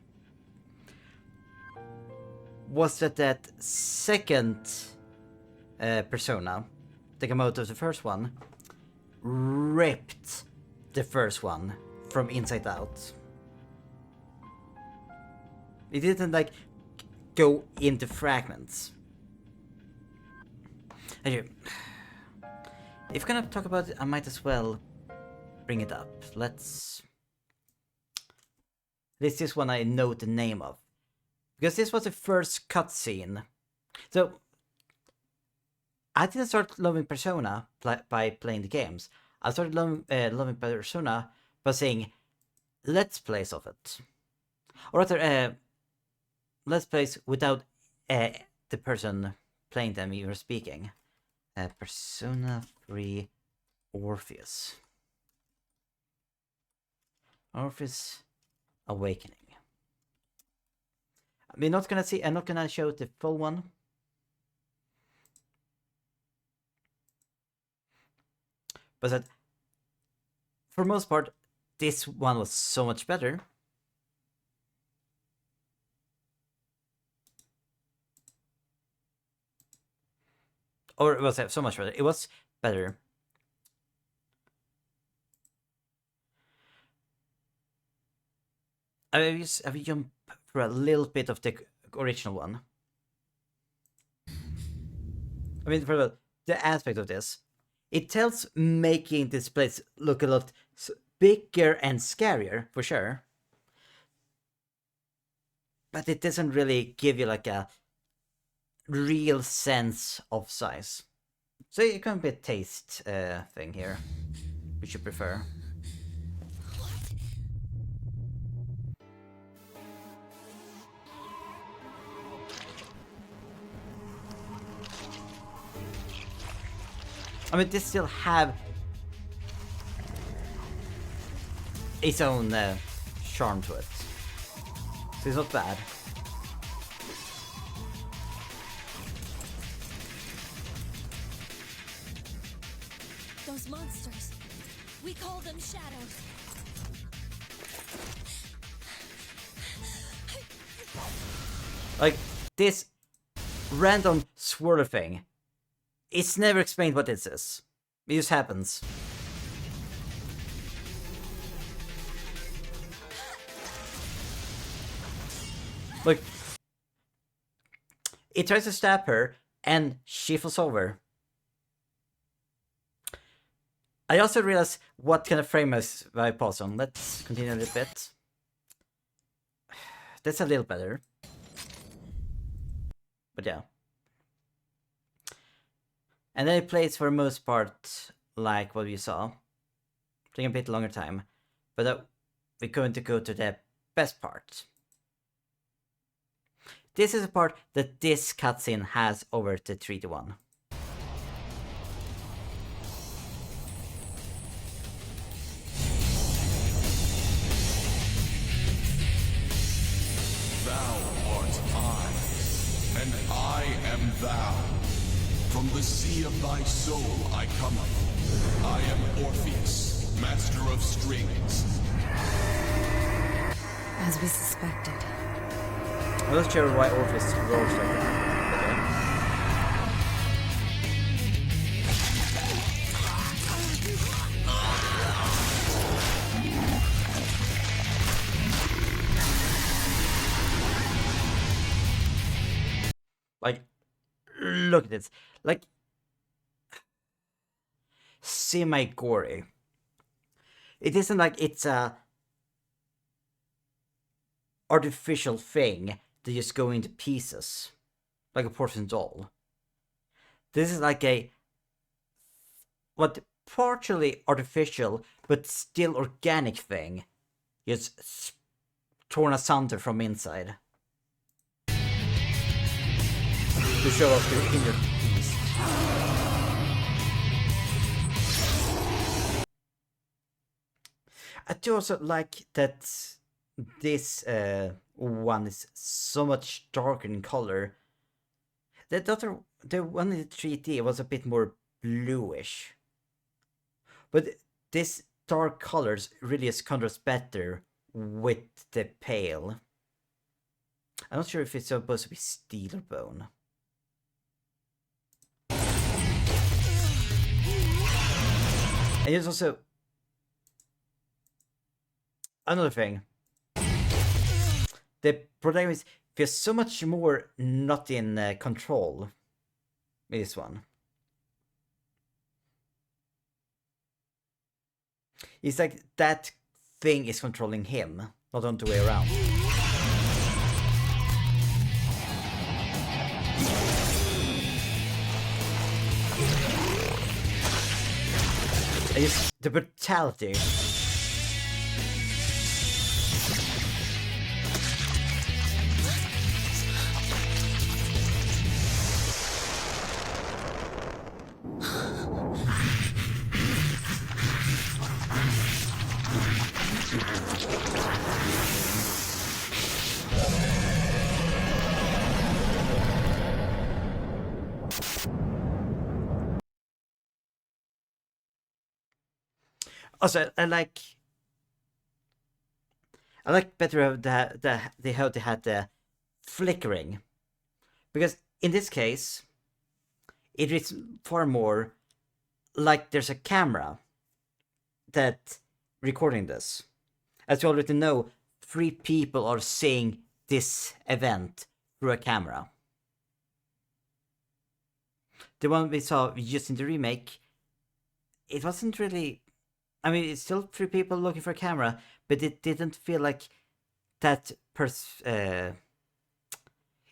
was that second persona, the Gamoto of the first one, ripped the first one from inside out. It didn't like go into fragments. Anyway, if we're gonna talk about it, I might as well bring it up. Let's... This is one I know the name of. Because this was the first cutscene. So, I didn't start loving Persona by playing the games. I started loving Persona by saying Let's Plays of it. Or rather, Let's Plays without the person playing them even speaking. Persona 3 Orpheus. Orpheus Awakening. I'm not gonna show the full one. But that, for most part, this one was so much better. Or it was so much better. It was better. I will jump for a little bit of the original one. I mean, for the aspect of this, it tells making this place look a lot bigger and scarier, for sure. But it doesn't really give you like a real sense of size. So it can be a taste thing here, which you prefer. I mean, this still have its own charm to it. So it's not bad. Those monsters. We call them shadows. Like, this random swirl thing. It's never explained what this is. It just happens. Look. It tries to stab her, and she falls over. I also realized what kind of frame I pause on. Let's continue a little bit. That's a little better. But yeah. And then it plays for the most part like what we saw. Taking a bit longer time. But we're going to go to the best part. This is a part that this cutscene has over the 3-1. Thou art I, and I am thou. From the sea of thy soul I come. I am Orpheus, master of strings. As we suspected. I'm not sure why Orpheus rolls like that. Like, look at this. Like, semi-gory. It isn't like it's a artificial thing that just go into pieces. Like a porcelain doll. This is like a... what partially artificial, but still organic thing. Just torn asunder from inside. To show off the inner piece. I do also like that this one is so much darker in color. The one in the 3D was a bit more bluish. But this dark colors really is contrast better with the pale. I'm not sure if it's supposed to be steel or bone. And there's also another thing. The protagonist feels so much more not in control with this one. It's like that thing is controlling him, not on the way around. And just the brutality. Also, I like better how they had the flickering, because in this case, it is far more like there's a camera that recording this. As you already know, 3 people are seeing this event through a camera. The one we saw just in the remake, it wasn't really. I mean, it's still 3 people looking for a camera, but it didn't feel like that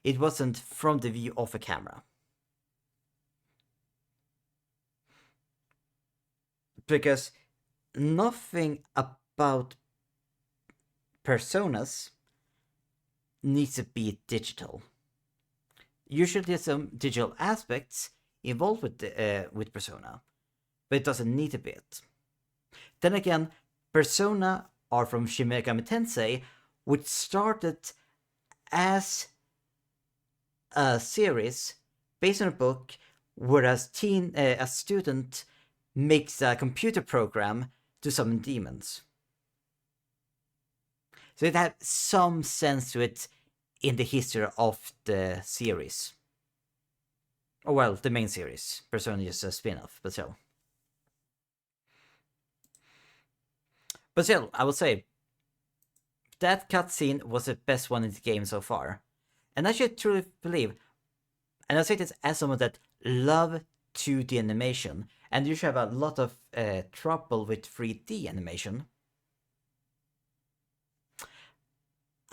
it wasn't from the view of a camera. Because nothing about personas needs to be digital. Usually there's some digital aspects involved with Persona, but it doesn't need to be it. Then again, Persona are from Shin Megami Tensei, which started as a series based on a book where a student makes a computer program to summon demons. So it had some sense to it in the history of the series. Oh well, the main series. Persona is just a spin-off, but still. But still, I would say that cutscene was the best one in the game so far. And I should truly believe, and I say this as someone that love 2D animation, and you should have a lot of trouble with 3D animation.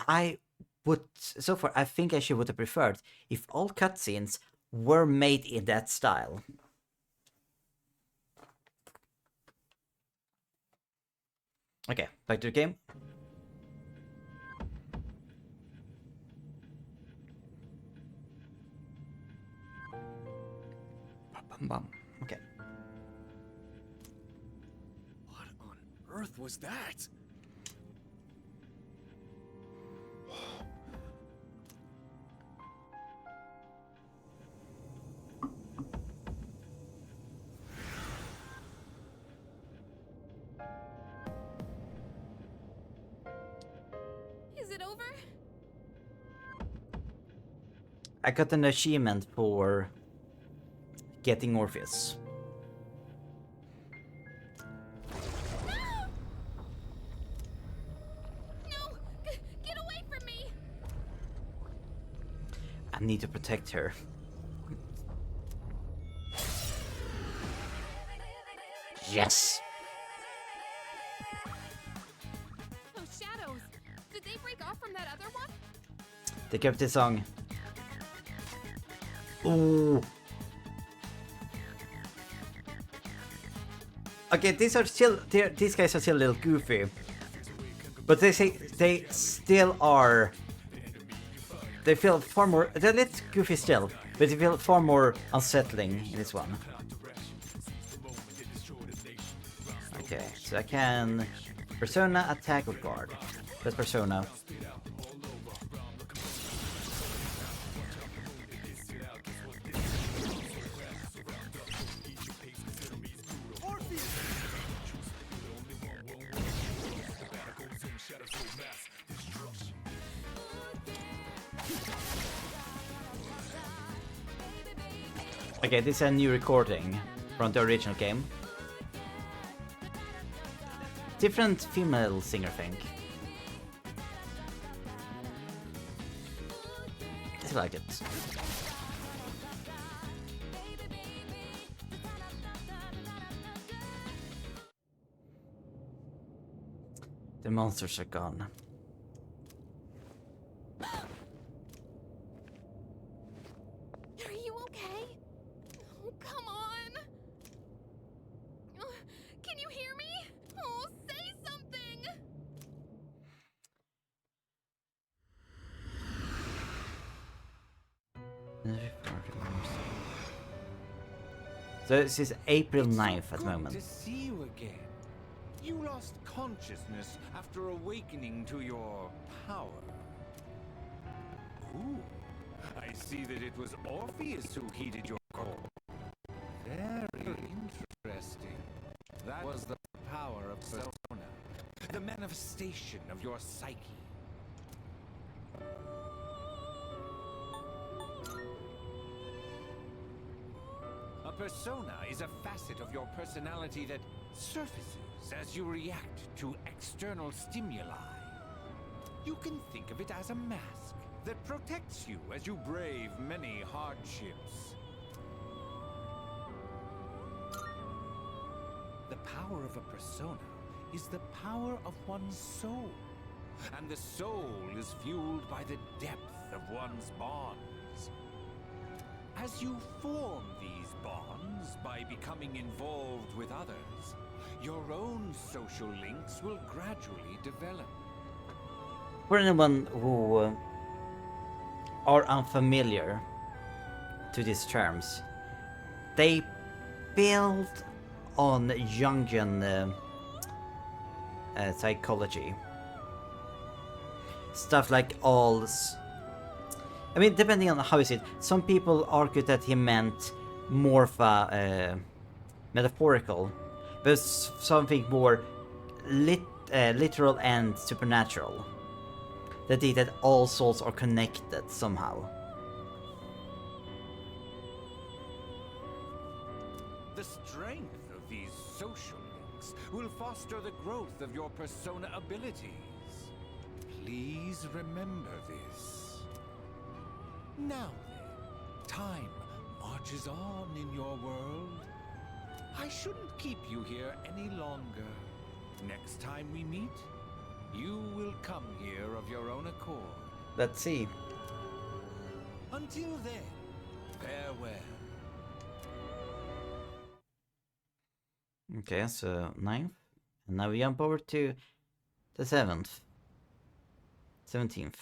I think I should would have preferred if all cutscenes were made in that style. Okay, back to the game. Okay. What on earth was that? Is it over? I got an achievement for getting Orpheus. No! Get away from me! I need to protect her. Yes! Those shadows! Did they break off from that other one? They kept this song. Ooh. Okay, these guys are still a little goofy, but they still are. They feel far more. They're a little goofy still, but they feel far more unsettling in this one. Okay, so I can Persona, attack, or guard. That's Persona. Okay, this is a new recording from the original game. Different female singer, I think. I like it. The monsters are gone. Are you okay? Oh, come on. Can you hear me? Oh, say something. So this is April 9th at the moment. To see you again. You lost consciousness after awakening to your power. Ooh, I see that it was Orpheus who heeded your call. Very interesting. That was the power of Persona, the manifestation of your psyche. A persona is a facet of your personality that surfaces as you react to external stimuli. You can think of it as a mask that protects you as you brave many hardships. The power of a persona is the power of one's soul, and the soul is fueled by the depth of one's bonds. As you form these bonds by becoming involved with others, your own social links will gradually develop. For anyone who are unfamiliar to these terms, they build on Jungian psychology. Stuff like I mean, depending on how you see it, some people argue that he meant more of a metaphorical, but something more literal and supernatural. That all souls are connected somehow. The strength of these social links will foster the growth of your persona abilities. Please remember this. Now then, time marches on in your world. I shouldn't keep you here any longer. Next time we meet, you will come here of your own accord. Let's see. Until then, farewell. Okay, so 9th. And now we jump over to the 7th. 17th.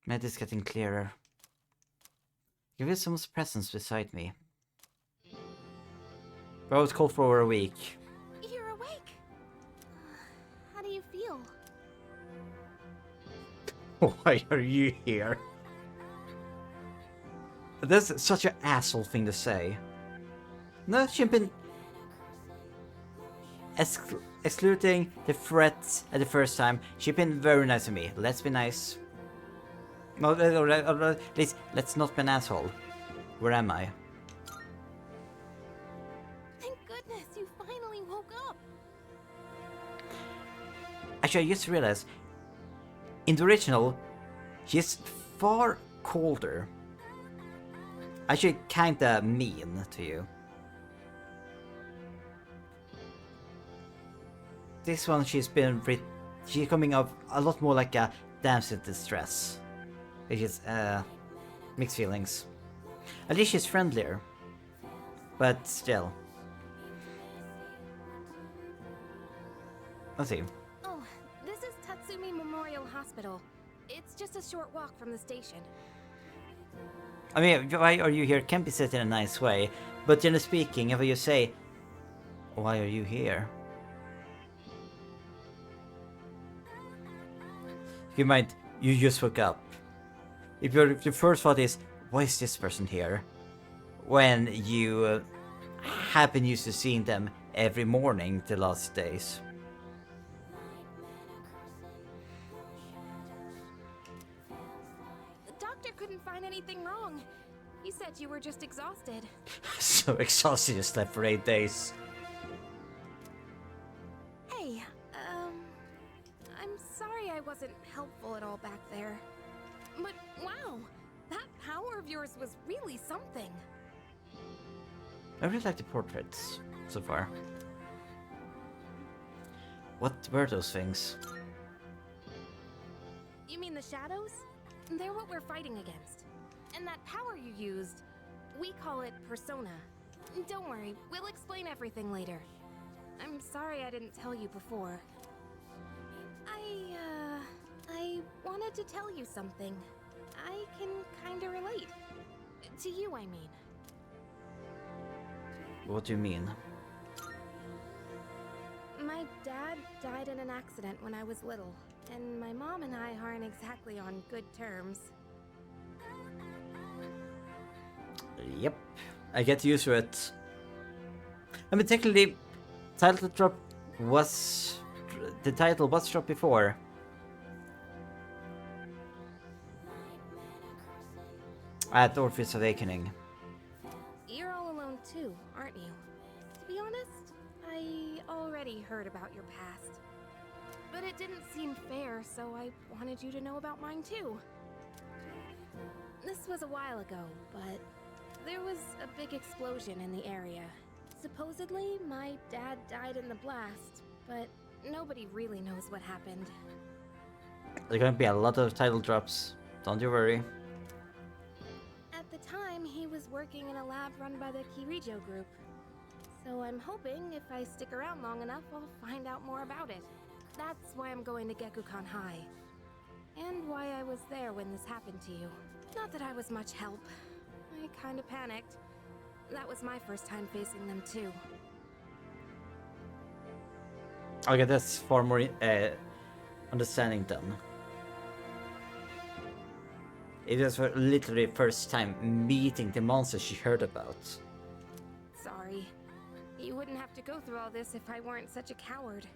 Maybe it's getting clearer. Give me some presents beside me. But I was cold for over a week. You're awake. How do you feel? Why are you here? That's such an asshole thing to say. No, she's been excluding the threats at the first time. She's been very nice to me. Let's be nice. No, let's not be an asshole. Where am I? Thank goodness you finally woke up. Actually, I just realized, in the original, she's far colder. Actually, kinda mean to you. This one, she's coming off a lot more like a damsel in distress. Which is, mixed feelings. At least she's friendlier. But still. Let's see. Oh, this is Tatsumi Memorial Hospital. It's just a short walk from the station. I mean, why are you here can be said in a nice way, but generally speaking, if you say, why are you here? you just woke up. If your first thought is, why is this person here? When you have been used to seeing them every morning the last days. The doctor couldn't find anything wrong. He said you were just exhausted. So exhausted you slept for 8 days. Hey, I'm sorry I wasn't helpful at all back there. But wow, that power of yours was really something. I really like the portraits so far. What were those things? You mean the shadows? They're what we're fighting against. And that power you used, we call it persona. Don't worry, we'll explain everything later. I'm sorry I didn't tell you before. I wanted to tell you something. I can kinda relate. To you, I mean. What do you mean? My dad died in an accident when I was little, and my mom and I aren't exactly on good terms. Yep, I get used to it. I mean, technically, the title was dropped before. At Orpheus Awakening. You're all alone too, aren't you? To be honest, I already heard about your past. But it didn't seem fair, so I wanted you to know about mine too. This was a while ago, but there was a big explosion in the area. Supposedly, my dad died in the blast, but nobody really knows what happened. There's gonna be a lot of title drops, don't you worry. At the time, he was working in a lab run by the Kirijo group. So I'm hoping if I stick around long enough, I'll find out more about it. That's why I'm going to Gekukan High. And why I was there when this happened to you. Not that I was much help. I kinda panicked. That was my first time facing them too. Okay, that's far more understanding then. It was her literally first time meeting the monsters she heard about. Sorry. You wouldn't have to go through all this if I weren't such a coward.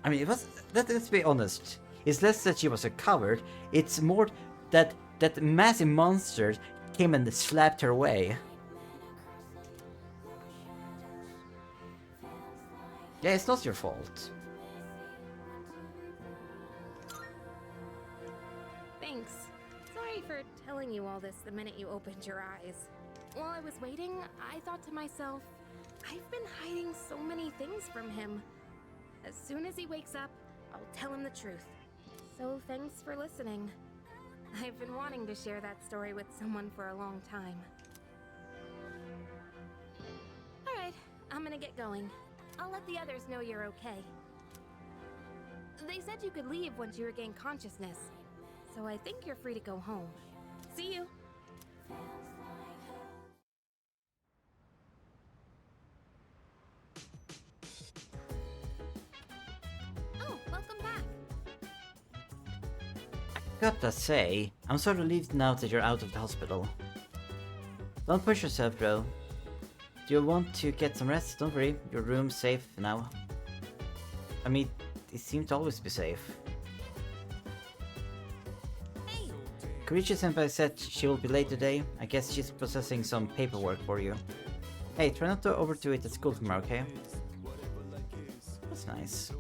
I mean, let's be honest. It's less that she was a coward, it's more that massive monster came and slapped her away. Yeah, it's not your fault. Thanks. Sorry for telling you all this the minute you opened your eyes. While I was waiting, I thought to myself, I've been hiding so many things from him. As soon as he wakes up, I'll tell him the truth. So thanks for listening. I've been wanting to share that story with someone for a long time. Alright, I'm gonna get going. I'll let the others know you're okay. They said you could leave once you regain consciousness, so I think you're free to go home. See you! Oh, welcome back! Gotta say, I'm sort of relieved now that you're out of the hospital. Don't push yourself, bro. Do you want to get some rest? Don't worry, your room's safe now. I mean, it seems to always be safe. Hey! Kirijo-senpai said she will be late today. I guess she's processing some paperwork for you. Hey, try not to overdo it at school tomorrow, okay? That's nice.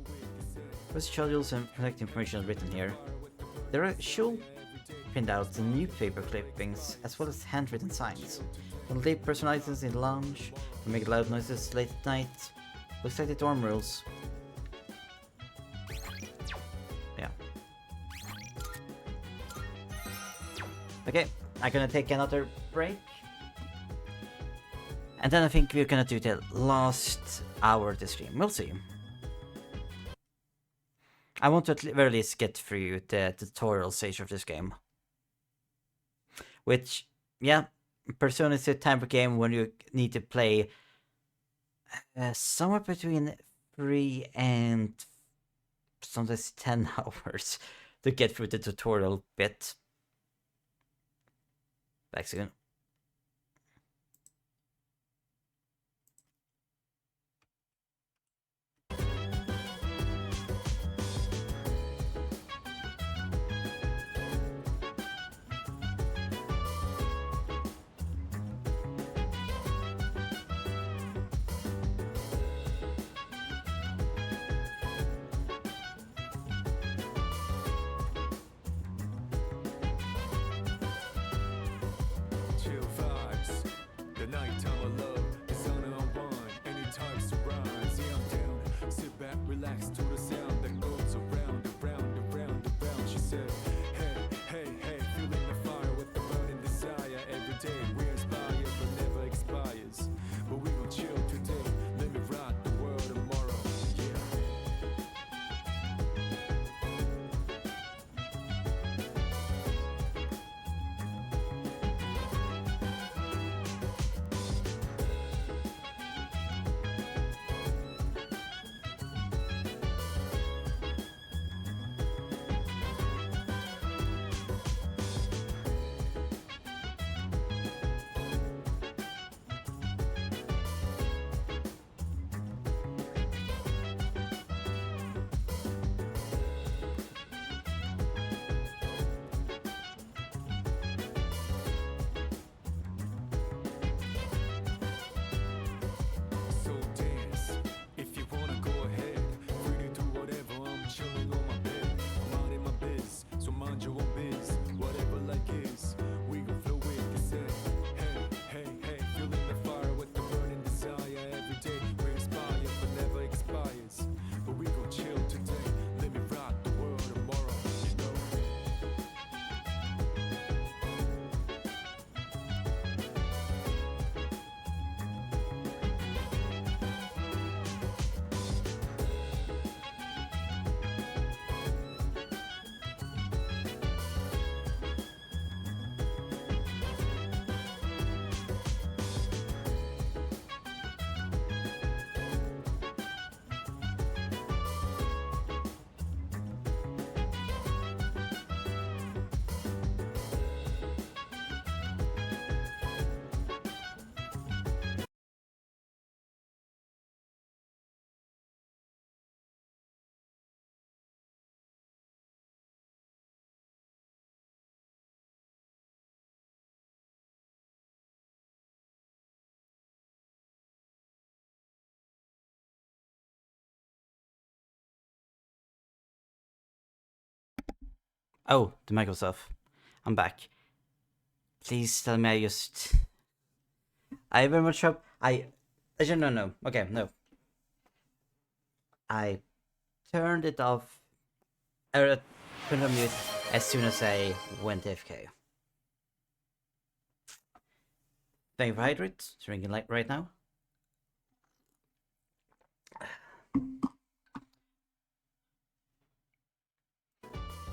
First schedules and contact information written here. There are show printouts and newspaper clippings, as well as handwritten signs. Don't leave personal items in the lounge. Don't make loud noises late at night. Looks like the dorm rules. Yeah. Okay, I'm gonna take another break. And then I think we're gonna do the last hour of the stream. We'll see. I want to at the very least get through the tutorial stage of this game. Which, yeah, Persona is a type of game when you need to play somewhere between 3 and sometimes 10 hours to get through the tutorial bit. Back soon. Chill vibes, the nighttime of love, the sun unwind, anytime surprise. Yeah, I'm down. Sit back, relax to the sound that goes around, around, around, around. She said, hey, hey, hey, feeling the fire with the burning desire. Every day we inspire, but never expires. But we gon' chill today. Let me rock the world tomorrow. Yeah. So dance, if you wanna go ahead. Free to do whatever, I'm chilling on my bed. I'm out in my biz, so mind your own biz. Whatever like is, we gon' flow with the set. Hey, hey, hey, feeling the fire with the burning desire. Every day we inspire, but never expires. But we gon' chill today, let me rock the world tomorrow, you know. Oh, the Microsoft. I'm back. Please tell me I very much hope no. Okay, no. I turned it off or turned on mute as soon as I went AFK. Thank you for hydrate, drinking like right now.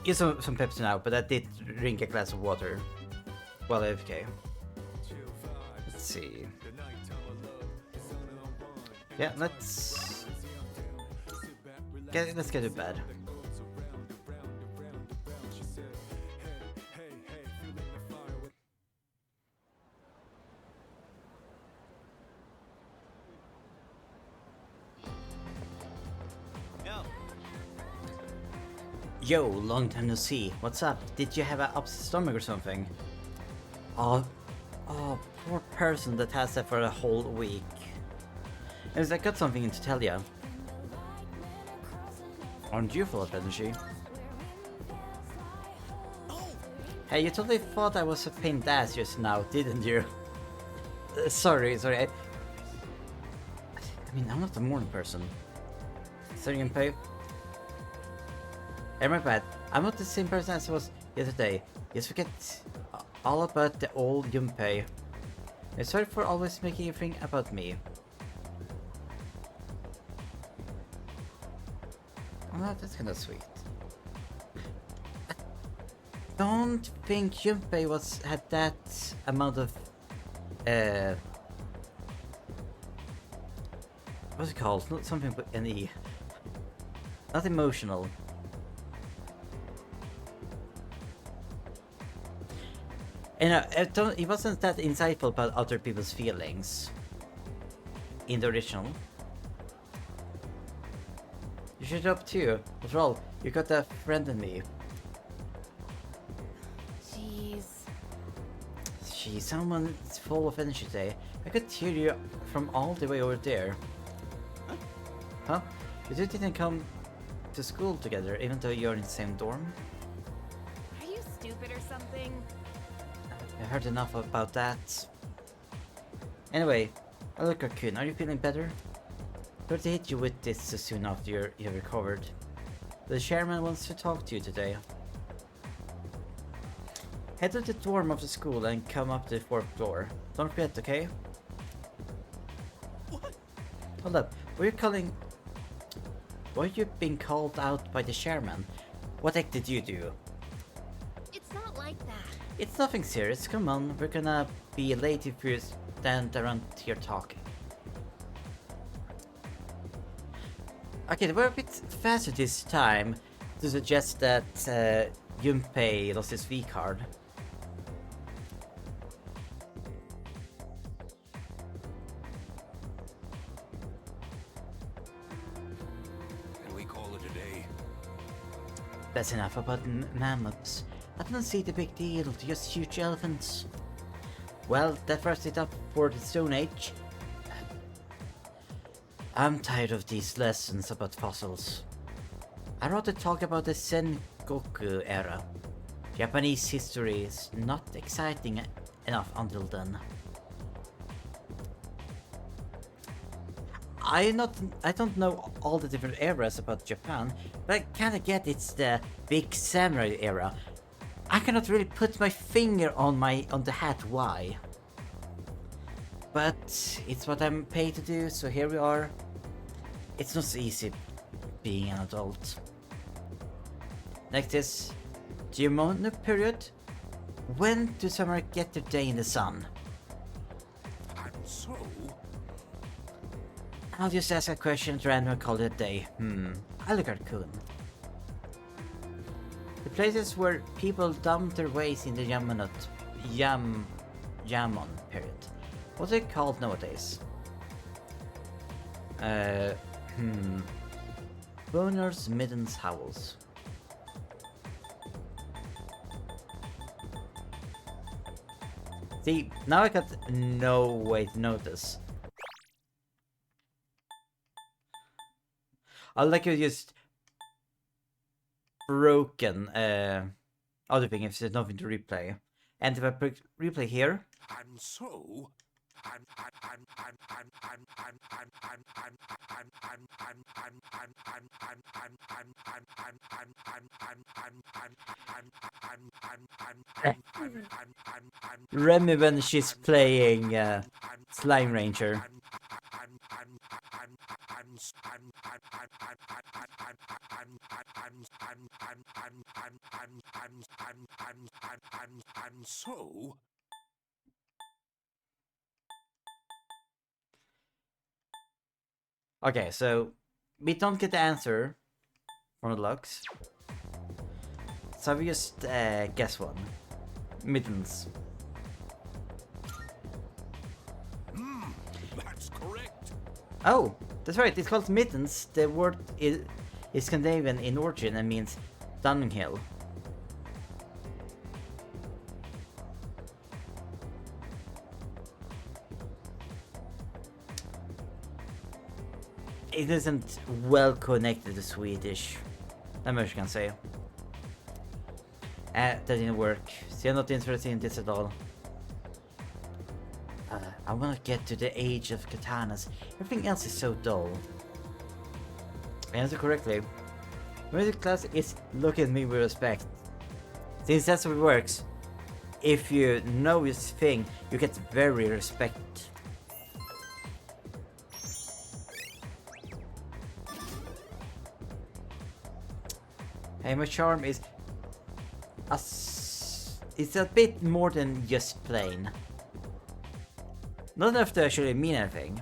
Use some Pepsi now, but I did drink a glass of water while AFK. Let's see. Yeah, let's get to bed. Yo, long time no see. What's up? Did you have an upset stomach or something? Oh, poor person that has that for a whole week. Anyways, I got something to tell you. Aren't you full of energy? Hey, you totally thought I was a pain in the ass just now, didn't you? Sorry. I mean, I'm not a morning person. Sorry, Junpei. My bad. I'm not the same person as I was yesterday. Just forget all about the old Junpei. I'm sorry for always making you think about me. Oh, that's kinda sweet. I don't think Junpei had that amount of what's it called? Not something with an E. Not emotional. And he wasn't that insightful about other people's feelings in the original. You should up too. After all, you got a friend in me. Jeez. Gee, someone's full of energy today. I could hear you from all the way over there. Huh? You two didn't come to school together, even though you're in the same dorm? Are you stupid or something? I heard enough about that. Anyway, look, Raccoon, are you feeling better? Sorry to hit you with this so soon after you recovered. The chairman wants to talk to you today. Head to the dorm of the school and come up to the 4th floor. Don't forget, okay? What? Hold up, were you being called out by the chairman? What heck did you do? It's not like that. It's nothing serious, come on, we're gonna be late if you stand around here talking. Okay, they were a bit faster this time to suggest that Junpei lost his V-card. Can we call it a day? That's enough about mammoths. I don't see the big deal, just huge elephants. Well, that wraps it up for the Stone Age. I'm tired of these lessons about fossils. I'd rather talk about the Sengoku era. Japanese history is not exciting enough until then. I don't know all the different eras about Japan, but I kinda get it's the big samurai era. I cannot really put my finger on the hat why. But it's what I'm paid to do, so here we are. It's not so easy being an adult. Next is Jimono period. When do samurai get their day in the sun? And so? I'll just ask a question at random and call it a day. I look at Kun. The places where people dump their waste in the Yamon period. What are they called nowadays? Boners, middens, howls. See, now I got no way to notice. I like you just broken other thing if there's nothing to replay. And if I put replay here. And so? Remy when she's playing Slime Ranger. And so? Okay, so we don't get the answer from the logs. So we just guess one. Middens. That's correct. Oh, that's right. It's called middens. The word is Scandinavian in origin and means dunghill. It isn't well connected to Swedish. That much I can say. That didn't work. See, I'm not interested in this at all. I wanna get to the age of katanas. Everything else is so dull. I answer correctly. Music class is look at me with respect. Since that's how it works. If you know this thing, you get very respect. Hey, my charm is it's a bit more than just plain. Not enough to actually mean anything.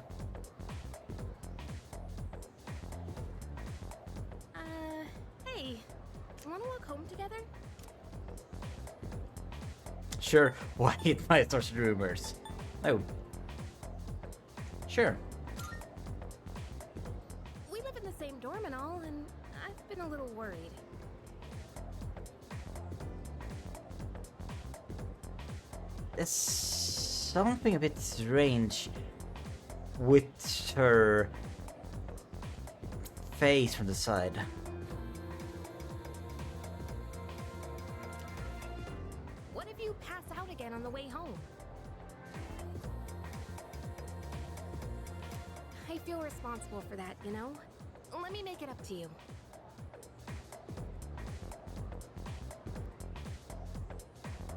walk home together? Sure, why it might start rumors. Oh. Sure. We live in the same dorm and all, and I've been a little worried. There's something a bit strange with her face from the side. What if you pass out again on the way home? I feel responsible for that, you know? Let me make it up to you.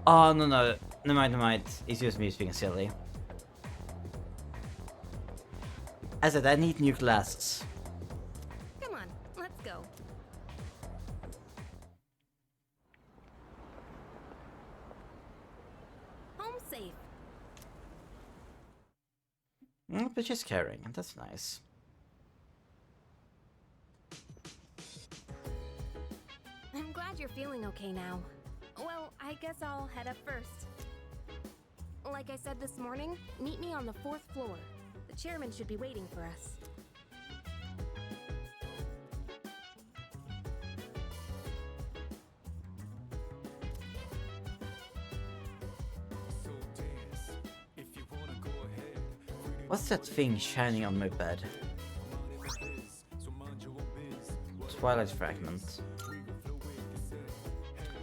Oh, no, no. Never mind, never mind. It's just me being silly. As I said, I need new glasses. Come on, let's go. Home safe. But she's carrying, that's nice. I'm glad you're feeling okay now. Well, I guess I'll head up first. Like I said this morning, meet me on the 4th floor. The chairman should be waiting for us. What's that thing shining on my bed? Twilight Fragment.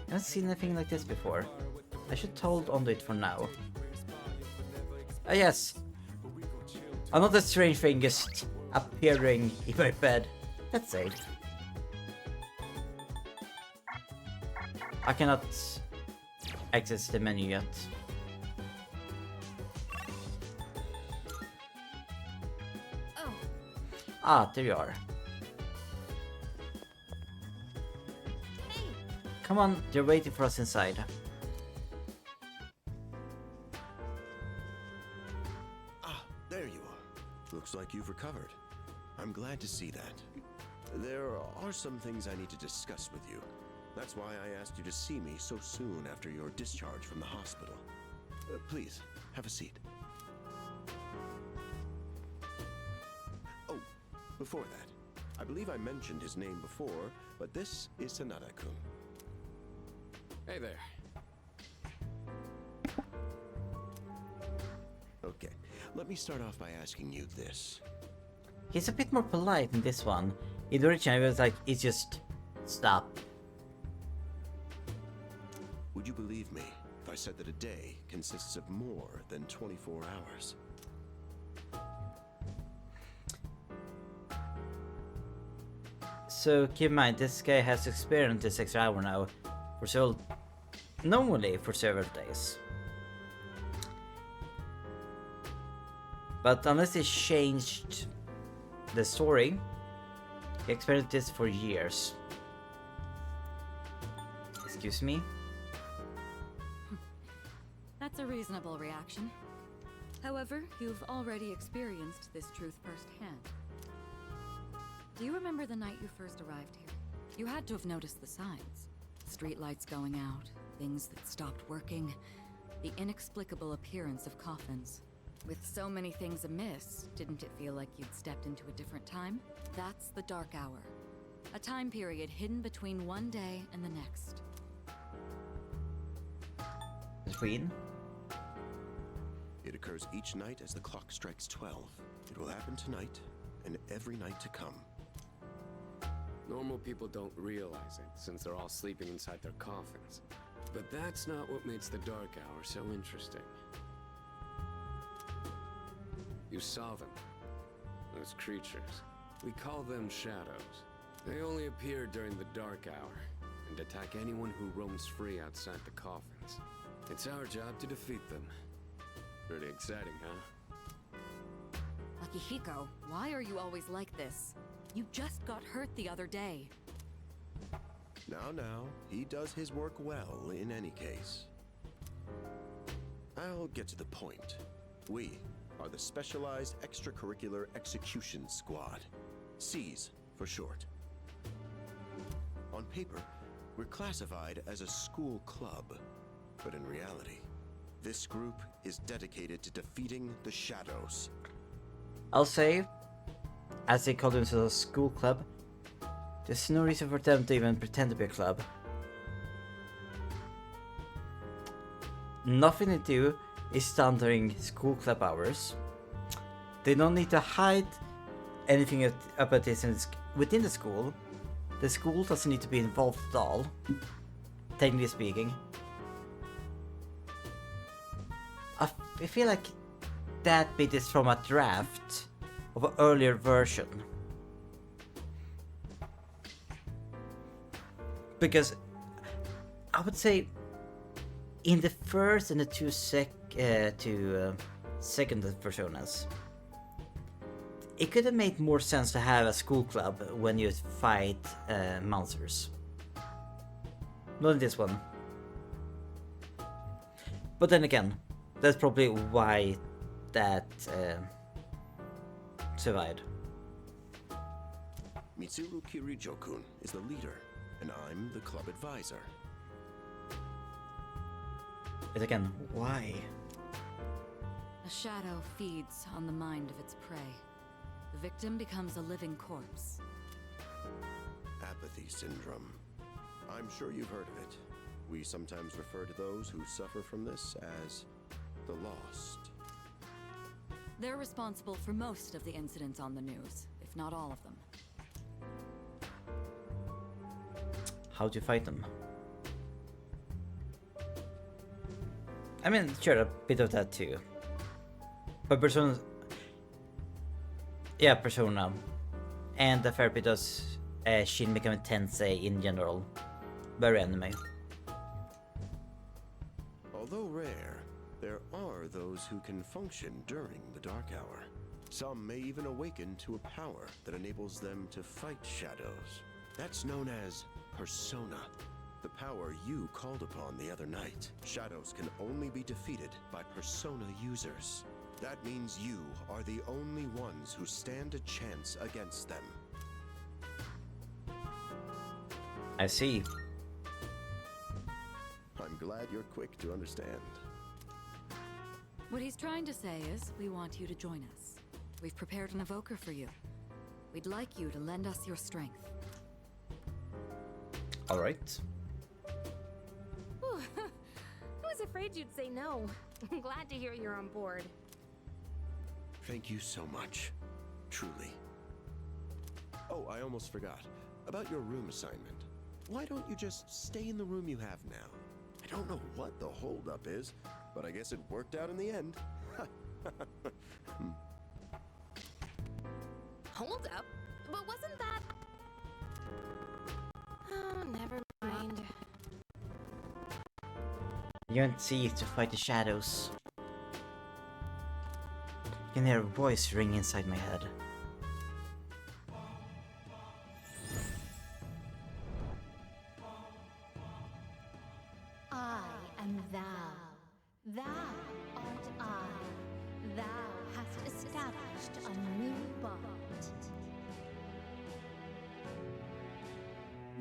I haven't seen anything like this before. I should hold on to it for now. Ah yes! Another strange thing just appearing in my bed. That's it. I cannot access the menu yet. Oh. Ah, there you are. Hey. Come on, they're waiting for us inside. There you are. Looks like you've recovered. I'm glad to see that. There are some things I need to discuss with you. That's why I asked you to see me so soon after your discharge from the hospital. Please, have a seat. Oh, before that, I believe I mentioned his name before, but this is Sanada-kun. Hey there. Okay, let me start off by asking you this. He's a bit more polite in this one. In the original, it was like, it's just stop. Would you believe me if I said that a day consists of more than 24 hours? So keep in mind, this guy has experienced this extra hour now for several, normally for several days. But unless they changed the story, he experienced this for years. Excuse me? That's a reasonable reaction. However, you've already experienced this truth firsthand. Do you remember the night you first arrived here? You had to have noticed the signs. Streetlights going out, things that stopped working, the inexplicable appearance of coffins. With so many things amiss, didn't it feel like you'd stepped into a different time? That's the Dark Hour. A time period hidden between one day and the next. Between? It occurs each night as the clock strikes 12. It will happen tonight and every night to come. Normal people don't realize it, since they're all sleeping inside their coffins. But that's not what makes the Dark Hour so interesting. You saw them. Those creatures. We call them shadows. They only appear during the Dark Hour, and attack anyone who roams free outside the coffins. It's our job to defeat them. Pretty exciting, huh? Akihiko, why are you always like this? You just got hurt the other day. Now, he does his work well in any case. I'll get to the point. We are the Specialized Extracurricular Execution Squad. SEAS for short. On paper, We're classified as a school club, but in reality, this group is dedicated to defeating the shadows. I'll say, as they call themselves a school club, there's no reason for them to even pretend to be a club. Nothing to do is done during school club hours. They don't need to hide anything about this within the school. The school doesn't need to be involved at all, technically speaking. I feel like that bit is from a draft of an earlier version. Because I would say in the first and the two second personas, it could have made more sense to have a school club when you fight monsters. Not in this one. But then again, that's probably why that survived. Mitsuru Kirijo-kun is the leader, and I'm the club advisor. But again, why? A shadow feeds on the mind of its prey. The victim becomes a living corpse. Apathy syndrome. I'm sure you've heard of it. We sometimes refer to those who suffer from this as the lost. They're responsible for most of the incidents on the news, if not all of them. How to fight them? I mean, sure, a bit of that too. But Persona... Yeah, Persona. And a fair bit of Shin Megami Tensei in general. Very anime. Although rare, there are those who can function during the Dark Hour. Some may even awaken to a power that enables them to fight shadows. That's known as Persona. The power you called upon the other night. Shadows can only be defeated by Persona users. That means you are the only ones who stand a chance against them. I see. I'm glad you're quick to understand. What he's trying to say is, we want you to join us. We've prepared an evoker for you. We'd like you to lend us your strength. Alright. I was afraid you'd say no. I'm glad to hear you're on board. Thank you so much. Truly. Oh, I almost forgot. About your room assignment. Why don't you just stay in the room you have now? I don't know what the holdup is, but I guess it worked out in the end. Hold up? But wasn't that... Oh, never mind. You can't see to fight the shadows. You can hear a voice ring inside my head. I am thou. Thou art I. Thou hast established a new bond.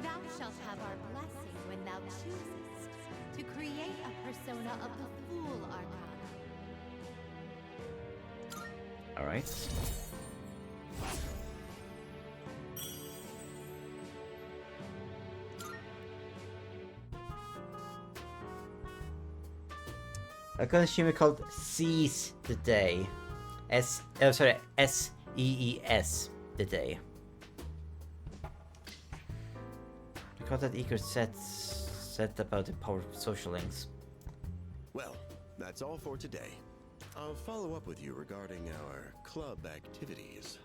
Thou shalt have our blessing when thou choosest to create a persona of the Fool Arcana. Alright. A consumer called Seize the Day. S-E-E-S the Day. Because that Icar said about the power of social links. Well, that's all for today. I'll follow up with you regarding our club activities.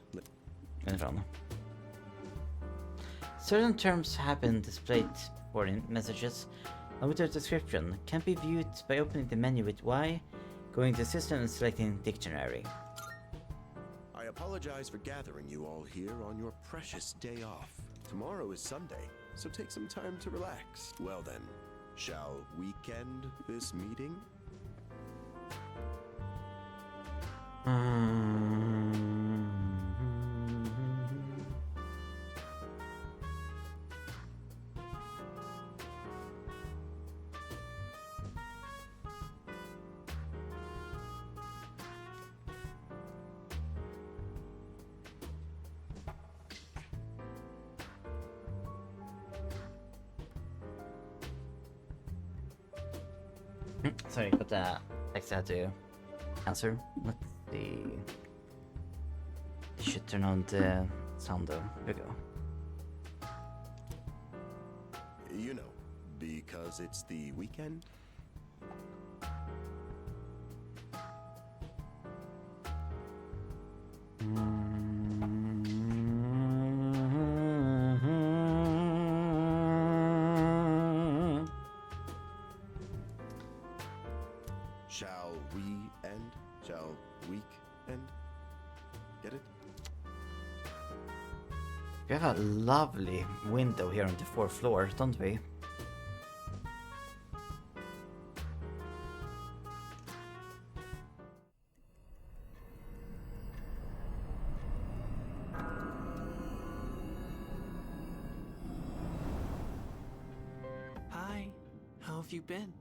Certain terms have been displayed for in messages, and with their description can be viewed by opening the menu with Y, going to System and selecting Dictionary. I apologize for gathering you all here on your precious day off. Tomorrow is Sunday, so take some time to relax. Well then, shall we end this meeting? Sorry, but text I had to answer. Let's see. You should turn on the sound though. Here we go. You know, because it's the weekend. Shall we end? Shall week end? Get it? We have a lovely window here on the 4th floor, don't we? Hi, how have you been?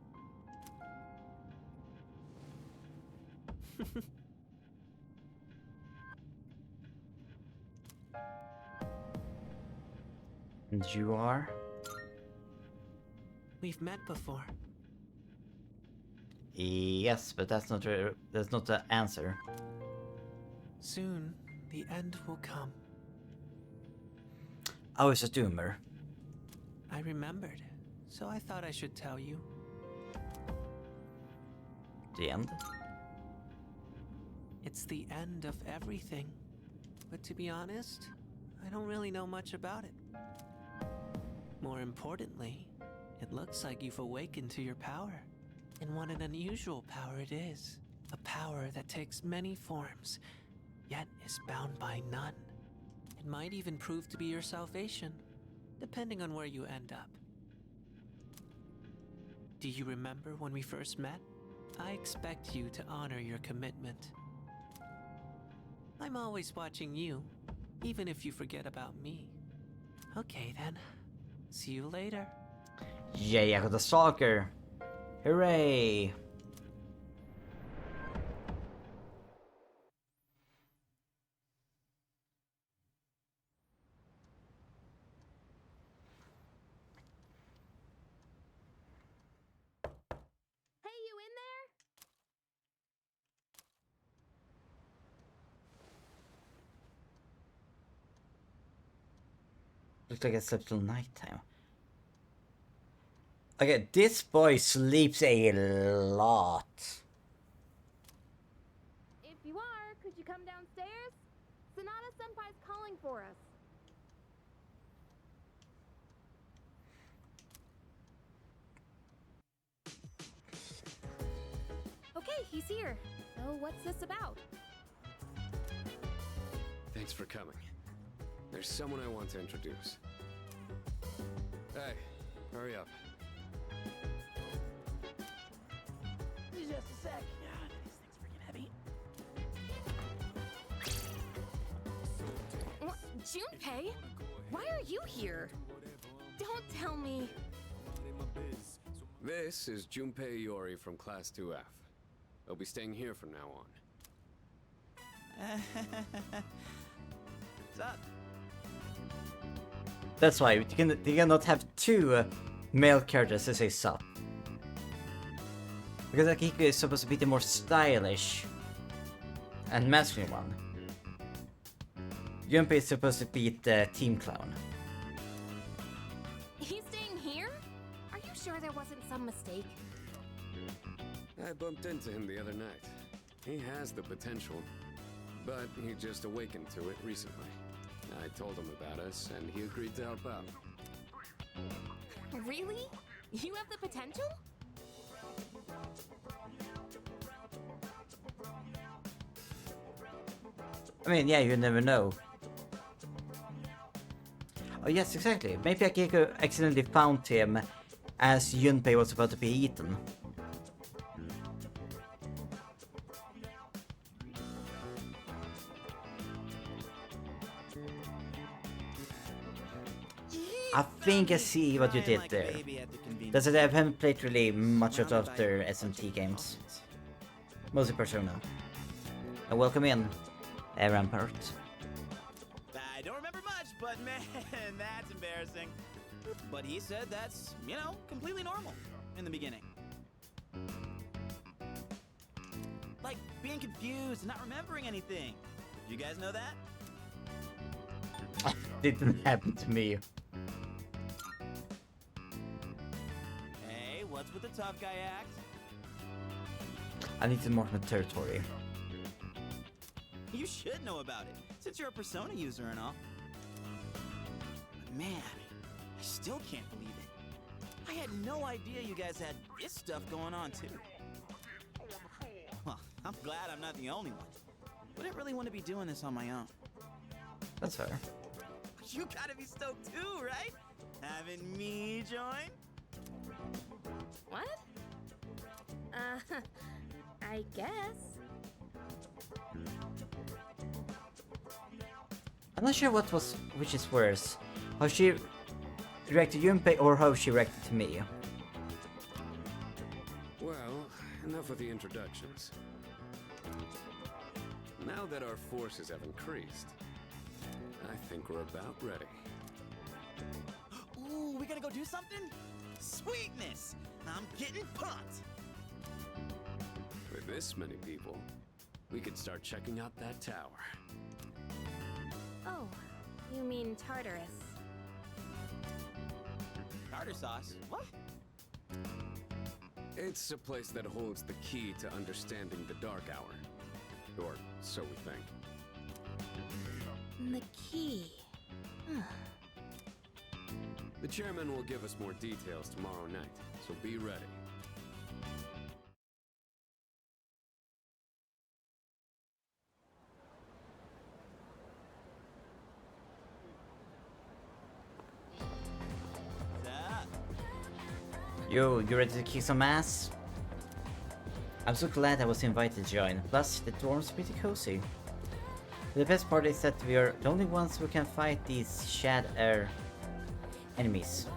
And you are? We've met before. Yes, but that's not the answer. Soon, the end will come. I was a doomer. I remembered, so I thought I should tell you. The end? It's the end of everything. But to be honest, I don't really know much about it. More importantly, it looks like you've awakened to your power. And what an unusual power it is. A power that takes many forms, yet is bound by none. It might even prove to be your salvation, depending on where you end up. Do you remember when we first met? I expect you to honor your commitment. I'm always watching you, even if you forget about me. Okay then. See you later. Yay, I got the stalker! Hooray! Hey, you in there? Looks like I slept till nighttime. Okay, this boy sleeps a lot. If you are, could you come downstairs? Sonata Senpai's calling for us. Okay, he's here. So what's this about? Thanks for coming. There's someone I want to introduce. Hey, hurry up. Just a sec. God, these things freaking heavy. What? Junpei? Why are you here? Don't tell me. This is Junpei Iori from Class 2F. He'll be staying here from now on. What's up? That's why you cannot have two male characters to say sup. Because Akiko is supposed to be the more stylish and masculine one. Junpei is supposed to be the team clown. He's staying here? Are you sure there wasn't some mistake? I bumped into him the other night. He has the potential, but he just awakened to it recently. I told him about us, and he agreed to help out. Really? You have the potential? I mean, yeah, you never know. Oh yes, exactly. Maybe Akiko accidentally found him as Junpei was about to be eaten. I think I see what you did there. That's it, I haven't played really much of their SMT games. Mostly Persona. And welcome in, Rampart. I don't remember much, but man, that's embarrassing. But he said that's, completely normal in the beginning. being confused and not remembering anything. You guys know that? Didn't happen to me. Hey, what's with the tough guy act? I need to mark my territory. You should know about it, since you're a Persona user and all. But man, I still can't believe it. I had no idea you guys had this stuff going on too. Well, I'm glad I'm not the only one. Wouldn't really want to be doing this on my own. That's fair. You gotta be stoked too, right? Having me join? What? I guess. I'm not sure which is worse. How she reacted to Junpei or how she reacted to me. Well, enough with the introductions. Now that our forces have increased, I think we're about ready. Ooh, we gonna go do something? Sweetness! I'm getting pumped! With this many people, we could start checking out that tower. Oh, you mean Tartarus. Tartar sauce? What? It's a place that holds the key to understanding the Dark Hour. Or so we think. The key. The chairman will give us more details tomorrow night, so be ready. Yo, you ready to kick some ass? I'm so glad I was invited to join, plus the dorm's pretty cozy. The best part is that we are the only ones who can fight these Shad Air enemies.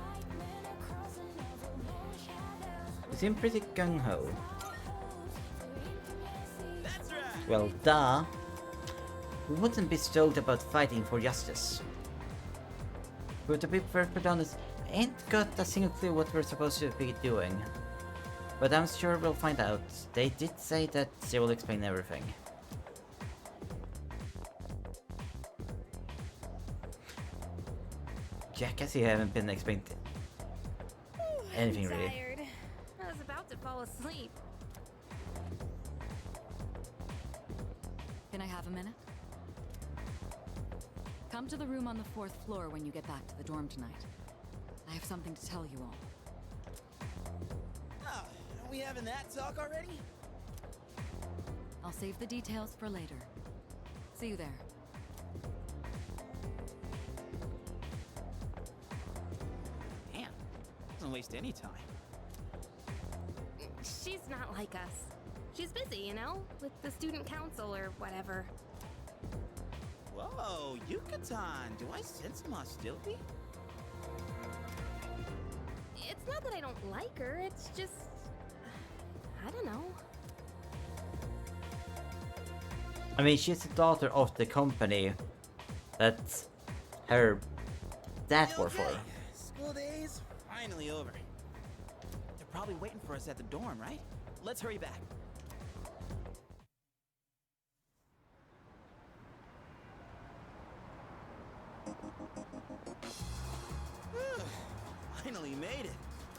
You seem pretty gung-ho. Well, duh. We wouldn't be stoked about fighting for justice. But to be perfectly honest, I ain't got a single clue what we're supposed to be doing. But I'm sure we'll find out. They did say that they will explain everything. Yeah, I guess you haven't been explained anything I'm really. tired. I was about to fall asleep. Can I have a minute? Come to the room on the 4th floor when you get back to the dorm tonight. I have something to tell you all. Oh, are we having that talk already? I'll save the details for later. See you there. Damn, doesn't waste any time. She's not like us. She's busy, you know, with the student council or whatever. Whoa, Yucatan, do I sense some hostility? It's not that I don't like her, it's just... I don't know. I mean, she's the daughter of the company that her dad worked for. School days finally over. They're probably waiting for us at the dorm, right? Let's hurry back. Finally made it.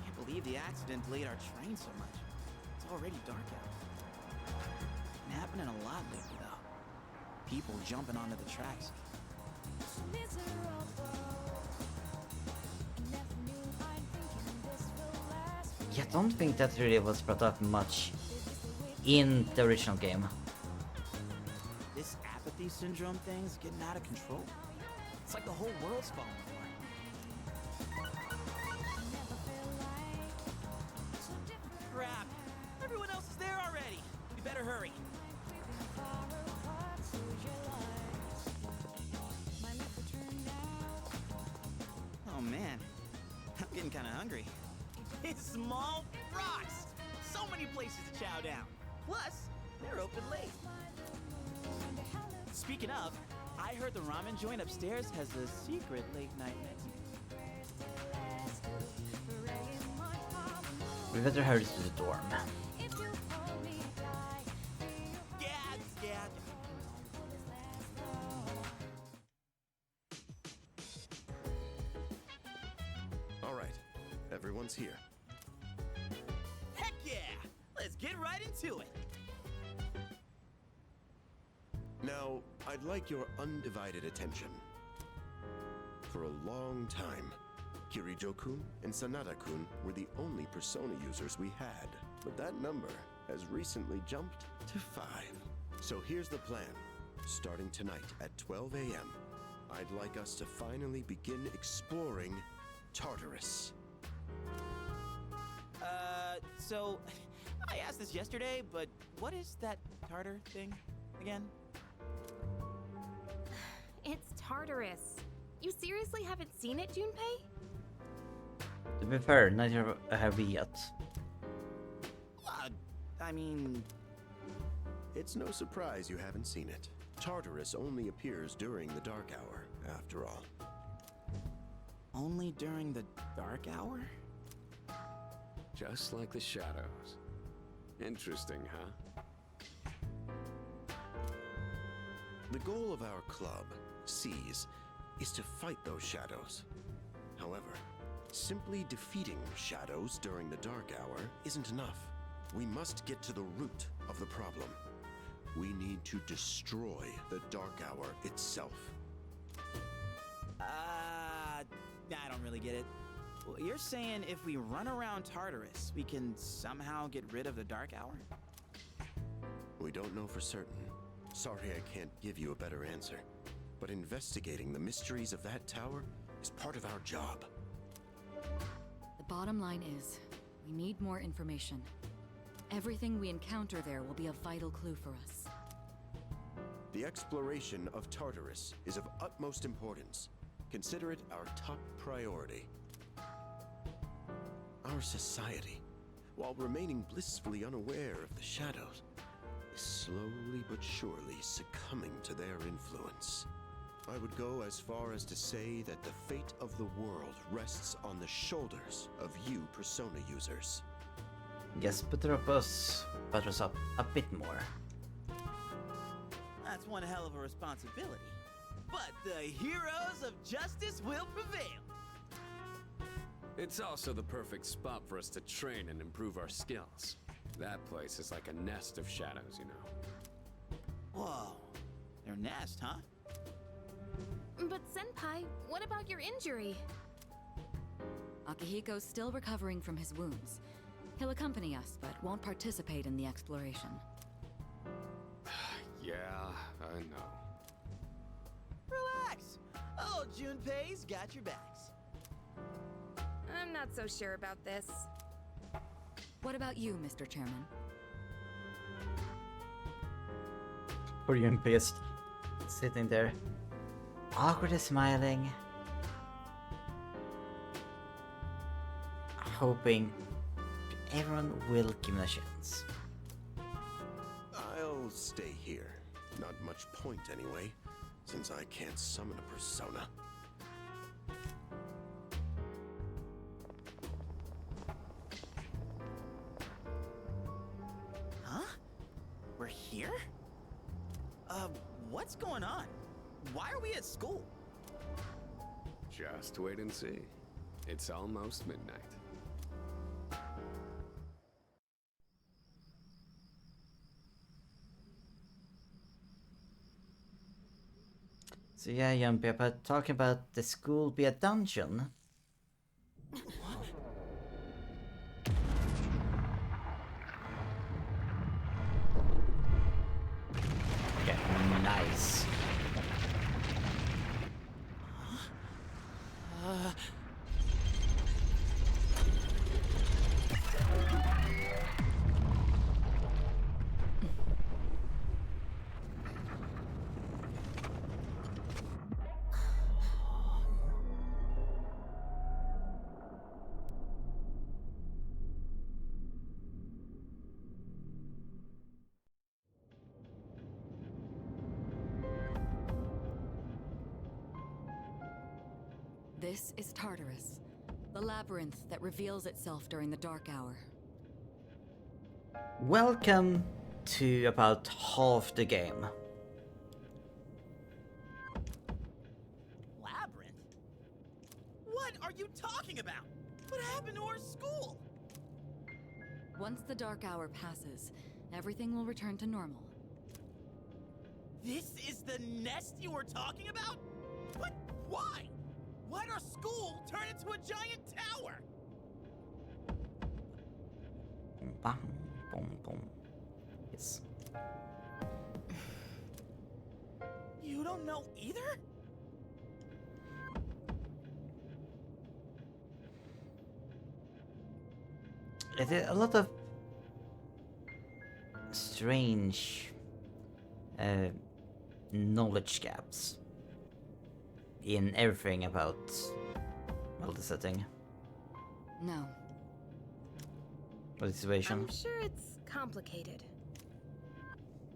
Can't believe the accident delayed our train so much. It's already dark out. Been happening a lot lately, though. People jumping onto the tracks. Yeah, I don't think that really was brought up much in the original game. This apathy syndrome thing's getting out of control. It's like the whole world's falling apart. Crap! Everyone else is there already! We better hurry. Oh man, I'm getting kinda hungry. It's small rocks! So many places to chow down. Plus, they're open late. Speaking of, I heard the ramen joint upstairs has a secret late-night menu. We better hurry to the dorm. Yeah, everyone's here. Heck yeah! Let's get right into it. Now, I'd like your undivided attention. For a long time, Kirijo-kun and Sanada-kun were the only Persona users we had, but that number has recently jumped to 5. So here's the plan. Starting tonight at 12 a.m., I'd like us to finally begin exploring Tartarus. So, I asked this yesterday, but what is that Tartar thing again? It's Tartarus. You seriously haven't seen it, Junpei? To be fair, neither have we yet. I mean... It's no surprise you haven't seen it. Tartarus only appears during the dark hour, after all. Only during the dark hour? Just like the shadows. Interesting, huh? The goal of our club, Seize, is to fight those shadows. However, simply defeating shadows during the dark hour isn't enough. We must get to the root of the problem. We need to destroy the dark hour itself. I don't really get it. Well, you're saying if we run around Tartarus, we can somehow get rid of the dark hour? We don't know for certain. Sorry I can't give you a better answer. But investigating the mysteries of that tower is part of our job. The bottom line is, we need more information. Everything we encounter there will be a vital clue for us. The exploration of Tartarus is of utmost importance. Consider it our top priority. Our society, while remaining blissfully unaware of the shadows, is slowly but surely succumbing to their influence. I would go as far as to say that the fate of the world rests on the shoulders of you Persona users. Yes, butter us up a bit more. That's one hell of a responsibility. But the heroes of justice will prevail. It's also the perfect spot for us to train and improve our skills. That place is like a nest of shadows, you know. Whoa. Their nest, huh? But Senpai, what about your injury? Akihiko's still recovering from his wounds. He'll accompany us, but won't participate in the exploration. Yeah, I know. Relax. Oh, Junpei's got your backs. I'm not so sure about this. What about you, Mr. Chairman? Poor Junpei is sitting there, awkwardly smiling, hoping everyone will give him a chance. I'll stay here. Not much point anyway, since I can't summon a persona. Huh? We're here? What's going on? Why are we at school? Just wait and see. It's almost midnight. So yeah, Junpei, but talking about the school be a dungeon. Okay, nice. This is Tartarus, the labyrinth that reveals itself during the dark hour. Welcome to about half the game. Labyrinth? What are you talking about? What happened to our school? Once the dark hour passes, everything will return to normal. This is the nest you were talking about? But why? Why'd our school turn into a giant tower? Bam, boom, boom. Yes. You don't know either? There are a lot of strange knowledge gaps in everything about, well, the setting. No. Or the situation. I'm sure it's complicated.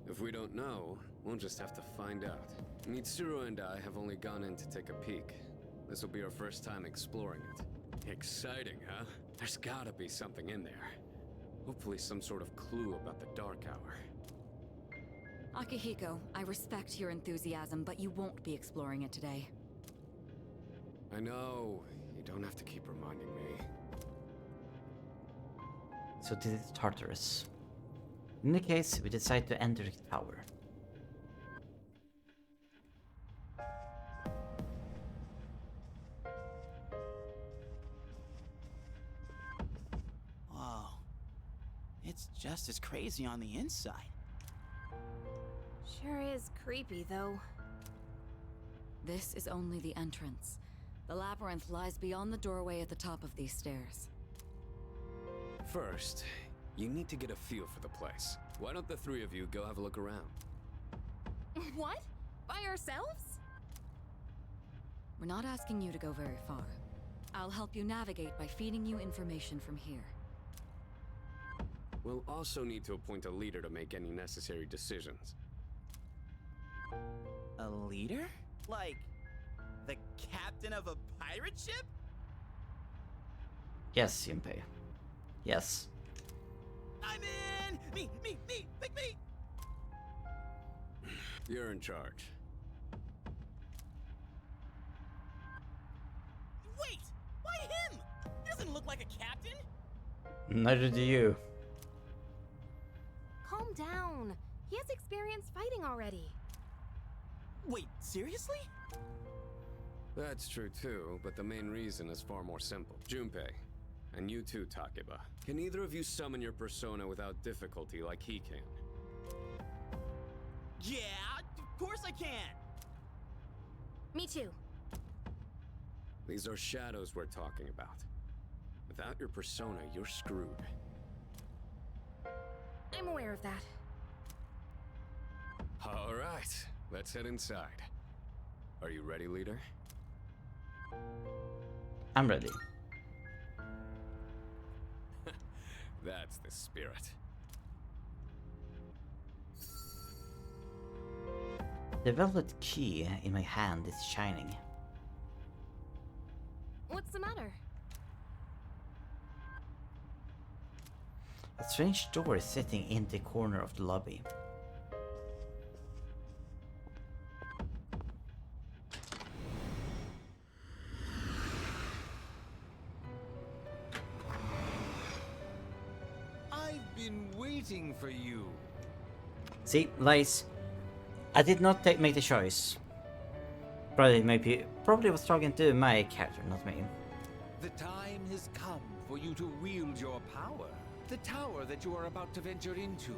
If we don't know, we'll just have to find out. Mitsuru and I have only gone in to take a peek. This will be our first time exploring it. Exciting, huh? There's gotta be something in there. Hopefully some sort of clue about the Dark Hour. Akihiko, I respect your enthusiasm, but you won't be exploring it today. I know. You don't have to keep reminding me. So this is Tartarus. In the case, we decide to enter the tower. Whoa. It's just as crazy on the inside. Sure is creepy, though. This is only the entrance. The labyrinth lies beyond the doorway at the top of these stairs. First, you need to get a feel for the place. Why don't the three of you go have a look around? What? By ourselves? We're not asking you to go very far. I'll help you navigate by feeding you information from here. We'll also need to appoint a leader to make any necessary decisions. A leader? Like, the captain of a pirate ship? Yes, Junpei. Yes. I'm in! Me! Pick me! You're in charge. Wait! Why him? He doesn't look like a captain! Neither do you. Calm down. He has experience fighting already. Wait, seriously? That's true too, but the main reason is far more simple. Junpei, and you too, Takeba. Can either of you summon your persona without difficulty like he can? Yeah, of course I can! Me too. These are shadows we're talking about. Without your persona, you're screwed. I'm aware of that. All right, let's head inside. Are you ready, leader? I'm ready. That's the spirit. The velvet key in my hand is shining. What's the matter? A strange door is sitting in the corner of the lobby. I've been waiting for you. See, lies. I did not make the choice. Probably was talking to my character, not me. The time has come for you to wield your power. The tower that you are about to venture into.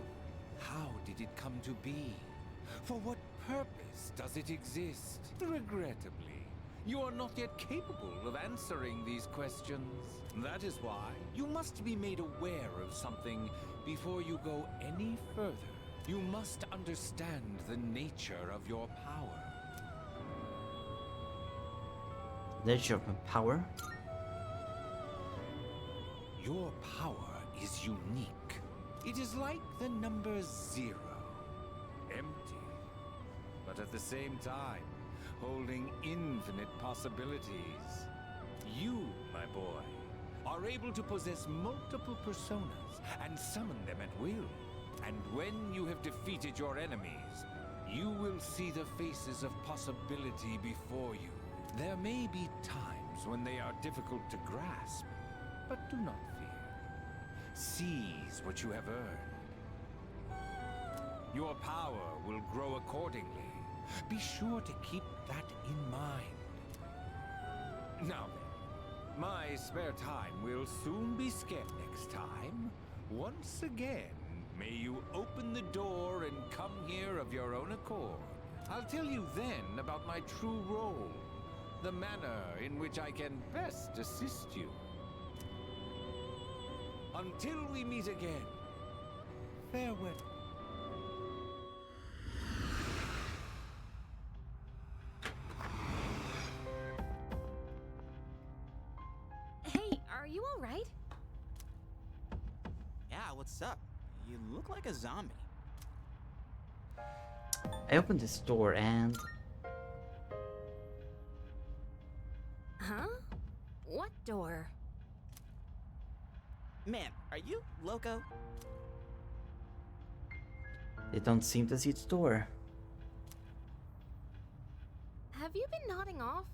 How did it come to be? For what purpose does it exist? Regrettably, you are not yet capable of answering these questions. That is why you must be made aware of something before you go any further. You must understand the nature of your power. Nature of my power? Your power is unique. It is like the number 0. Empty. But at the same time, holding infinite possibilities. You, my boy, are able to possess multiple personas and summon them at will. And when you have defeated your enemies, you will see the faces of possibility before you. There may be times when they are difficult to grasp, But do not fear. Seize what you have earned. Your power will grow accordingly. Be sure to keep that in mind. Now then, my spare time will soon be spent next time. Once again, may you open the door and come here of your own accord. I'll tell you then about my true role, the manner in which I can best assist you. Until we meet again, farewell. Hey, are you all right? Yeah, what's up? You look like a zombie. I opened this door and... Huh? What door? Man, are you loco? They don't seem to see the door. Have you been nodding off?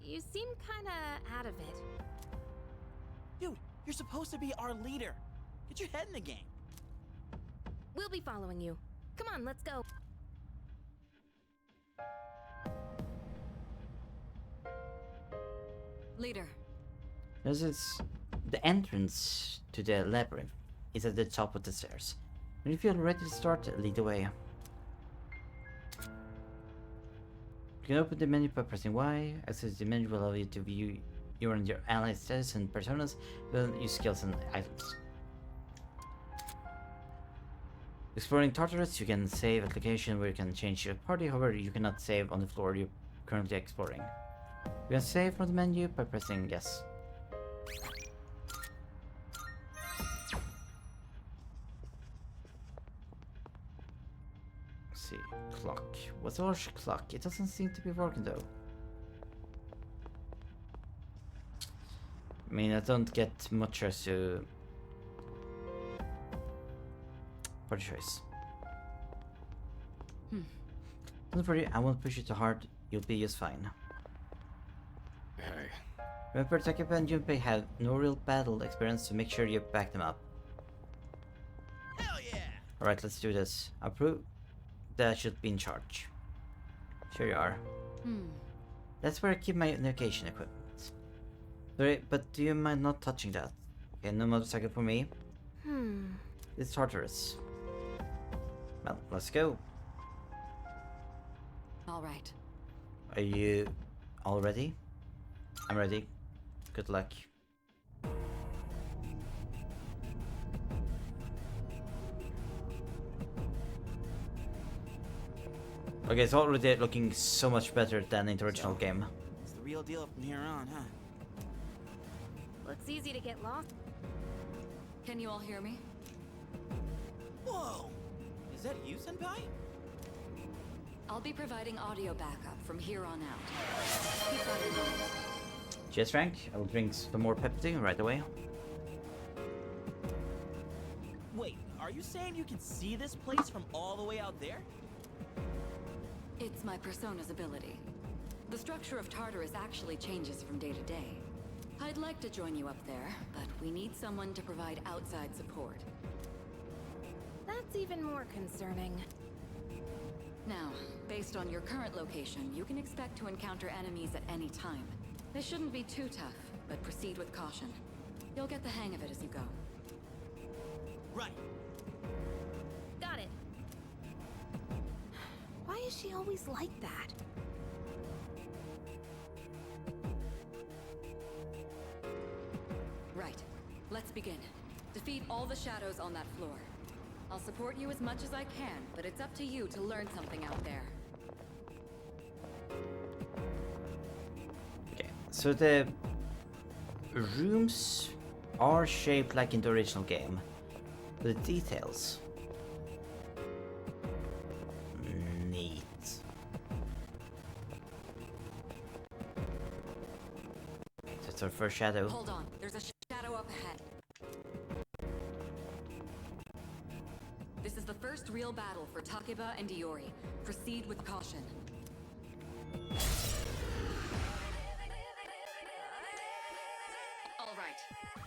You seem kinda out of it. Dude, you're supposed to be our leader. Get your head in the game. We'll be following you. Come on, let's go. Leader. This is the entrance to the labyrinth is at the top of the stairs. When you feel ready to start, lead the way. You can open the menu by pressing Y. Access the menu will allow you to view your and your allies' status and personas, then use skills and items. Exploring Tartarus, you can save a location where you can change your party, however you cannot save on the floor you're currently exploring. You can save from the menu by pressing yes. Let's see, clock. What's our clock? It doesn't seem to be working though. I mean, I don't get much as to party choice. Don't worry, I won't push you too hard. You'll be just fine. Hey. Remember, Takeba and Junpei have no real battle experience, so make sure you back them up. Hell yeah! Alright, let's do this. Approve. That should be in charge. Sure you are. That's where I keep my navigation equipment. Sorry, but do you mind not touching that? Okay, no motorcycle for me. It's Tartarus. Well, let's go. All right. Are you all ready? I'm ready. Good luck. Okay, it's already looking so much better than in the original game. It's the real deal from here on, huh? Looks easy to get lost. Can you all hear me? Whoa! Is that you, Senpai? I'll be providing audio backup from here on out. Keep that in mind. Cheers, Frank. I will drink some more Pepsi right away. Wait, are you saying you can see this place from all the way out there? It's my persona's ability. The structure of Tartarus actually changes from day to day. I'd like to join you up there, but we need someone to provide outside support. That's even more concerning. Now, based on your current location, you can expect to encounter enemies at any time. They shouldn't be too tough, but proceed with caution. You'll get the hang of it as you go. Right. Got it. Why is she always like that? Right. Let's begin. Defeat all the shadows on that floor. I'll support you as much as I can, but it's up to you to learn something out there. Okay, so the rooms are shaped like in the original game. The details. Neat. That's our first shadow. Hold on, there's a shadow up ahead. This is the first real battle for Takeba and Iori. Proceed with caution. All right,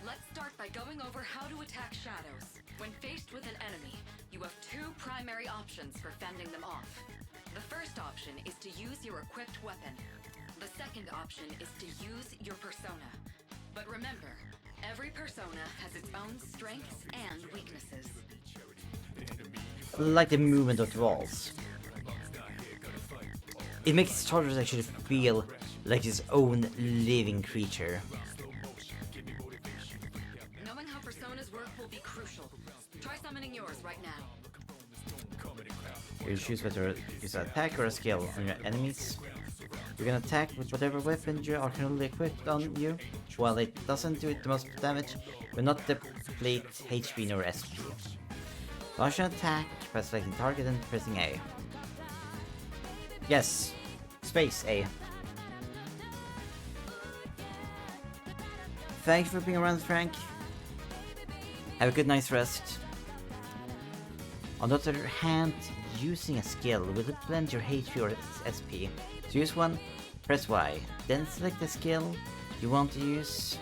Let's start by going over how to attack shadows. When faced with an enemy, you have two primary options for fending them off. The first option is to use your equipped weapon. The second option is to use your persona. But remember, every persona has its own strengths and weaknesses. Like the movement of the walls. It makes Tartarus actually feel like his own living creature. Knowing how personas work will be crucial. Try summoning yours right now. You choose whether to use an attack or a skill on your enemies. You can attack with whatever weapon you are currently equipped on you. While it doesn't do the most damage, it will not deplete HP nor SP. Launch an attack by selecting target and pressing A. Yes, space A. Thank you for being around, Frank. Have a good night's rest. On the other hand, using a skill will replenish your HP or SP. To use one, press Y, then select the skill you want to use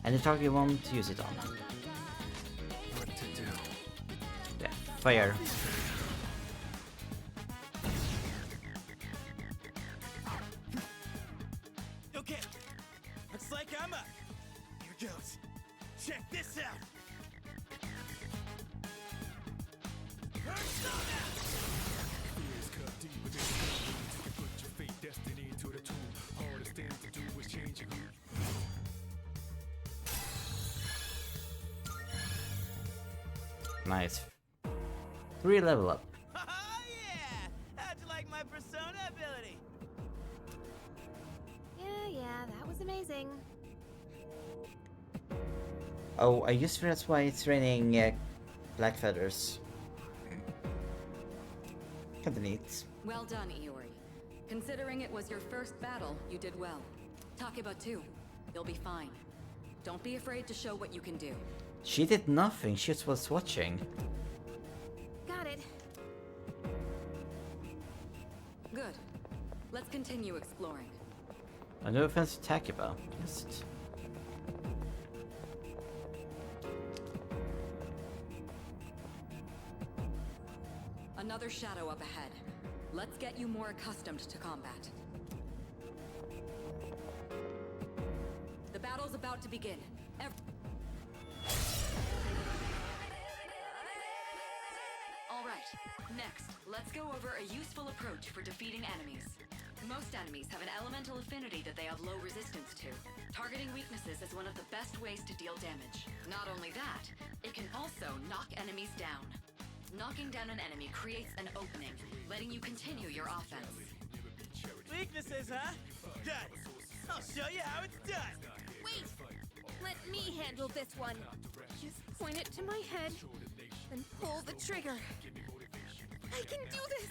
and the target you want to use it on. What to do? Yeah, fire. Okay, looks like I'm up. Here goes. Check this out. Fears cut deep within the ground. You can put your fate, destiny to the tomb. Hardest thing to do is change your mood. Nice. 3 level up. Oh yeah! How'd you like my persona ability? Yeah, that was amazing. Oh, I guess that's why it's raining black feathers. Kinda neat. Well done, Iori. Considering it was your first battle, you did well. Takeba too. You'll be fine. Don't be afraid to show what you can do. She did nothing, she just was watching. Got it. Good. Let's continue exploring. No offense to Takeba, just... Another shadow up ahead. Let's get you more accustomed to combat. The battle's about to begin. Alright, next, let's go over a useful approach for defeating enemies. Most enemies have an elemental affinity that they have low resistance to. Targeting weaknesses is one of the best ways to deal damage. Not only that, it can also knock enemies down. Knocking down an enemy creates an opening, letting you continue your offense. Weaknesses, huh? Good. I'll show you how it's done. Wait! Let me handle this one. Just point it to my head, then pull the trigger. I can do this!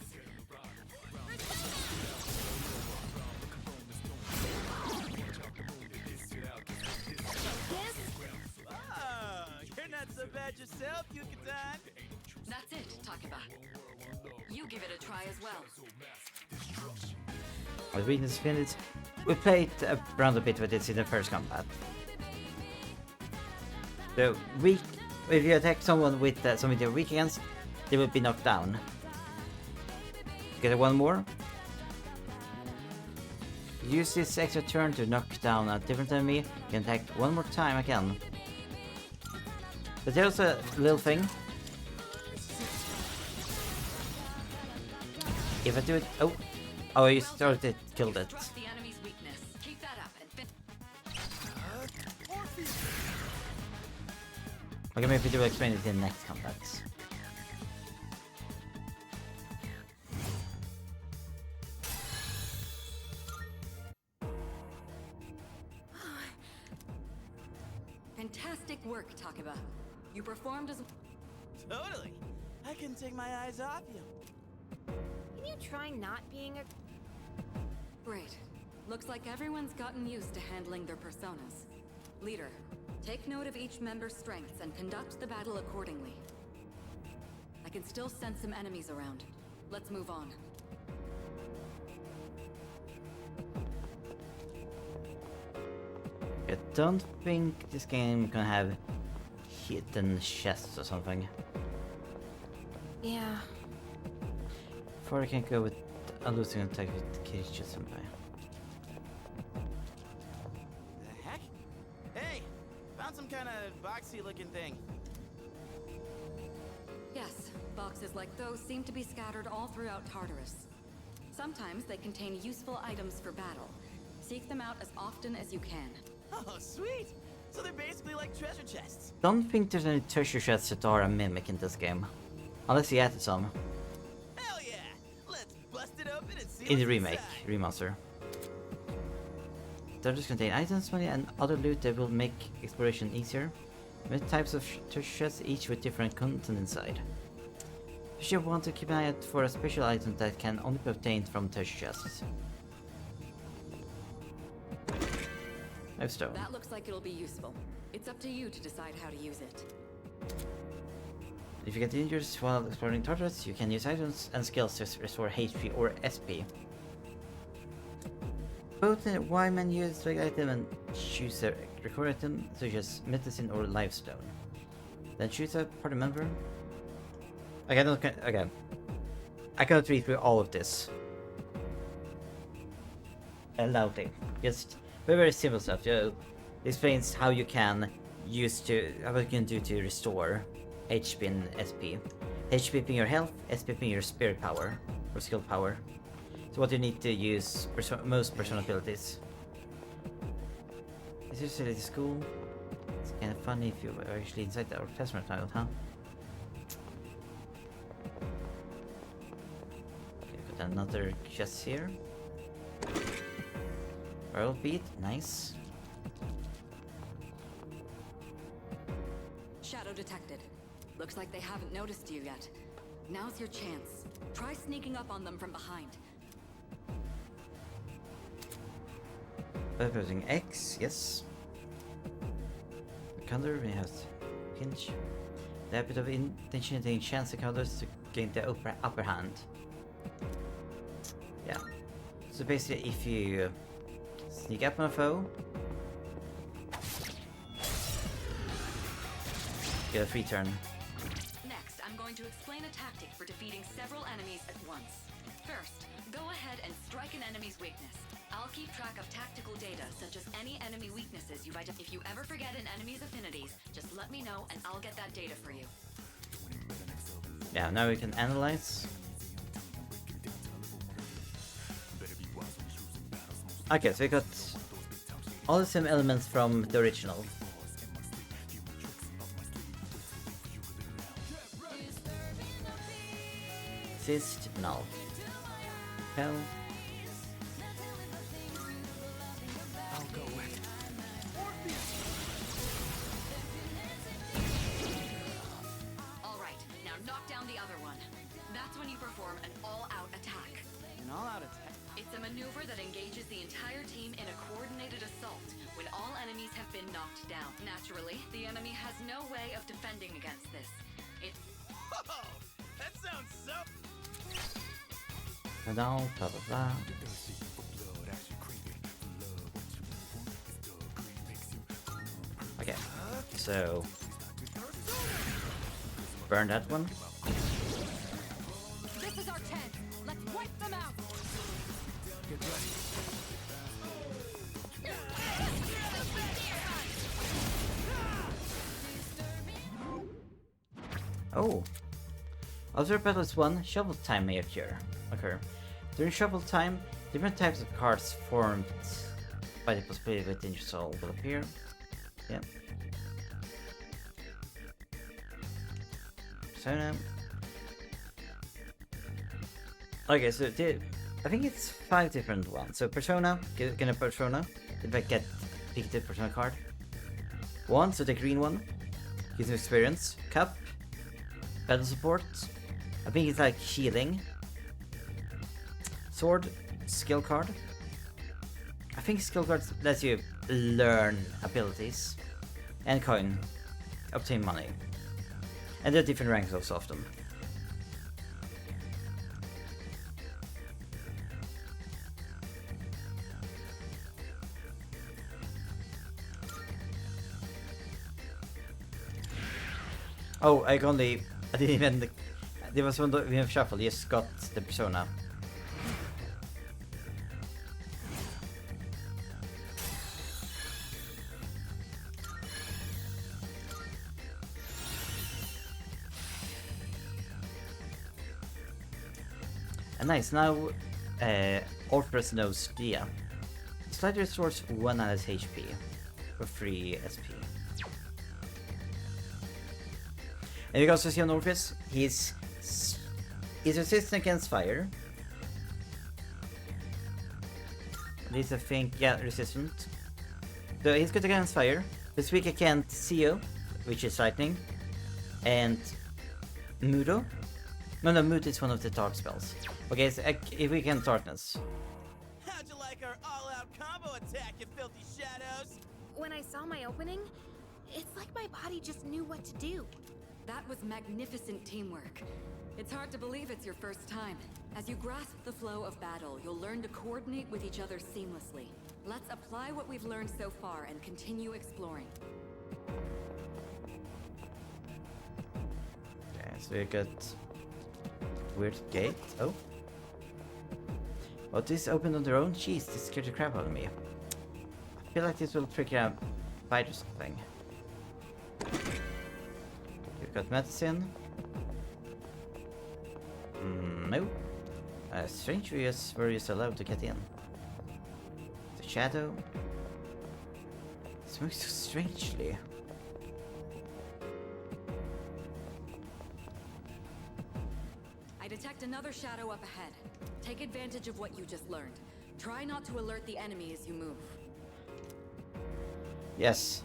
Yes? Oh, you're not so bad yourself, Yuka-tan. That's it, Takeba. You give it a try as well. As weakness finished, we played around a bit with this in the first combat. So weak, if you attack someone with something they're weak against, they will be knocked down. Get one more. Use this extra turn to knock down a different enemy. You can attack one more time again. But there's a little thing. If I do it, oh, you started, killed it. Trust the enemy's weakness. Keep that up and Okay, maybe do explain it in the next combat. Fantastic work, Takeba. You performed as... Totally. I couldn't take my eyes off you. Can you try not being a... Great. Looks like everyone's gotten used to handling their personas. Leader, take note of each member's strengths and conduct the battle accordingly. I can still sense some enemies around. Let's move on. I don't think this game can have hidden chests or something. Yeah. Before I can go with a losing attack with Kirijo Senpai. The heck? Hey, found some kind of boxy looking thing. Yes, boxes like those seem to be scattered all throughout Tartarus. Sometimes they contain useful items for battle. Seek them out as often as you can. Oh, sweet! So they're basically like treasure chests. Don't think there's any treasure chests that are a mimic in this game. Unless you added some. Hell yeah! Let's bust it open and see In the what's remake, inside. remaster. Dungeons contain items, money, and other loot that will make exploration easier. With types of treasure chests, each with different content inside. You should want to keep an eye out for a special item that can only be obtained from treasure chests. Lifestone. That looks like it'll be useful. It's up to you to decide how to use it. If you get injured while exploring Tartarus, you can use items and skills to restore HP or SP. Both the Y menu select item and choose a record item such as medicine or lifestone. Then choose a party member. Okay, I cannot read through all of this loudly. Just very simple stuff. It explains how you can do to restore HP and SP. HP being your health, SP being your spirit power or skill power. So what you need to use most persona abilities. Is this really school? It's kind of funny if you were actually inside the classroom title, huh? Okay, got another chest here. Royal bead, nice. Shadow detected. Looks like they haven't noticed you yet. Now's your chance. Try sneaking up on them from behind. Pressing X, yes. Counter, we have pinch. The habit of intentionally chance the counters to gain the upper hand. Yeah. So basically, if you sneak up on a foe, get a free turn. Next, I'm going to explain a tactic for defeating several enemies at once. First, go ahead and strike an enemy's weakness. I'll keep track of tactical data, such as any enemy weaknesses you've identified. If you ever forget an enemy's affinities, just let me know and I'll get that data for you. Yeah, now we can analyze. Okay, so we got all the same elements from the original. Assist, null. Hell. Alright, now knock down the other one. That's when you perform an all-out attack. An all-out attack? It's a maneuver that engages the entire team in a coordinated assault when all enemies have been knocked down. Naturally, the enemy has no way of defending against this. Whoa! That sounds so... Down, blah blah blah. Okay, so burn that one. This is our 10. Let's wipe them out. Oh. After battles 1, shuffle time may occur. During shuffle time, different types of cards formed by the possibility within your soul will appear. Yep. Persona. Okay, so I think it's 5 different ones. So Persona, get a Persona. If I pick the Persona card. 1, so the green one. Gives you experience. Cup. Battle support. I think it's like healing. Sword, skill card. I think skill cards lets you learn abilities. And coin, obtain money. And there are different ranks also often. Oh, I didn't even... Det var som vi har shuffle, just got the persona. And nice, now Orpheus knows Dia. Slightly restores 1 HP for 3 SP. And we can also see on Orpheus, he's resistant against fire. This I think, yeah, resistant. So he's good against fire. This week against Seo, which is lightning. And Mudo. No, Mudo is one of the dark spells. Okay, so if we can darkness. How'd you like our all-out combo attack, you filthy shadows? When I saw my opening, it's like my body just knew what to do. That was magnificent teamwork. It's hard to believe it's your first time. As you grasp the flow of battle, you'll learn to coordinate with each other seamlessly. Let's apply what we've learned so far and continue exploring. Okay, so we got weird gate. Oh. Oh, this opened on their own? Jeez, this scared the crap out of me. I feel like this will trigger a fight or something. We've got medicine. No. Strange areas where you're allowed to get in. The shadow. It moves so strangely. I detect another shadow up ahead. Take advantage of what you just learned. Try not to alert the enemy as you move. Yes.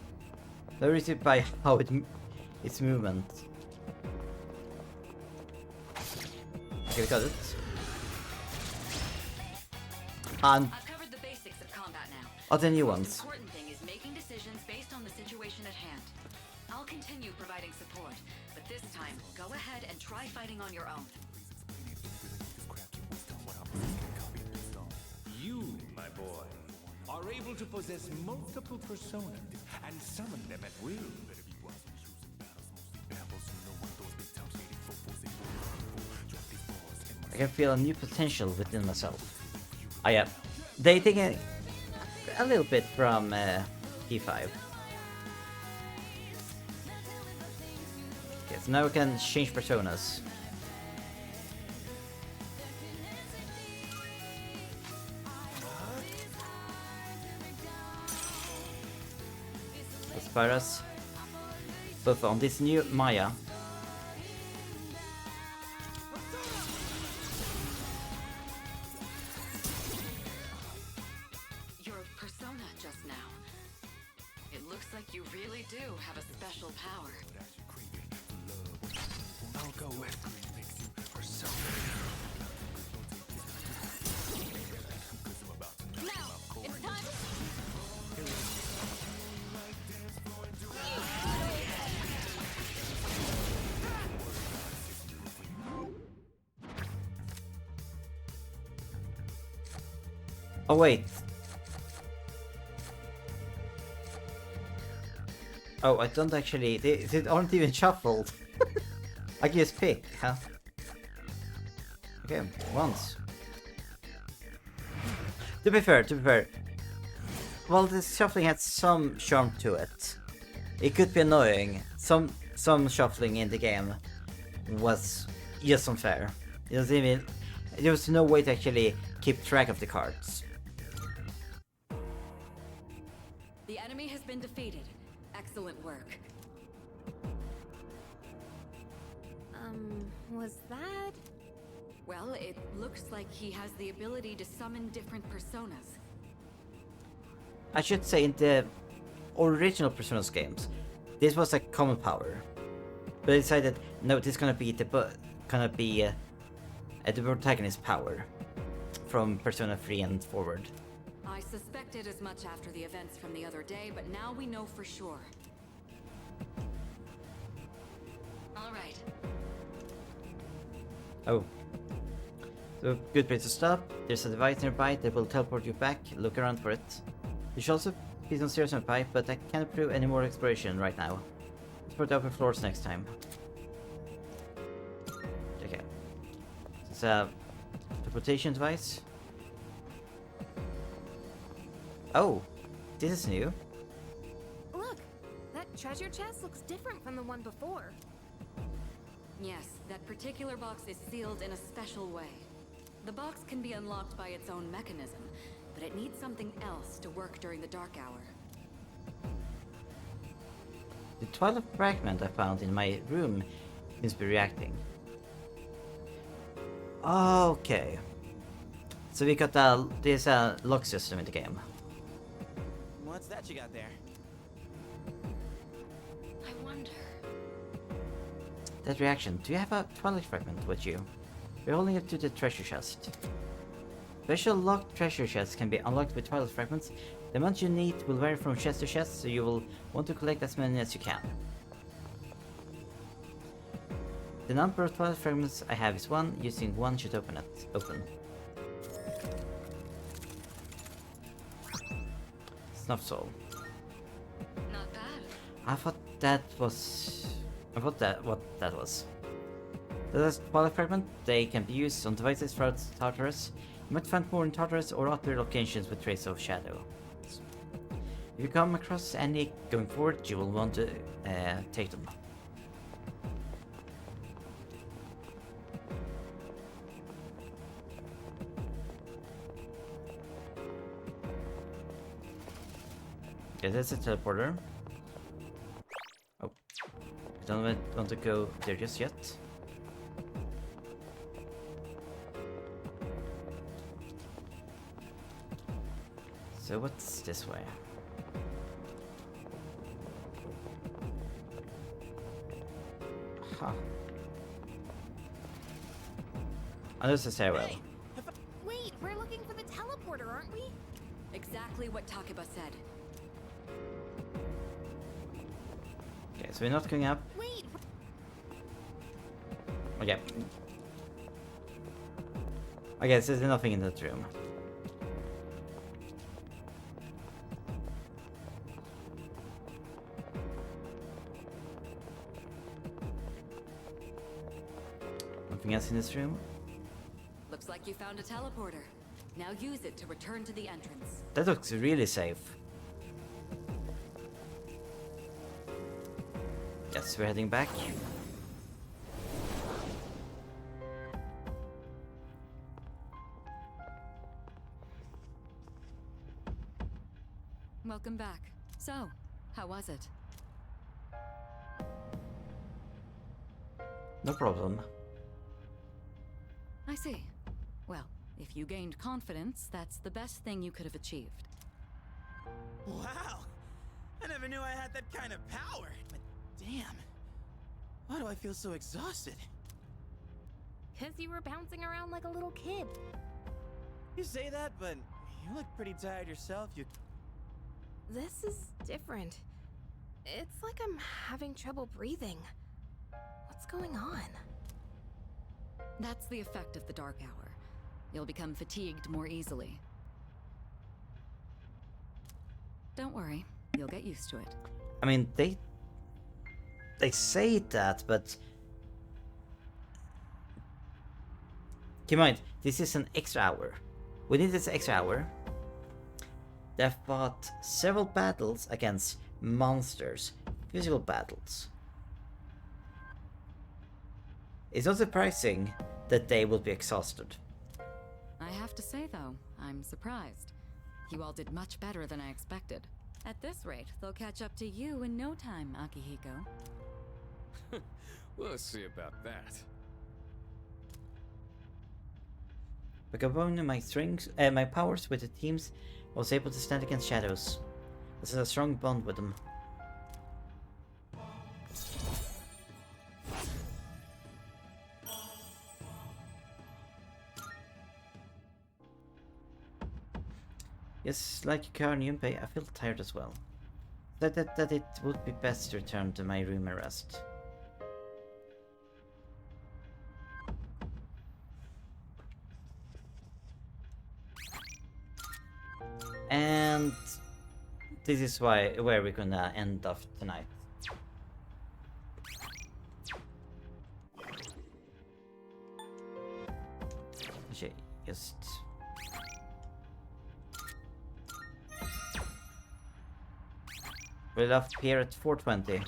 Notice it by how its movement. Okay, we got it. And I've covered the basics of combat now. oh, the new The ones. most important thing is making decisions based on the situation at hand. I'll continue providing support, but this time, go ahead and try fighting on your own. You, my boy, are able to possess multiple personas and summon them at will. I can feel a new potential within myself. Oh yeah, they take a little bit from P5. Okay, so now we can change personas. Aspirus. Both on this new Maya. Your persona just now. It looks like you really do have a special power. I'll go with persona. Now, it's time. Oh wait. Oh, I don't actually. They aren't even shuffled. I can just pick, huh? Okay, once. To be fair. Well, this shuffling had some charm to it. It could be annoying. Some shuffling in the game was just unfair. It was even. There was no way to actually keep track of the cards. The enemy has been defeated. Excellent work. Was that? Well, it looks like he has the ability to summon different personas. I should say in the original Persona's games, this was a common power, but I decided no, this is gonna be the protagonist's power from Persona 3 and forward. I suspected as much after the events from the other day, but now we know for sure. All right. Oh. So, good place to stop. There's a device nearby that will teleport you back. Look around for it. You should also be on stairs nearby, but I can't approve any more exploration right now. Let's put the upper floors next time. It's a teleportation device. Oh, this is new. Look, that treasure chest looks different from the one before. Yes, that particular box is sealed in a special way. The box can be unlocked by its own mechanism, but it needs something else to work during the dark hour. The Twilight fragment I found in my room seems to be reacting. Okay. So we got there's a lock system in the game. What's that you got there? I wonder. That reaction. Do you have a Twilight fragment with you? We're holding it to the treasure chest. Special locked treasure chests can be unlocked with Twilight fragments. The amount you need will vary from chest to chest, so you will want to collect as many as you can. The number of Twilight fragments I have is 1. Using 1 should open it. Open. Snuff soul. Not bad. I thought that was... what that was. The Twilight fragment, they can be used on devices throughout Tartarus. You might find more in Tartarus or other locations with traces of shadow. If you come across any going forward, you will want to take them. Okay, that's a teleporter. Oh, I don't want to go there just yet. So what's this way? Huh. Oh, there's a stairwell. Wait, we're looking for the teleporter, aren't we? Exactly what Takeba said. Okay, so we're not going up. Wait. Okay. Okay, so there's nothing in that room. Nothing else in this room? Looks like you found a teleporter. Now use it to return to the entrance. That looks really safe. Yes, we're heading back. Welcome back. So, how was it? No problem. I see. Well, if you gained confidence, that's the best thing you could have achieved. Wow! I never knew I had that kind of power. But damn, why do I feel so exhausted? 'Cause you were bouncing around like a little kid. You say that, but you look pretty tired yourself. This is different. It's like I'm having trouble breathing. What's going on? That's the effect of the dark hour. You'll become fatigued more easily. Don't worry, you'll get used to it. I mean, they say that, but keep in mind, this is an extra hour. Within this extra hour, they've fought several battles against monsters, physical battles. It's not surprising that they will be exhausted. I have to say, though, I'm surprised. You all did much better than I expected. At this rate, they'll catch up to you in no time, Akihiko. We'll see about that. By combining my powers with the teams, I was able to stand against shadows. This is a strong bond with them. Yes, like Yukari and Junpei, I feel tired as well. That it would be best to return to my room and rest. And this is where we're gonna end off tonight. Actually, just... We're up here at 420.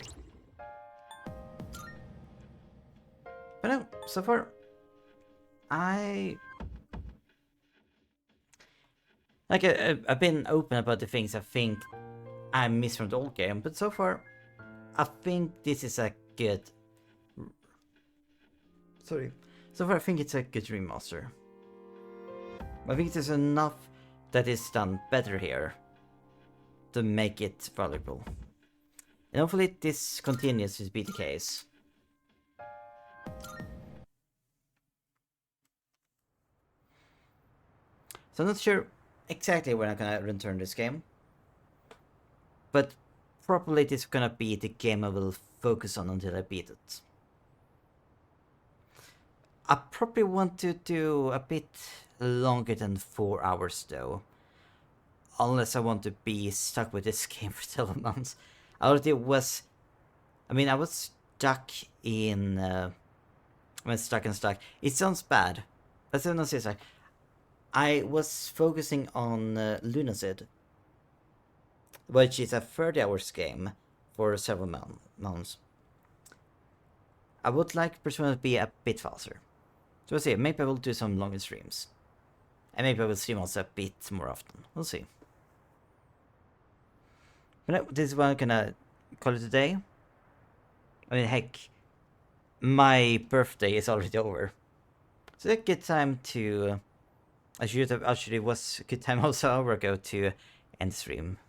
But no, so far, I've been open about the things I think I missed from the old game, but so far, I think this is a good... Sorry. So far, I think it's a good remaster. I think there's enough that is done better here to make it valuable. And hopefully this continues to be the case. So I'm not sure exactly when I'm gonna return this game. But probably this is gonna be the game I will focus on until I beat it. I probably want to do a bit longer than 4 hours though. Unless I want to be stuck with this game for 7 months. I already was... I mean, I was stuck in... stuck and stuck. It sounds bad. But I'm not serious. I was focusing on Lunacid. Which is a 30 hours game for several months. I would like Persona to be a bit faster. So we'll see, maybe I will do some longer streams. And maybe I will stream also a bit more often. We'll see. But no, this is what I'm gonna call it today. I mean, heck, my birthday is already over. So it's a good time to... Actually, it was a good time also an hour ago to end the stream.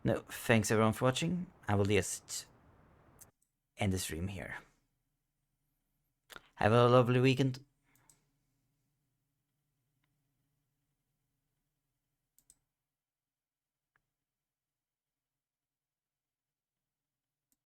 No, thanks everyone for watching. I will just end the stream here. Have a lovely weekend.